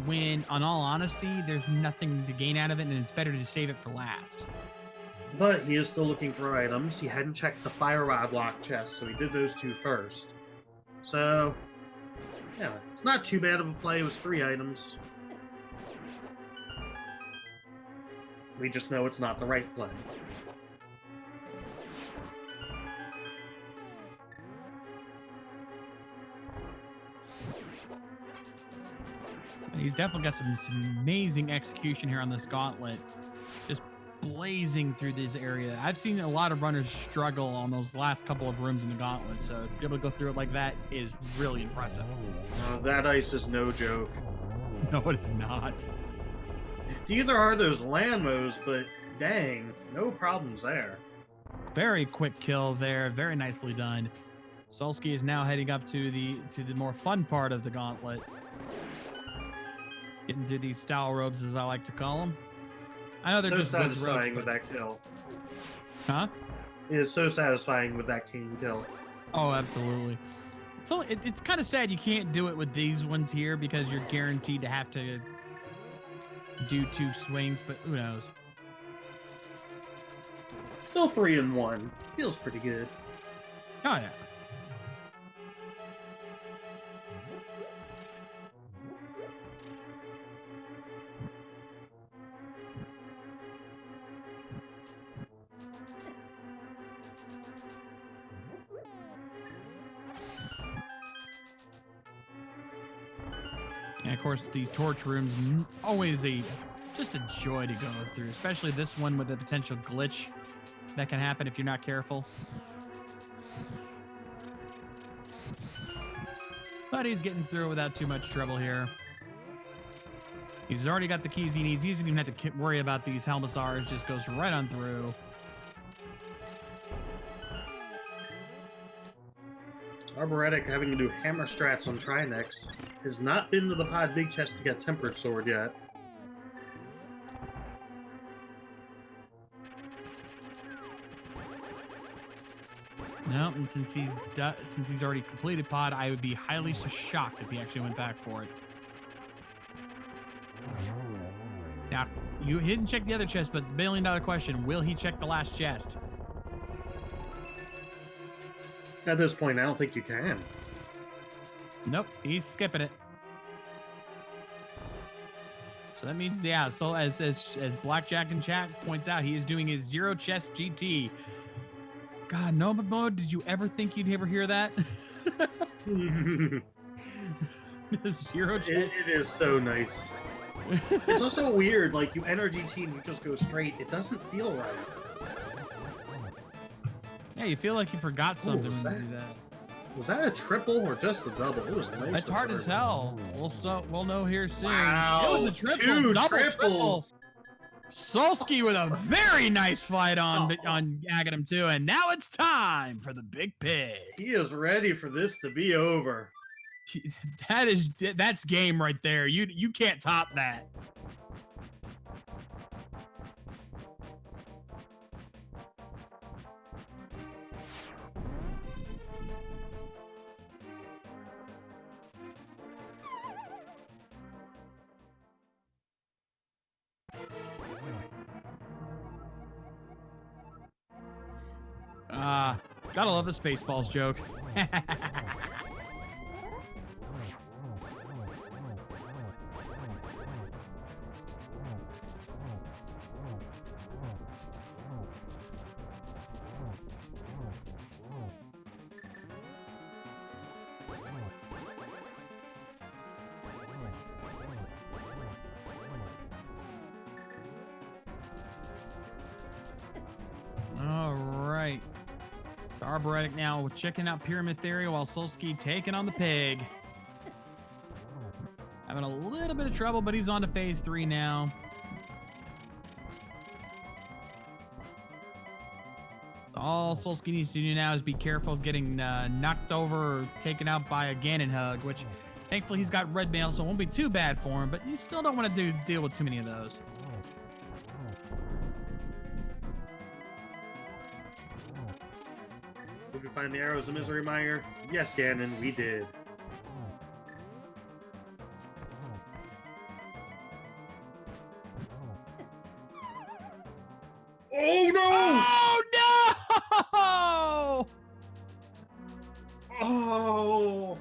when, on all honesty, there's nothing to gain out of it and it's better to save it for last. But he is still looking for items. He hadn't checked the Fire Rod lock chest, so he did those two first. So, yeah, it's not too bad of a play. It was 3 items. We just know it's not the right play. He's definitely got some amazing execution here on this gauntlet. Just blazing through this area. I've seen a lot of runners struggle on those last couple of rooms in the gauntlet, so to be able to go through it like that is really impressive. That ice is no joke. No, it is not. Neither are those Lambos, but dang, no problems there. Very quick kill there. Very nicely done. Solski is now heading up to the more fun part of the gauntlet. Getting to these style robes, as I like to call them. I know they're so just satisfying robes, with that kill. Huh? It is so satisfying with that king kill. Oh, absolutely. It's kind of sad you can't do it with these ones here because you're guaranteed to have to do 2 swings, but who knows? Still 3 in 1. Feels pretty good. Oh, yeah. And of course, these torch rooms always just a joy to go through, especially this one with the potential glitch that can happen if you're not careful. But he's getting through without too much trouble here. He's already got the keys he needs. He doesn't even have to worry about these Helmisars. Just goes right on through. Arboretic having to do hammer strats on Trinex has not been to the pod big chest to get tempered sword yet. No, and since he's already completed pod, I would be highly shocked if he actually went back for it. Now, he didn't check the other chest, but the $1 million question, will he check the last chest? At this point, I don't think you can. Nope, he's skipping it. So that means, yeah, so as Blackjack in chat points out, he is doing his 0 chest GT. God, no mode, did you ever think you'd ever hear that? 0 chest. It is so nice. It's also weird, like you enter GT and you just go straight. It doesn't feel right. Yeah, you feel like you forgot something when you that? do that. Was that a triple or just a double? It was nice. It's hard as hell. We'll know here soon. Wow, It was a triple, two double triples. triple. Solski with a very nice fight on Aghanim too, and now it's time for the big pig. He is ready for this to be over. That's game right there. You can't top that. Gotta love the Spaceballs joke. All right. The arboretic now checking out pyramid theory while Solski taking on the pig. Having a little bit of trouble, but he's on to phase 3 now. All Solski needs to do now is be careful of getting knocked over or taken out by a Ganon hug, which thankfully he's got red mail, so it won't be too bad for him, but you still don't want to deal with too many of those. Did we find the arrows of Misery Mire? Yes, Ganon, we did. Oh no! Oh no! Oh!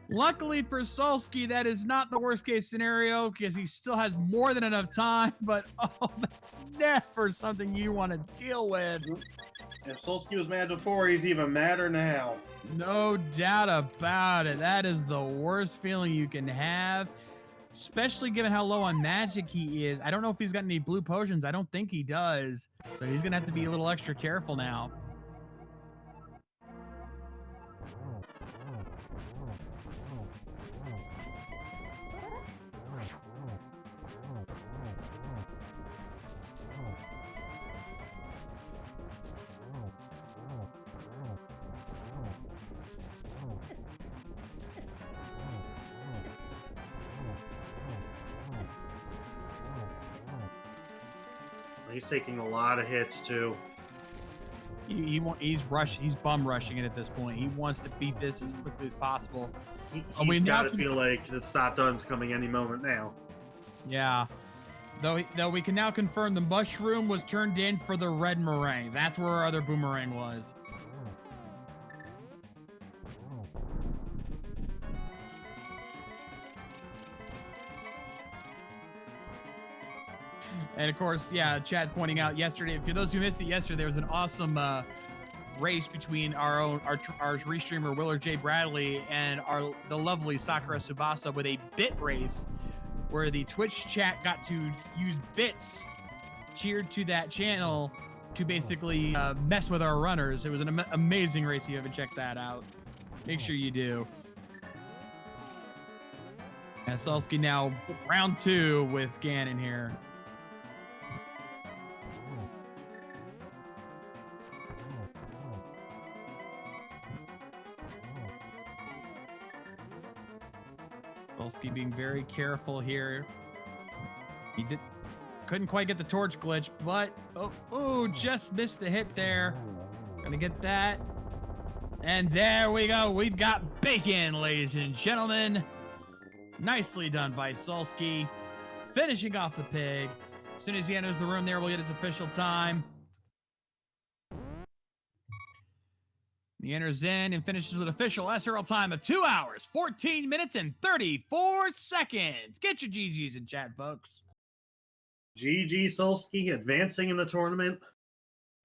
Luckily for Solski, that is not the worst case scenario because he still has more than enough time, but that's never something you want to deal with. If Solski was mad before, he's even madder now. No doubt about it. That is the worst feeling you can have, especially given how low on magic he is. I don't know if he's got any blue potions. I don't think he does. So he's going to have to be a little extra careful now. He's taking a lot of hits too. He's bum rushing it at this point. He wants to beat this as quickly as possible. He's got to feel like the stop done's coming any moment now. Yeah. Though we can now confirm the mushroom was turned in for the red meringue. That's where our other boomerang was. And of course, yeah, chat pointing out yesterday, for those who missed it yesterday, there was an awesome race between our restreamer Willard J. Bradley and the lovely Sakura Tsubasa with a bit race where the Twitch chat got to use bits cheered to that channel to basically mess with our runners. It was an amazing race. If you haven't checked that out, make sure you do. And Solski now round 2 with Ganon here. Solski being very careful here. He couldn't quite get the torch glitch, but just missed the hit there. Gonna get that. And there we go. We've got bacon, ladies and gentlemen. Nicely done by Solski. Finishing off the pig. As soon as he enters the room there, we'll get his official time. He enters in and finishes with official SRL time of 2 hours, 14 minutes, and 34 seconds. Get your GGs in chat, folks. GG Solski advancing in the tournament.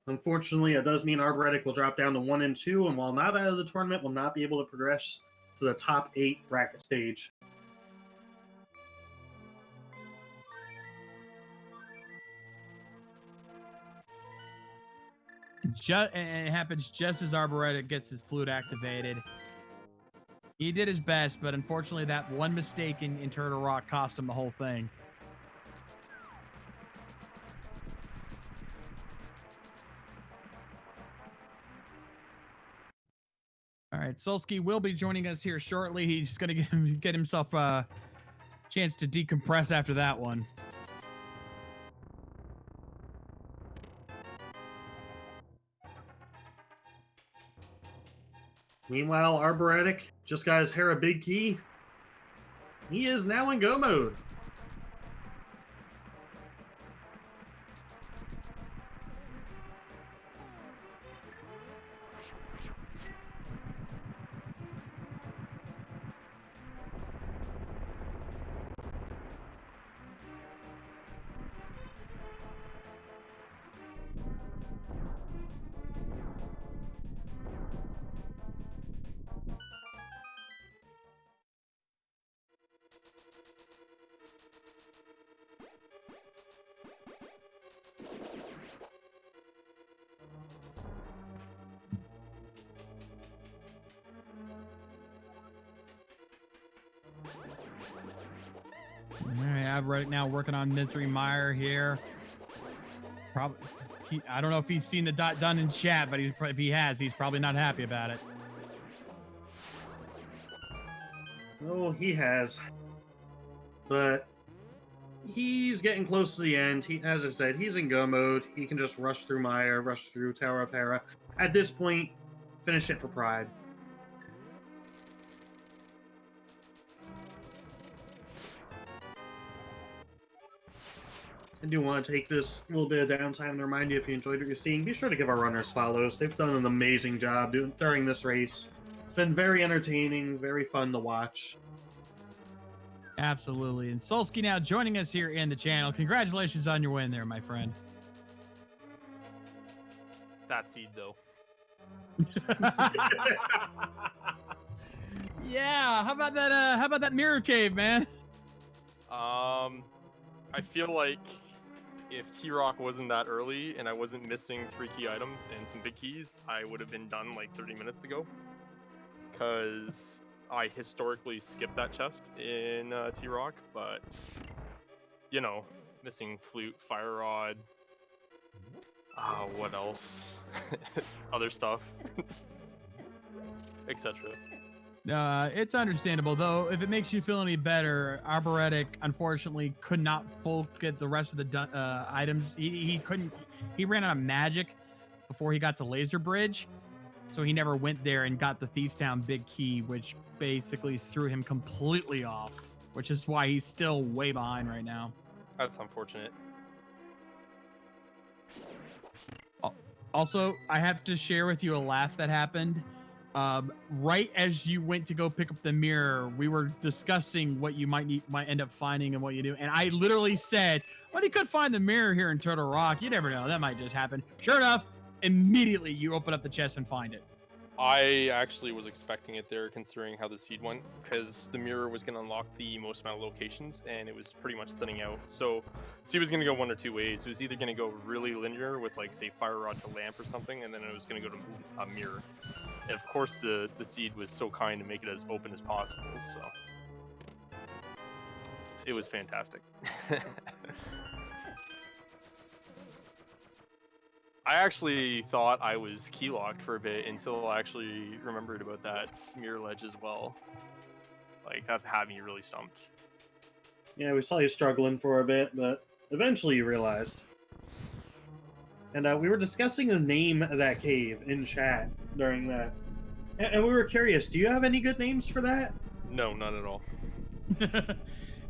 Unfortunately, it does mean Arboretic will drop down to 1 and 2, and while not out of the tournament, will not be able to progress to the top 8 bracket stage. And it happens just as Arboretic gets his flute activated. He did his best, but unfortunately that one mistake in Turtle Rock cost him the whole thing. All right, Solski will be joining us here shortly. He's going to get himself a chance to decompress after that one. Meanwhile, Arboretic just got his hair a big key. He is now in go mode. All right, I'm right now working on Misery Mire here. Probably, I don't know if he's seen the dot done in chat, but if he has, he's probably not happy about it. Oh, he has. But he's getting close to the end. As I said, he's in go mode. He can just rush through Mire, rush through Tower of Hera. At this point, finish it for Pride. I do want to take this little bit of downtime to remind you, if you enjoyed what you're seeing, be sure to give our runners follows. They've done an amazing job during this race. It's been very entertaining, very fun to watch. Absolutely. And Solski now joining us here in the channel. Congratulations on your win there, my friend. That seed, though. Yeah, how about that? How about that mirror cave, man? I feel like if T-Rock wasn't that early and I wasn't missing 3 key items and some big keys, I would have been done like 30 minutes ago. Because I historically skipped that chest in T-Rock, but you know, missing flute, fire rod. What else? Other stuff, etc. It's understandable, though. If it makes you feel any better, Arboretic unfortunately could not full get the rest of the items. He couldn't. He ran out of magic before he got to Laser Bridge, so he never went there and got the Thieves Town big key, which basically threw him completely off. Which is why he's still way behind right now. That's unfortunate. Also, I have to share with you a laugh that happened. Right as you went to go pick up the mirror, we were discussing what you might end up finding and what you do. And I literally said, well, you could find the mirror here in Turtle Rock. You never know. That might just happen. Sure enough, immediately you open up the chest and find it. I actually was expecting it there, considering how the seed went, because the mirror was going to unlock the most amount of locations, and it was pretty much thinning out. So seed was going to go one or two ways. It was either going to go really linear with, like, say, fire rod to lamp or something, and then it was going to go to a mirror. And of course, the seed was so kind to make it as open as possible, so it was fantastic. I actually thought I was key locked for a bit until I actually remembered about that mirror ledge as well. Like, that had me really stumped. Yeah, we saw you struggling for a bit, but eventually you realized. And we were discussing the name of that cave in chat during that. And we were curious, do you have any good names for that? No, none at all.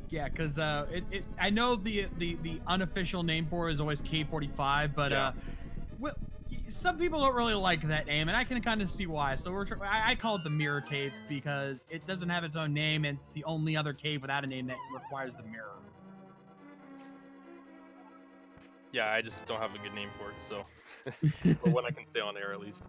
Yeah, because I know the unofficial name for it is always K45, but Yeah. well, some people don't really like that name, and I can kind of see why. So I call it the Mirror Cave because it doesn't have its own name, and it's the only other cave without a name that requires the mirror. Yeah, I just don't have a good name for it, so or what I can say on air at least.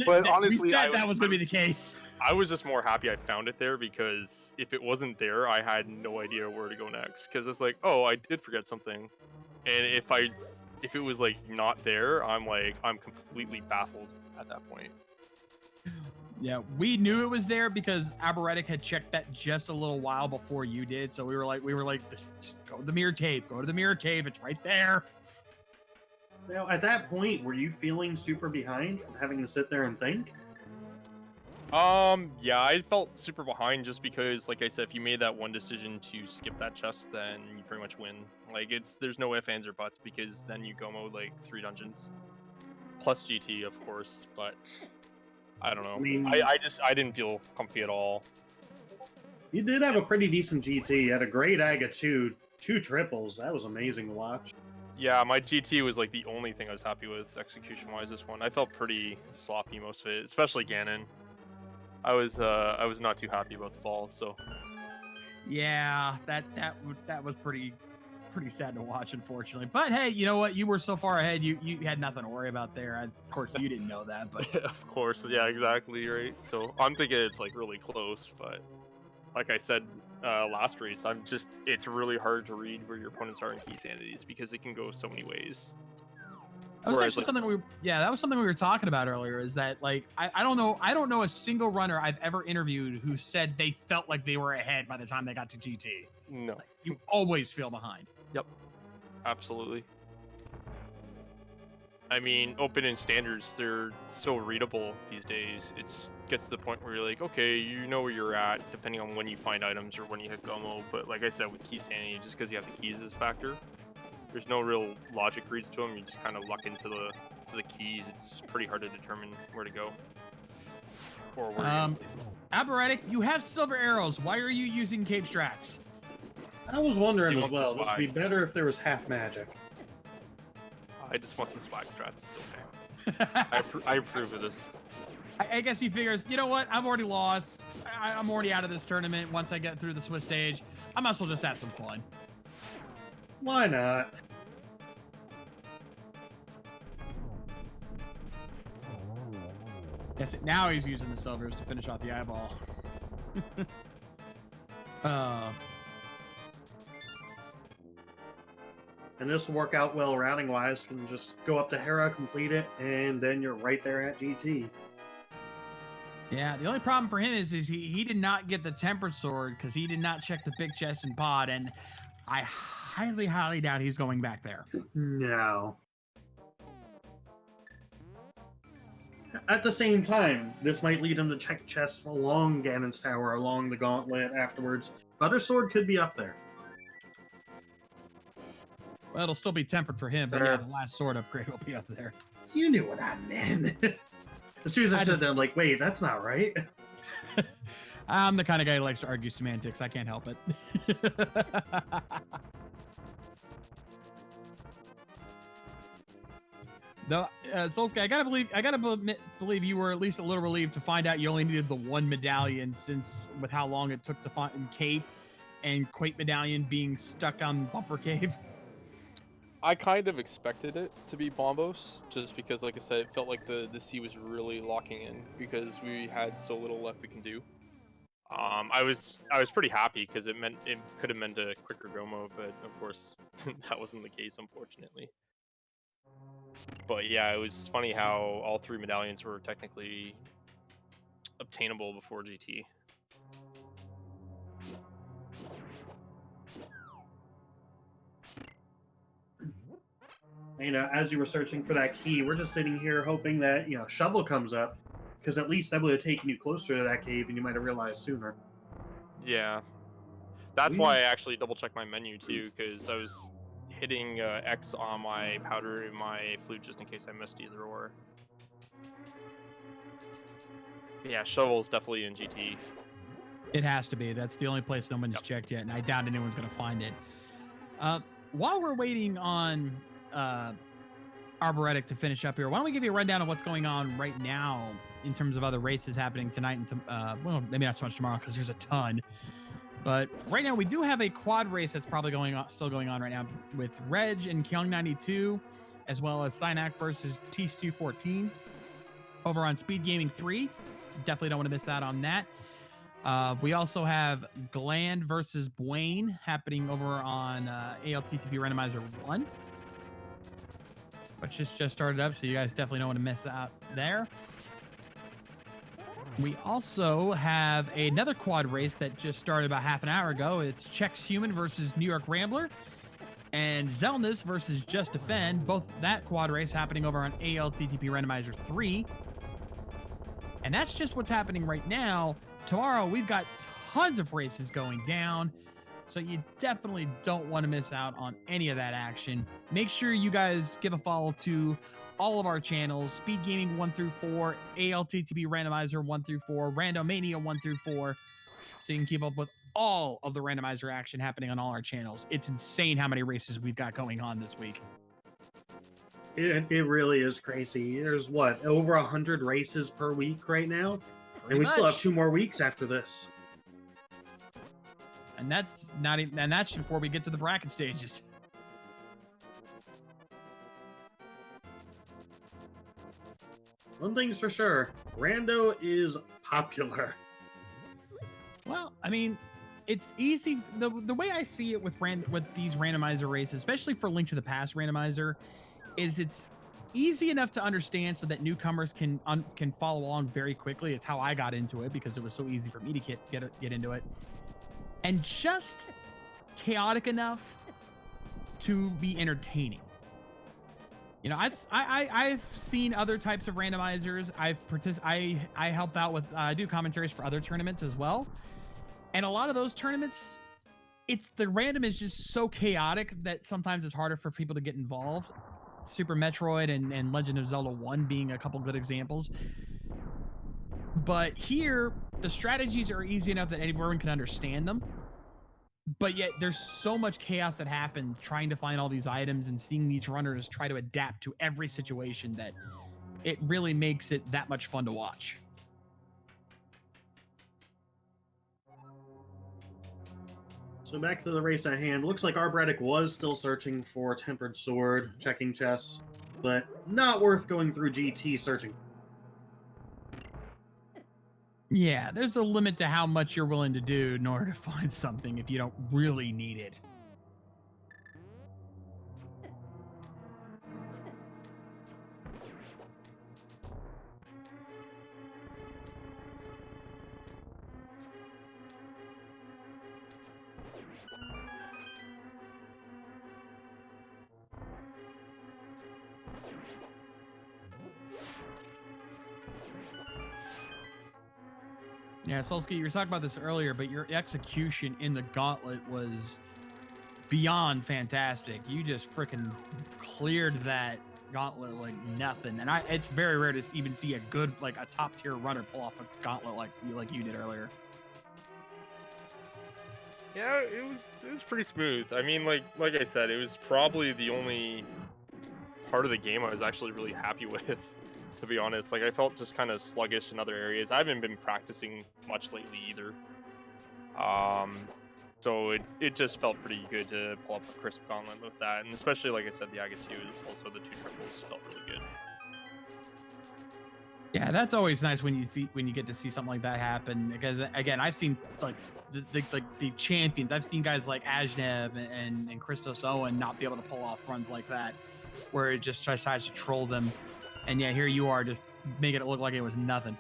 But honestly, that was going to be the case. I was just more happy I found it there, because if it wasn't there, I had no idea where to go next. Because it's like, oh, I did forget something, and if if it was like not there, I'm completely baffled at that point. Yeah, we knew it was there because Arboretic had checked that just a little while before you did. So we were like, just go to the mirror cave. Go to the mirror cave. It's right there. Now, at that point, were you feeling super behind from having to sit there and think? Yeah, I felt super behind just because, like I said, if you made that one decision to skip that chest, then you pretty much win. Like, there's no ifs, ands, or buts, because then you go mode like 3 dungeons. Plus GT, of course, but I don't know. I mean, I didn't feel comfy at all. you did have a pretty decent GT. You had a great AGA 2 triples. That was amazing to watch. Yeah, my GT was like the only thing I was happy with execution-wise this one. I felt pretty sloppy most of it, especially Ganon. I was not too happy about the fall, so. Yeah, that was pretty sad to watch, unfortunately. But hey, you know what? You were so far ahead, you had nothing to worry about there. Of course, you didn't know that, but Of course, yeah, exactly, right. So I'm thinking it's like really close, but like I said last race, it's really hard to read where your opponents are in Keysanities because it can go so many ways. that was Whereas, actually something that was something we were talking about earlier. Is that like I don't know a single runner I've ever interviewed who said they felt like they were ahead by the time they got to GT. No. You always feel behind. Yep. Absolutely. I mean, open and standards, they're so readable these days. It gets to the point where you're like, okay, you know where you're at, depending on when you find items or when you hit Gomo. But like I said, with Keysanity, just because you have the keys as a factor, there's no real logic reads to them. You just kind of luck into the keys. It's pretty hard to determine where to go. Or where Arboretic, you have silver arrows. Why are you using cave strats? I was wondering He as wants well. the This would be swag. better if there was half magic. I just want the swag strats. It's okay. I approve of this. I guess he figures, you know what? I've already lost. I'm already out of this tournament. Once I get through the Swiss stage, I might as well just have some fun. Why not? Yes, now he's using the silvers to finish off the eyeball. And this will work out well routing wise. You can just go up to Hera, complete it, and then you're right there at GT. Yeah, the only problem for him is he did not get the tempered sword because he did not check the big chest and pod, and I highly doubt he's going back there. No. At the same time, this might lead him to check chests along Ganon's Tower, along the Gauntlet afterwards. Butter Sword could be up there. Well, it'll still be tempered for him, but yeah, the last sword upgrade will be up there. You knew what I meant. As soon as I said that, I'm like, wait, that's not right. I'm the kind of guy who likes to argue semantics. I can't help it. Though, Solski, I gotta believe you were at least a little relieved to find out you only needed the one medallion, since with how long it took to find Cape and Quake medallion being stuck on Bumper Cave. I kind of expected it to be Bombos, just because, like I said, it felt like the sea was really locking in because we had so little left we can do. I was pretty happy because it could have meant a quicker Gomo, but of course that wasn't the case, unfortunately. But yeah, it was funny how all 3 medallions were technically obtainable before GT. You know, as you were searching for that key, we're just sitting here hoping that, you know, Shovel comes up, because at least that would have taken you closer to that cave and you might have realized sooner. Yeah. That's why I actually double-checked my menu, too, because I was hitting X on my powder and my flute just in case I missed either or. Yeah, Shovel's definitely in GT. It has to be. That's the only place someone's checked yet, and I doubt anyone's going to find it. While we're waiting on Arboretic to finish up here, why don't we give you a rundown of what's going on right now in terms of other races happening tonight and well, maybe not so much tomorrow because there's a ton. But right now we do have a quad race that's probably still going on right now with Reg and Kyung 92, as well as Synac versus T-Stu14 over on Speed Gaming 3. Definitely don't want to miss out on that. We also have Gland versus Bwain happening over on ALTTP Randomizer 1. which just started up, so you guys definitely don't want to miss out there. We also have another quad race that just started about half an hour ago. It's Chex Human versus New York Rambler, and Zelnus versus Just Defend. Both that quad race happening over on ALTTP Randomizer 3. And that's just what's happening right now. Tomorrow, we've got tons of races going down, so you definitely don't want to miss out on any of that action. Make sure you guys give a follow to all of our channels: Speed Gaming 1 through 4, ALTTP Randomizer 1 through 4, Randomania 1 through 4, so you can keep up with all of the randomizer action happening on all our channels. It's insane how many races we've got going on this week. It really is crazy. There's what, over 100 races per week right now, and we still have 2 more weeks after this. And that's not even, and that's before we get to the bracket stages. One thing's for sure, Rando is popular. Well, I mean, it's easy. The way I see it with these randomizer races, especially for Link to the Past randomizer, is it's easy enough to understand so that newcomers can follow along very quickly. It's how I got into it, because it was so easy for me to get into it, and just chaotic enough to be entertaining. You know, I've seen other types of randomizers. I help out with I do commentaries for other tournaments as well, and a lot of those tournaments, the random is just so chaotic that sometimes it's harder for people to get involved. Super Metroid and Legend of Zelda 1 being a couple good examples. But here, the strategies are easy enough that everyone can understand them. But yet, there's so much chaos that happens trying to find all these items and seeing these runners try to adapt to every situation that it really makes it that much fun to watch. So back to the race at hand. Looks like Arboretic was still searching for Tempered Sword, checking chests, but not worth going through GT searching. Yeah, there's a limit to how much you're willing to do in order to find something if you don't really need it. Yeah, Solski, you were talking about this earlier, but your execution in the gauntlet was beyond fantastic. You just freaking cleared that gauntlet like nothing. And it's very rare to even see a good, like a top tier runner pull off a gauntlet like you did earlier. Yeah, it was pretty smooth. I mean, like I said, it was probably the only part of the game I was actually really happy with, to be honest. Like, I felt just kind of sluggish in other areas. I haven't been practicing much lately either. So it just felt pretty good to pull up a crisp gauntlet with that, and especially, like I said, the Aga 2, also the 2 triples felt really good. Yeah, that's always nice when you get to see something like that happen, because again, I've seen like the champions. I've seen guys like Ajneb and Christos Owen not be able to pull off runs like that, where it just decides to troll them, and yeah, here you are just making it look like it was nothing.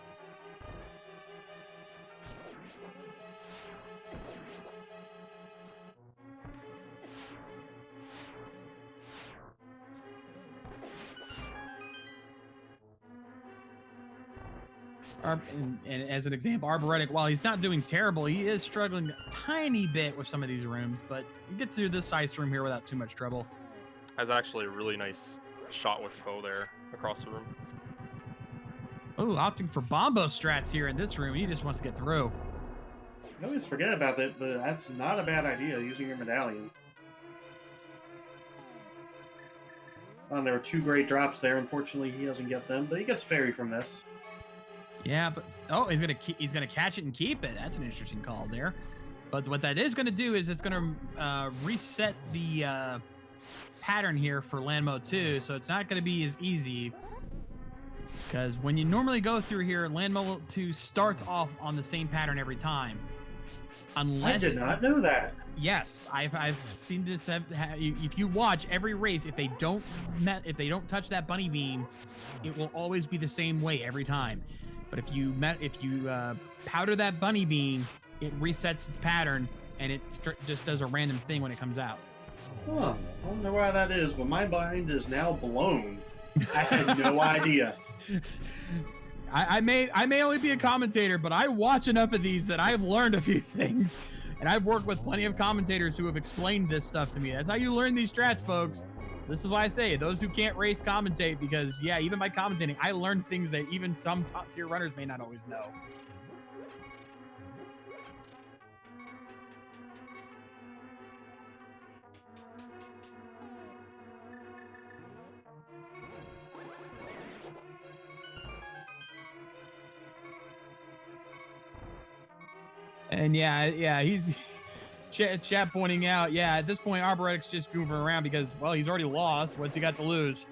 And as an example, Arboretic, while he's not doing terrible, he is struggling a tiny bit with some of these rooms, but he gets through this ice room here without too much trouble. That's actually a really nice shot with the bow there across the room. Oh, opting for Bombo strats here in this room. He just wants to get through. I always forget about that, but that's not a bad idea, using your medallion. There were 2 great drops there. Unfortunately, he doesn't get them, but he gets fairy from this. Yeah, but he's gonna catch it and keep it. That's an interesting call there. But what that is gonna do is it's gonna reset the pattern here for land mode 2, so it's not gonna be as easy. Because when you normally go through here, land mode 2 starts off on the same pattern every time. Unless I did not know that. Yes, I've seen this. If you watch every race, if they don't touch that bunny beam, it will always be the same way every time. But if you powder that bunny beam, it resets its pattern and it just does a random thing when it comes out. Huh. I wonder why that is, but my mind is now blown. I had no idea. I may only be a commentator, but I watch enough of these that I've learned a few things. And I've worked with plenty of commentators who have explained this stuff to me. That's how you learn these strats, folks. This is why I say those who can't race commentate, because yeah, even by commentating, I learned things that even some top tier runners may not always know. And yeah, he's chat pointing out, yeah, at this point, Arboretic's just goofing around because, well, he's already lost. What's he got to lose?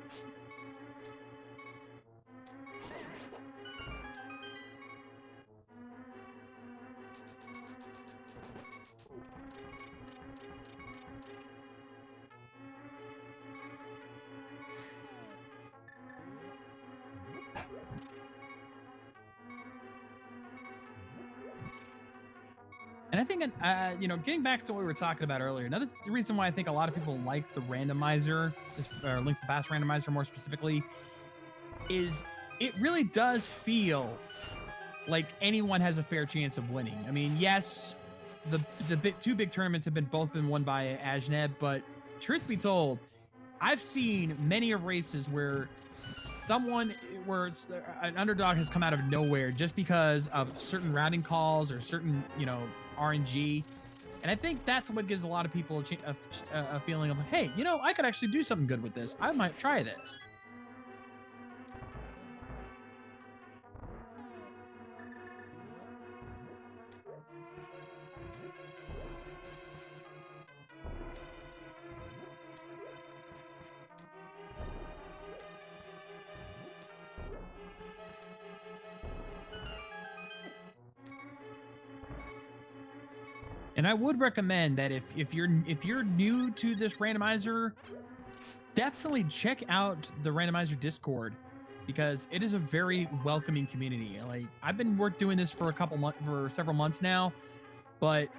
And I think, getting back to what we were talking about earlier, another reason why I think a lot of people like the randomizer, Link to the Past randomizer more specifically, is it really does feel like anyone has a fair chance of winning. I mean, yes, the two big tournaments have both been won by Ajneb, but truth be told, I've seen many of races where an underdog has come out of nowhere just because of certain routing calls or certain, RNG. And I think that's what gives a lot of people a feeling of, hey, I could actually do something good with this. I might try this. And I would recommend that if you're new to this randomizer, definitely check out the randomizer Discord, because it is a very welcoming community. Like, I've been doing this for several months now, but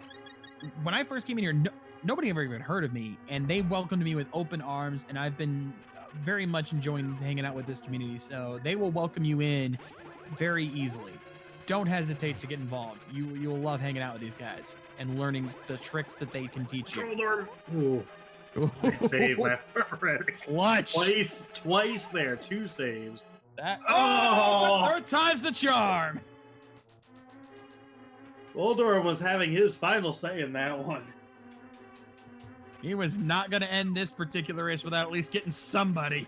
when I first came in here, nobody ever even heard of me, and they welcomed me with open arms, and I've been very much enjoying hanging out with this community. So they will welcome you in very easily. Don't hesitate to get involved. You will love hanging out with these guys and learning the tricks that they can teach you. Ooh. I saved my arboretic. Clutch. Twice there. 2 saves. Third time's the charm. Uldor was having his final say in that one. He was not going to end this particular race without at least getting somebody.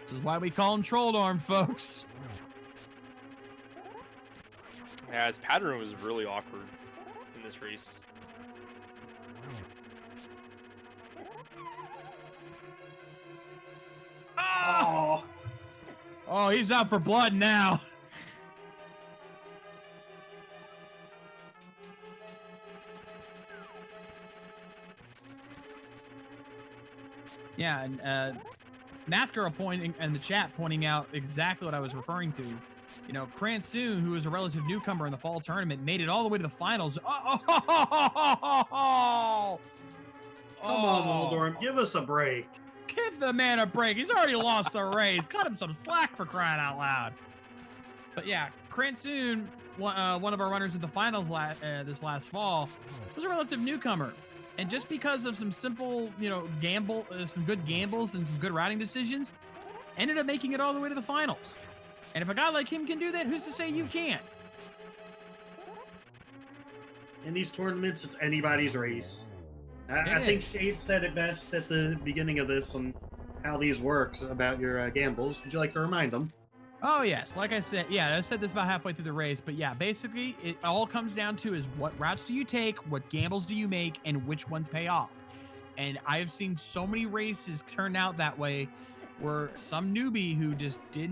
This is why we call him Trolldorm, folks. Yeah, his pattern was really awkward in this race. Oh, he's out for blood now. Yeah, and Math Girl pointing in the chat pointing out exactly what I was referring to. Cransoon, who is a relative newcomer in the fall tournament, made it all the way to the finals. Come on, Uldor, give us a break. Give the man a break. He's already lost the race. Cut him some slack, for crying out loud. But yeah, Cransoon, one of our runners in the finals this last fall, was a relative newcomer. And just because of some simple, some good gambles and some good routing decisions, ended up making it all the way to the finals. And if a guy like him can do that, who's to say you can't? In these tournaments, it's anybody's race. I think Shade said it best at the beginning of this on how these works about your gambles. Would you like to remind them? Oh, yes. Like I said, I said this about halfway through the race, but yeah, basically it all comes down to is what routes do you take, what gambles do you make, and which ones pay off. And I've seen so many races turn out that way where some newbie who just who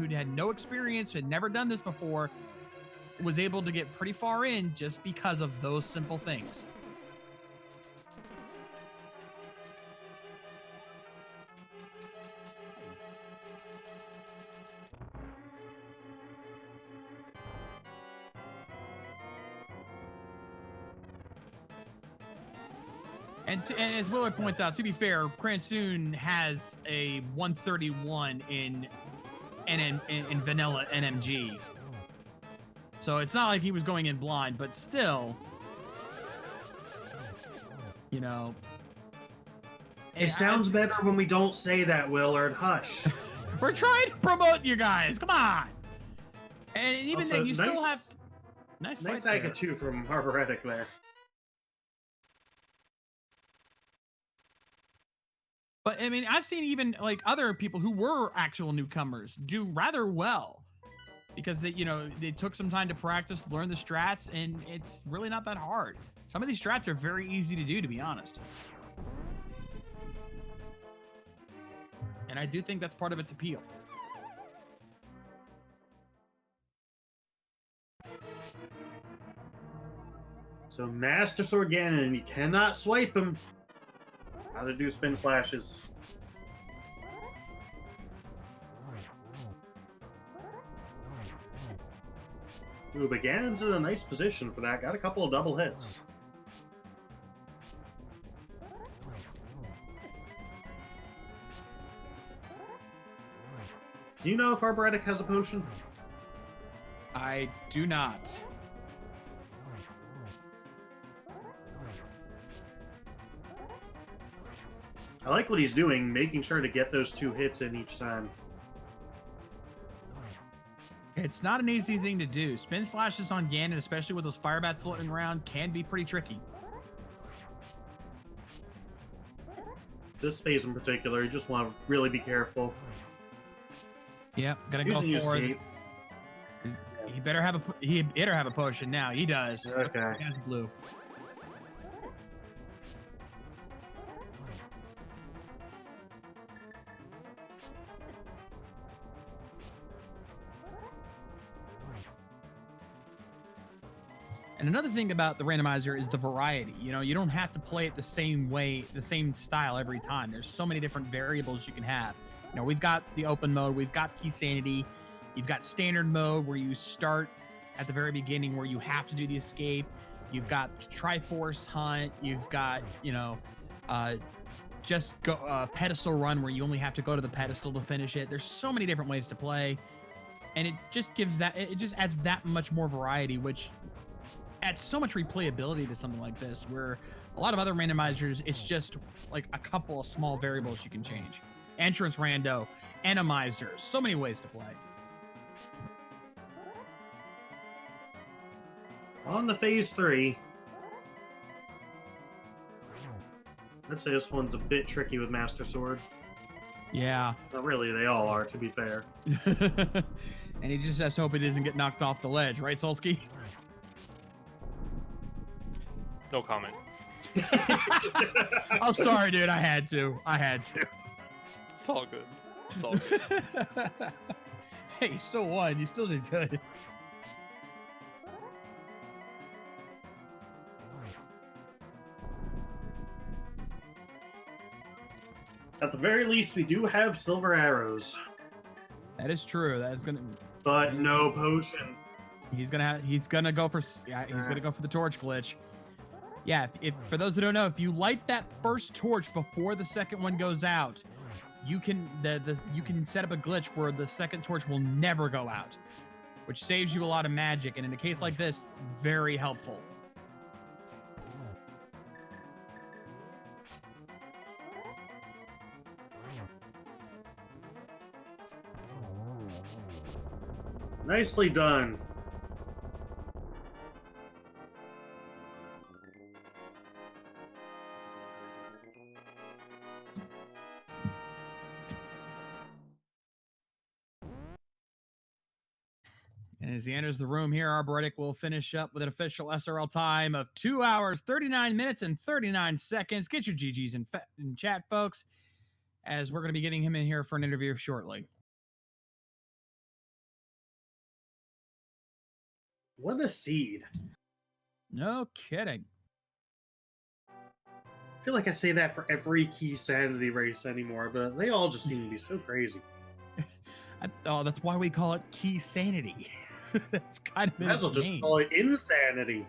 had no experience, had never done this before, was able to get pretty far in just because of those simple things. And as Willard points out, to be fair, Cransoon has a 131 in vanilla NMG. So it's not like he was going in blind, but still, you know. It sounds better when we don't say that, Willard. Hush. We're trying to promote you guys. Come on. And even Also, then, you still have nice Ika 2 from Arboretic there. But I mean, I've seen even like other people who were actual newcomers do rather well because they, you know, they took some time to practice, learn the strats, and it's really not that hard. Some of these strats are very easy to do, to be honest. And I do think that's part of its appeal. So Master Sword Ganon, you cannot swipe him. How to do spin slashes. Ooh, but Ganon's in a nice position for that. Got a couple of double hits. Do you know if Arboretic has a potion? I do not. I like what he's doing, making sure to get those 2 hits in each time. It's not an easy thing to do. Spin slashes on Ganon, especially with those fire bats floating around, can be pretty tricky. This phase in particular, you just want to really be careful. Yep, gotta go for it. He better have a potion now. He does. Okay. He has blue. And another thing about the randomizer is the variety. You know, you don't have to play it the same way, the same style every time. There's so many different variables you can have. You know, we've got the open mode, we've got Keysanity, you've got standard mode where you start at the very beginning where you have to do the escape. You've got Triforce Hunt, you've got, you know, just go pedestal run where you only have to go to the pedestal to finish it. There's so many different ways to play. And it just gives that, it just adds that much more variety, which adds so much replayability to something like this, where a lot of other randomizers, it's just like a couple of small variables you can change. Entrance rando, Randomizer, so many ways to play. On to phase 3. I'd say this one's a bit tricky with Master Sword. Yeah. But really, they all are, to be fair. And he just has to hope it doesn't get knocked off the ledge, right, Solski? No comment. I'm sorry, dude. I had to. It's all good. It's all good. Hey, you still won. You still did good. At the very least, we do have silver arrows. That is true. That is gonna. But no potion. He's gonna go for the torch glitch. Yeah, if for those who don't know, if you light that first torch before the second one goes out, you can you can set up a glitch where the second torch will never go out, which saves you a lot of magic, and in a case like this, very helpful. Nicely done. And as he enters the room here, Arboretic will finish up with an official SRL time of 2 hours, 39 minutes, and 39 seconds. Get your GGs in chat, folks, as we're going to be getting him in here for an interview shortly. What a seed. No kidding. I feel like I say that for every Keysanity race anymore, but they all just seem to be so crazy. Oh, that's why we call it Keysanity. That's kind of Might as well its just name. call it Insanity.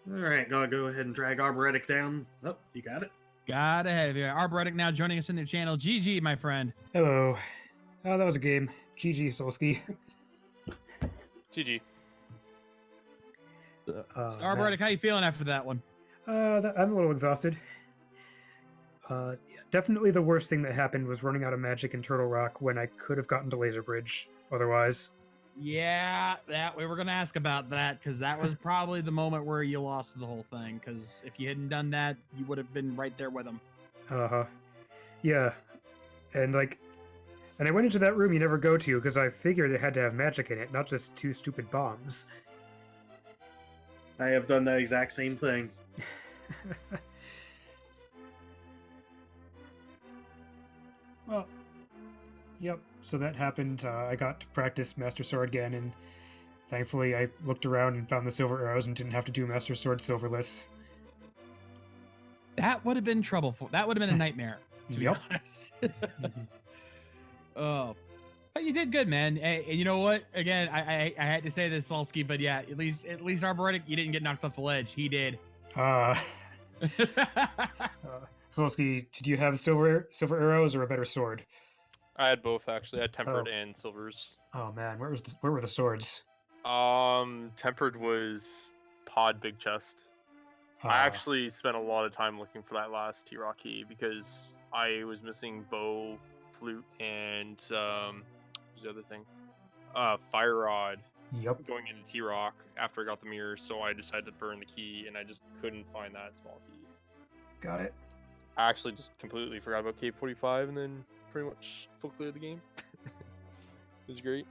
All right, gonna go ahead and drag arboretic down. Oh, you got it. Got ahead. Arboretic now joining us in the channel. GG, my friend. Hello. Oh, that was a game. GG, Solski. GG. Arboretic, how you feeling after that one? I'm a little exhausted. Yeah, definitely the worst thing that happened was running out of magic in Turtle Rock when I could have gotten to Laser Bridge otherwise. Yeah, that we were gonna ask about that because that was probably the moment where you lost the whole thing. Because if you hadn't done that, you would have been right there with him. Uh-huh. Yeah. And I went into that room you never go to because I figured it had to have magic in it, not just two stupid bombs. I have done the exact same thing. Well, yep. So that happened. I got to practice Master Sword again, and thankfully I looked around and found the silver arrows and didn't have to do Master Sword silverless. That would have been troubleful. That would have been a nightmare, to be Yep. honest. Oh, but you did good, man. And you know what? Again, I had to say this, Solski, but yeah, at least Arboretic, you didn't get knocked off the ledge. He did. Solski, did you have silver arrows or a better sword? I had both actually. I had tempered and silvers. Oh man, where were the swords? Tempered was pod big chest. I actually spent a lot of time looking for that last T-Rock key because I was missing bow, flute, and what was the other thing? Fire rod. Yep. Going into T-Rock after I got the mirror, so I decided to burn the key, and I just couldn't find that small key. Got it. I actually just completely forgot about Cave 45, and then pretty much full cleared the game. It was great.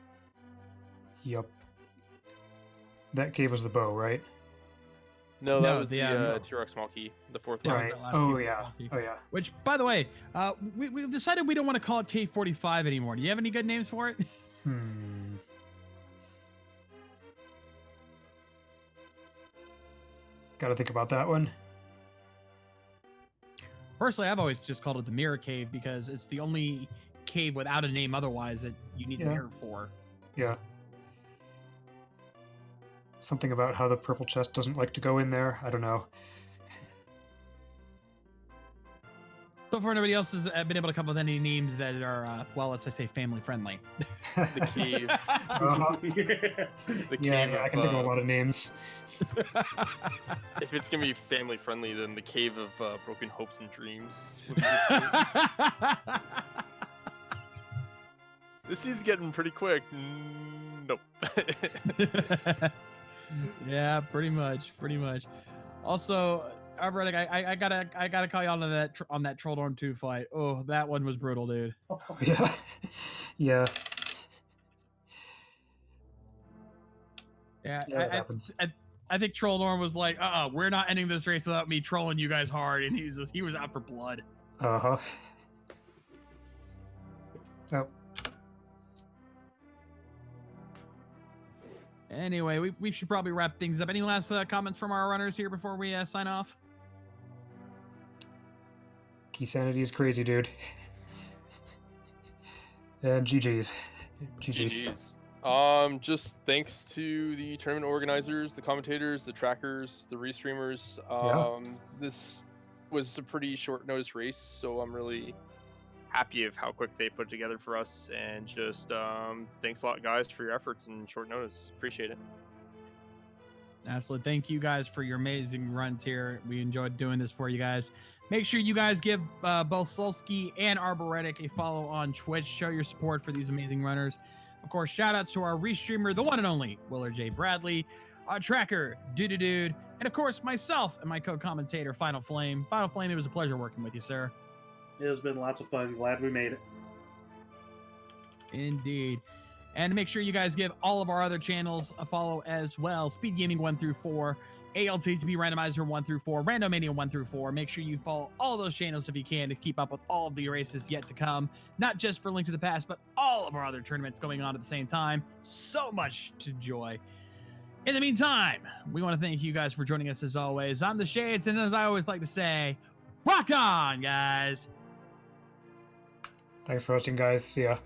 Yep. That cave was the bow, right? No, that No, was the, the T-Rock small key, the fourth Yeah, it one. was Right. that last Oh team yeah. key. Oh yeah. Which, by the way, we've decided we don't want to call it K45 anymore. Do you have any good names for it? Gotta think about that one. Personally, I've always just called it the Mirror Cave because it's the only cave without a name otherwise that you need a Yeah. mirror for. Yeah. Something about how the purple chest doesn't like to go in there. I don't know. So far, nobody else has been able to come up with any names that are, well, let's just say family friendly. The cave. Uh-huh. The cave Yeah, I can think of a lot of names. If it's gonna be family friendly, then the cave of broken hopes and dreams. would be the cave. This is getting pretty quick. Nope. Yeah, pretty much. Also, Arboretic, I gotta call you on that Trolldorm 2 fight. Oh, that one was brutal, dude. Yeah. Yeah. Yeah, Yeah, that happens. I think Trolldorm was like, we're not ending this race without me trolling you guys hard, and he was out for blood. Uh-huh. Oh. Anyway, we should probably wrap things up. Any last comments from our runners here before we sign off? Keysanity is crazy, dude. And GG's. GG. GG's. Just thanks to the tournament organizers, the commentators, the trackers, the restreamers. This was a pretty short notice race, so I'm really happy of how quick they put together for us, and just thanks a lot, guys, for your efforts and short notice. Appreciate it. Absolutely. Thank you guys for your amazing runs here. We enjoyed doing this for you guys. Make sure you guys give both Solski and Arboretic a follow on Twitch. Show your support for these amazing runners. Of course, shout outs to our restreamer, the one and only Willard J. Bradley, our tracker, Dude, and of course, myself and my co-commentator, Final Flame. Final Flame, it was a pleasure working with you, sir. It has been lots of fun. Glad we made it. Indeed. And make sure you guys give all of our other channels a follow as well. Speed Gaming 1 through 4, ALTTP Randomizer 1 through 4, Randomania 1 through 4. Make sure you follow all those channels if you can to keep up with all of the races yet to come. Not just for Link to the Past, but all of our other tournaments going on at the same time. So much to enjoy. In the meantime, we want to thank you guys for joining us as always. I'm the Shades, and as I always like to say, rock on, guys! Thanks for watching, guys. See ya.